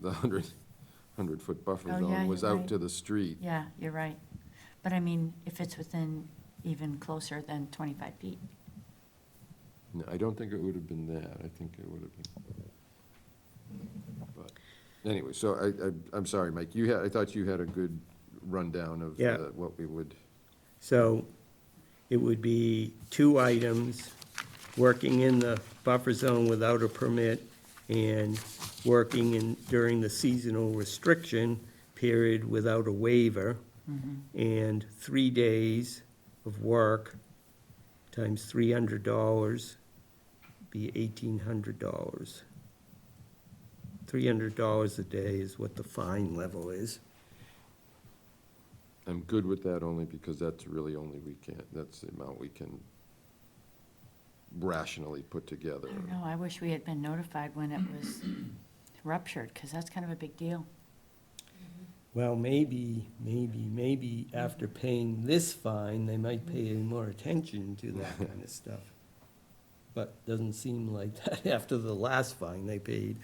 100-foot buffer Oh, yeah, zone was you're out right. to the street. Yeah, you're right. But I mean, if it's within even closer than 25 feet. No, I don't think it would have been that. I think it would have been. But anyway, so I'm sorry, Mike, I thought you had a good rundown of Yeah. what we would. So it would be 2 items, working in the buffer zone without a permit and working during the seasonal restriction period without a waiver, and 3 days of work times $300 be $1,800. $300 a day is what the fine level is. I'm good with that only because that's really that's the amount we can rationally put together. I don't know, I wish we had been notified when it was ruptured, because that's kind of a big deal. Well, maybe after paying this fine, they might pay more attention to that kind of stuff. But doesn't seem like that after the last fine they paid.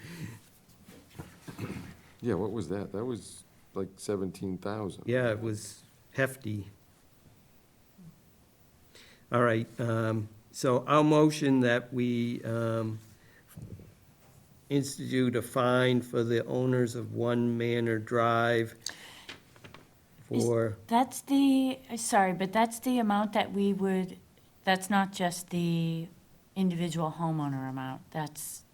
Yeah, what was that? That was like 17,000. Yeah, it was hefty. All right, so I'll motion that we institute a fine for the owners of One Manor Drive for, That's sorry, but that's the amount that we would That's not just the individual homeowner amount, that's,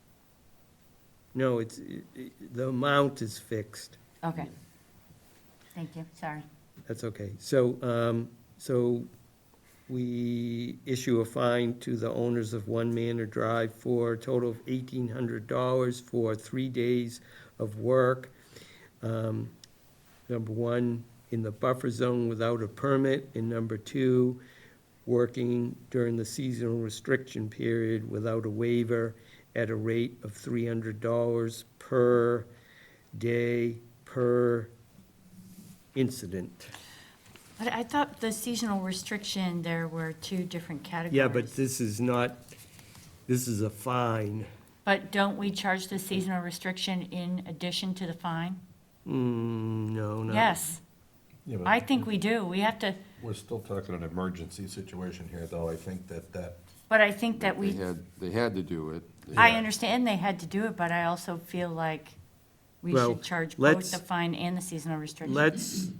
No, the amount is fixed. okay. Thank you, sorry. That's okay. So we issue a fine to the owners of One Manor Drive for a total of $1,800 for 3 days of work. Number one, in the buffer zone without a permit, and number two, working during the seasonal restriction period without a waiver at a rate of $300 per day per incident. But I thought the seasonal restriction, there were two different categories. Yeah, but this is not, this is a fine. But don't we charge the seasonal restriction in addition to the fine? No, no. Yes, Yeah, but I think we do. We have to, We're still talking an emergency situation here, though. I think that but I think that we, They had to do it. I understand they had to do it, but I also feel like we Well, should charge both let's- the fine and the seasonal restriction. Let's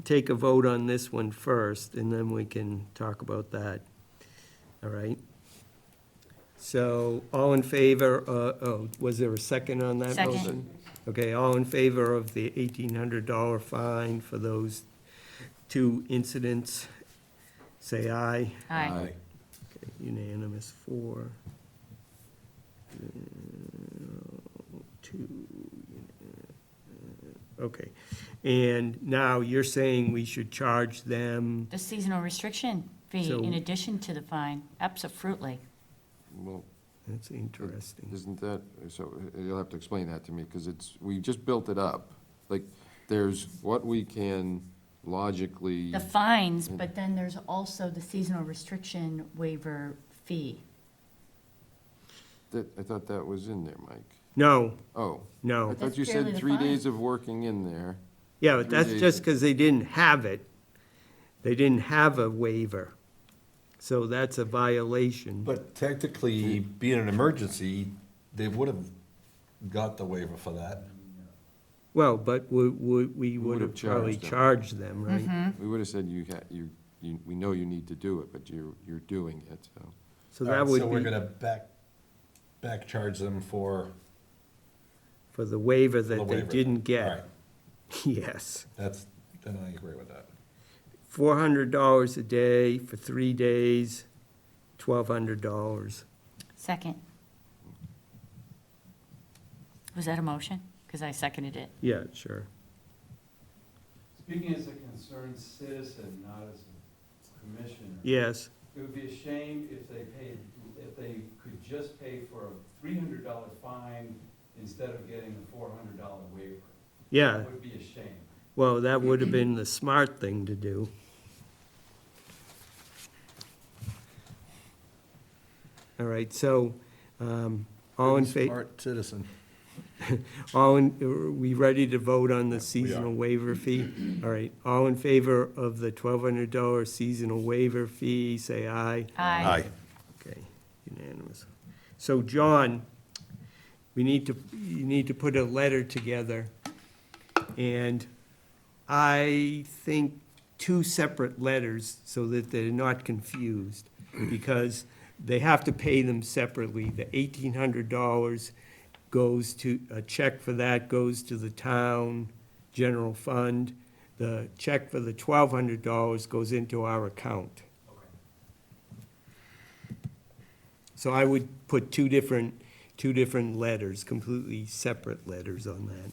take a vote on this one first, and then we can talk about that. All right? So, all in favor, was there a second on that Second. motion? Okay, all in favor of the $1,800 fine for those two incidents, say aye. Aye. Okay, unanimous, 4. 2. Okay, and now you're saying we should charge them, The seasonal restriction fee So- in addition to the fine, absolutely. Well, that's interesting. isn't that, so you'll have to explain that to me, because we just built it up. Like, there's what we can logically. The fines, but then there's also the seasonal restriction waiver fee. I thought that was in there, Mike. No, Oh. no. I thought That's you purely said the 3 fine. days of working in there. Yeah, but 3 that's days just of- because they didn't have it. They didn't have a waiver. So that's a violation. but technically, being an emergency, they would have got the waiver for that. Well, but we would have would've probably charged them. charged them, right? Mm-hmm. We would have said we know you need to do it, but you're doing it, so. So All that right, would So we're be gonna back charge them for for the waiver the that they waiver. didn't All get. right, Yes. then I agree with that. $400 a day for 3 days, $1,200. Second. Was that a motion? Because I seconded it. Yeah, sure. Speaking as a concerned citizen, not as a commissioner. Yes, It would be a shame if they could just pay for a $300 fine instead of getting a $400 waiver. yeah. That would be a shame. Well, that would have been the smart thing to do. All right, so, all in favor, Smart citizen. are we ready to vote on the seasonal waiver fee? All right, all in favor of the $1,200 seasonal waiver fee, say aye. Aye. Okay, unanimous. So, John, you need to put a letter together, and I think 2 separate letters so that they're not confused, because they have to pay them separately. The $1,800 goes to, a check for that goes to the town general fund. The check for the $1,200 goes into our account. So I would put two different letters, completely separate letters on that.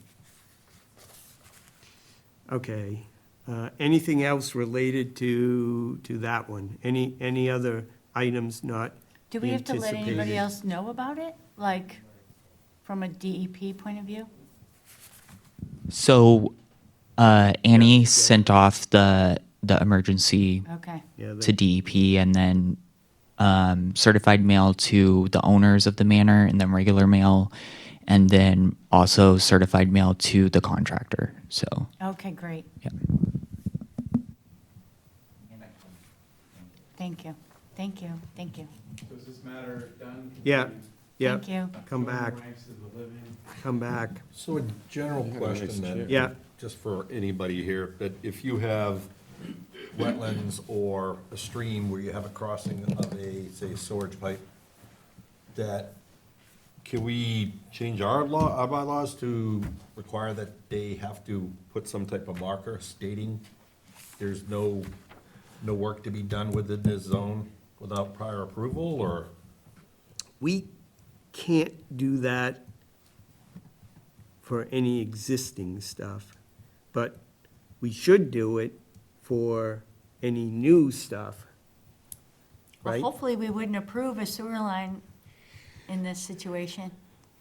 Okay, anything else related to that one? Any other items not Do we have to let anybody anticipated? else know about it? Like, from a DEP point of view? So Annie sent off the emergency Okay. Yeah, to DEP, and then certified mail to the owners of the manor, and then regular mail, and then also certified mail to the contractor. So Okay, great. yeah. Thank you. Thank you. Thank you. So is this matter done? Yeah, yeah, Thank you. come back, Ranks of the living. come back. So a general Yeah, question nice then. chair. Yeah. Just for anybody here, that if you have wetlands or a stream where you have a crossing of a, say, storage pipe, that, can we change our law, our bylaws to require that they have to put some type of marker stating there's no work to be done within this zone without prior approval, or? We can't do that for any existing stuff, but we should do it for any new stuff, Well, right? hopefully we wouldn't approve a sewer line in this situation.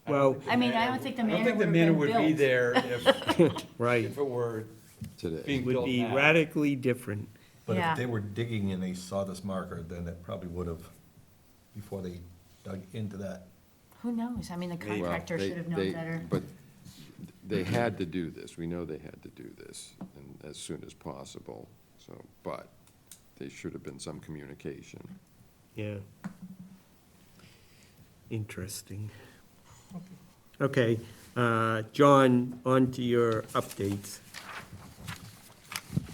Well, I mean, I don't think the I don't manor think the would manor have would been be built. there if, right, if it were Today. being would built be now. radically different. But Yeah. if they were digging and they saw this marker, then it probably would have, before they dug into that. Who knows? I mean, the Well, contractor they- should have known they- better. But they had to do this, we know they had to do this, and as soon as possible, so, but there should have been some communication. Yeah. Interesting. Okay, John, on to your updates.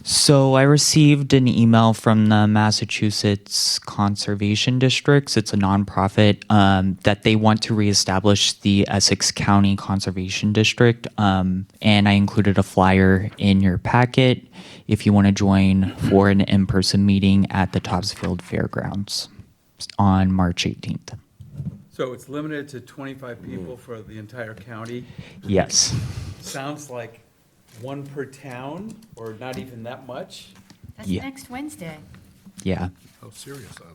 So I received an email from the Massachusetts Conservation Districts. It's a nonprofit that they want to reestablish the Essex County Conservation District. And I included a flyer in your packet if you want to join for an in-person meeting at the Topsfield Fairgrounds on March 18th. So it's limited to 25 people for the entire county? Yes. Sounds like one per town, or not even that much? That's Yeah. next Wednesday. Yeah. How serious are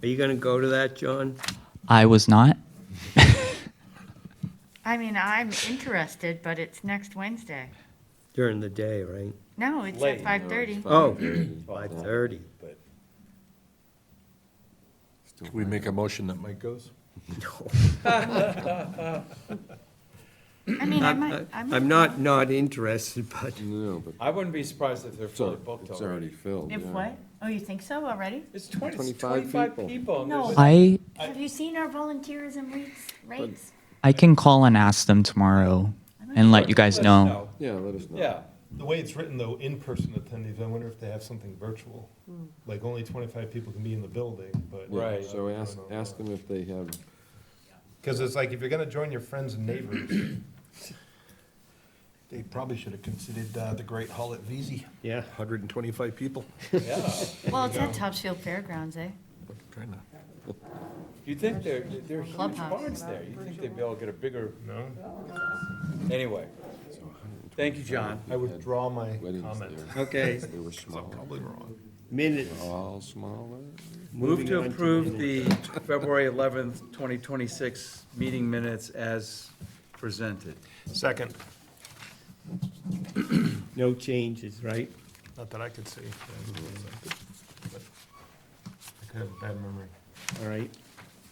they? Are you gonna go to that, John? I was not. I mean, I'm interested, but it's next Wednesday. During the day, right? No, it's Late. at 5:30. Oh, 5:30. But Can we make a motion that Mike goes? I mean, I might. I'm not interested, but No, but I wouldn't be surprised if they're it's fully al- booked it's already already. filled, If yeah. what? Oh, you think so already? It's 25 25 people. people. and No. there's- Have you seen our volunteerism rates? I can call and ask them tomorrow and let you guys Let us know. Yeah, let us know. Yeah, The way it's written though, in-person attendees, I wonder if they have something virtual. Like only 25 people can be in the building, but. Yeah, Right. So ask them if they have, Because it's like, if you're gonna join your friends and neighbors, They probably should have considered the Great Hall at Veazey, yeah. 125 people. yeah. Well, it's at Topsfield Fairgrounds, eh? Trying to. You'd think they're huge Clubhouse. barns there. You'd think they'd be able to get a bigger, no, anyway. Thank you, John. I withdraw my weddings comment. there. Okay, They were small. Probably wrong. minutes. All smaller. Move Moving to on to approve minutes. the February 11th, 2026 meeting minutes as presented. Second, No changes, right? not that I could see. But I could have a bad memory. All right,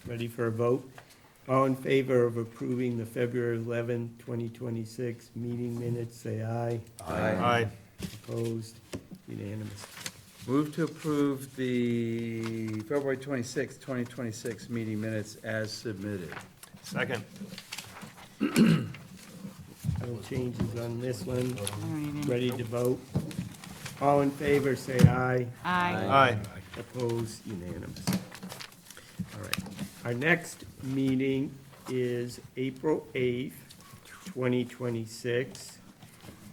ready for a vote? All in favor of approving the February 11th, 2026 meeting minutes, say aye. Aye. Opposed? Unanimous. Move to approve the February 26th, 2026 meeting minutes as submitted. Second. No changes on this one. I don't even. Ready to vote? All in favor, say aye. Aye. Aye. Opposed? Unanimous. All right. Our next meeting is April 8th, 2026.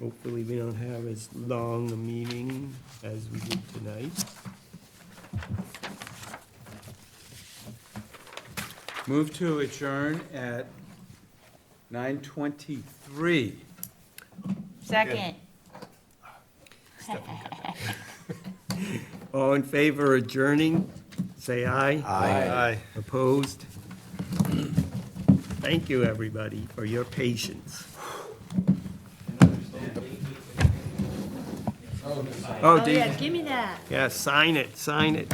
Hopefully, we don't have as long a meeting as we did tonight. Move to adjourn at 9:23. Second. All in favor of adjourning, say aye. Aye. Opposed? Thank you, everybody, for your patience. Oh, Oh, yeah, give me that. yeah, sign it, sign it.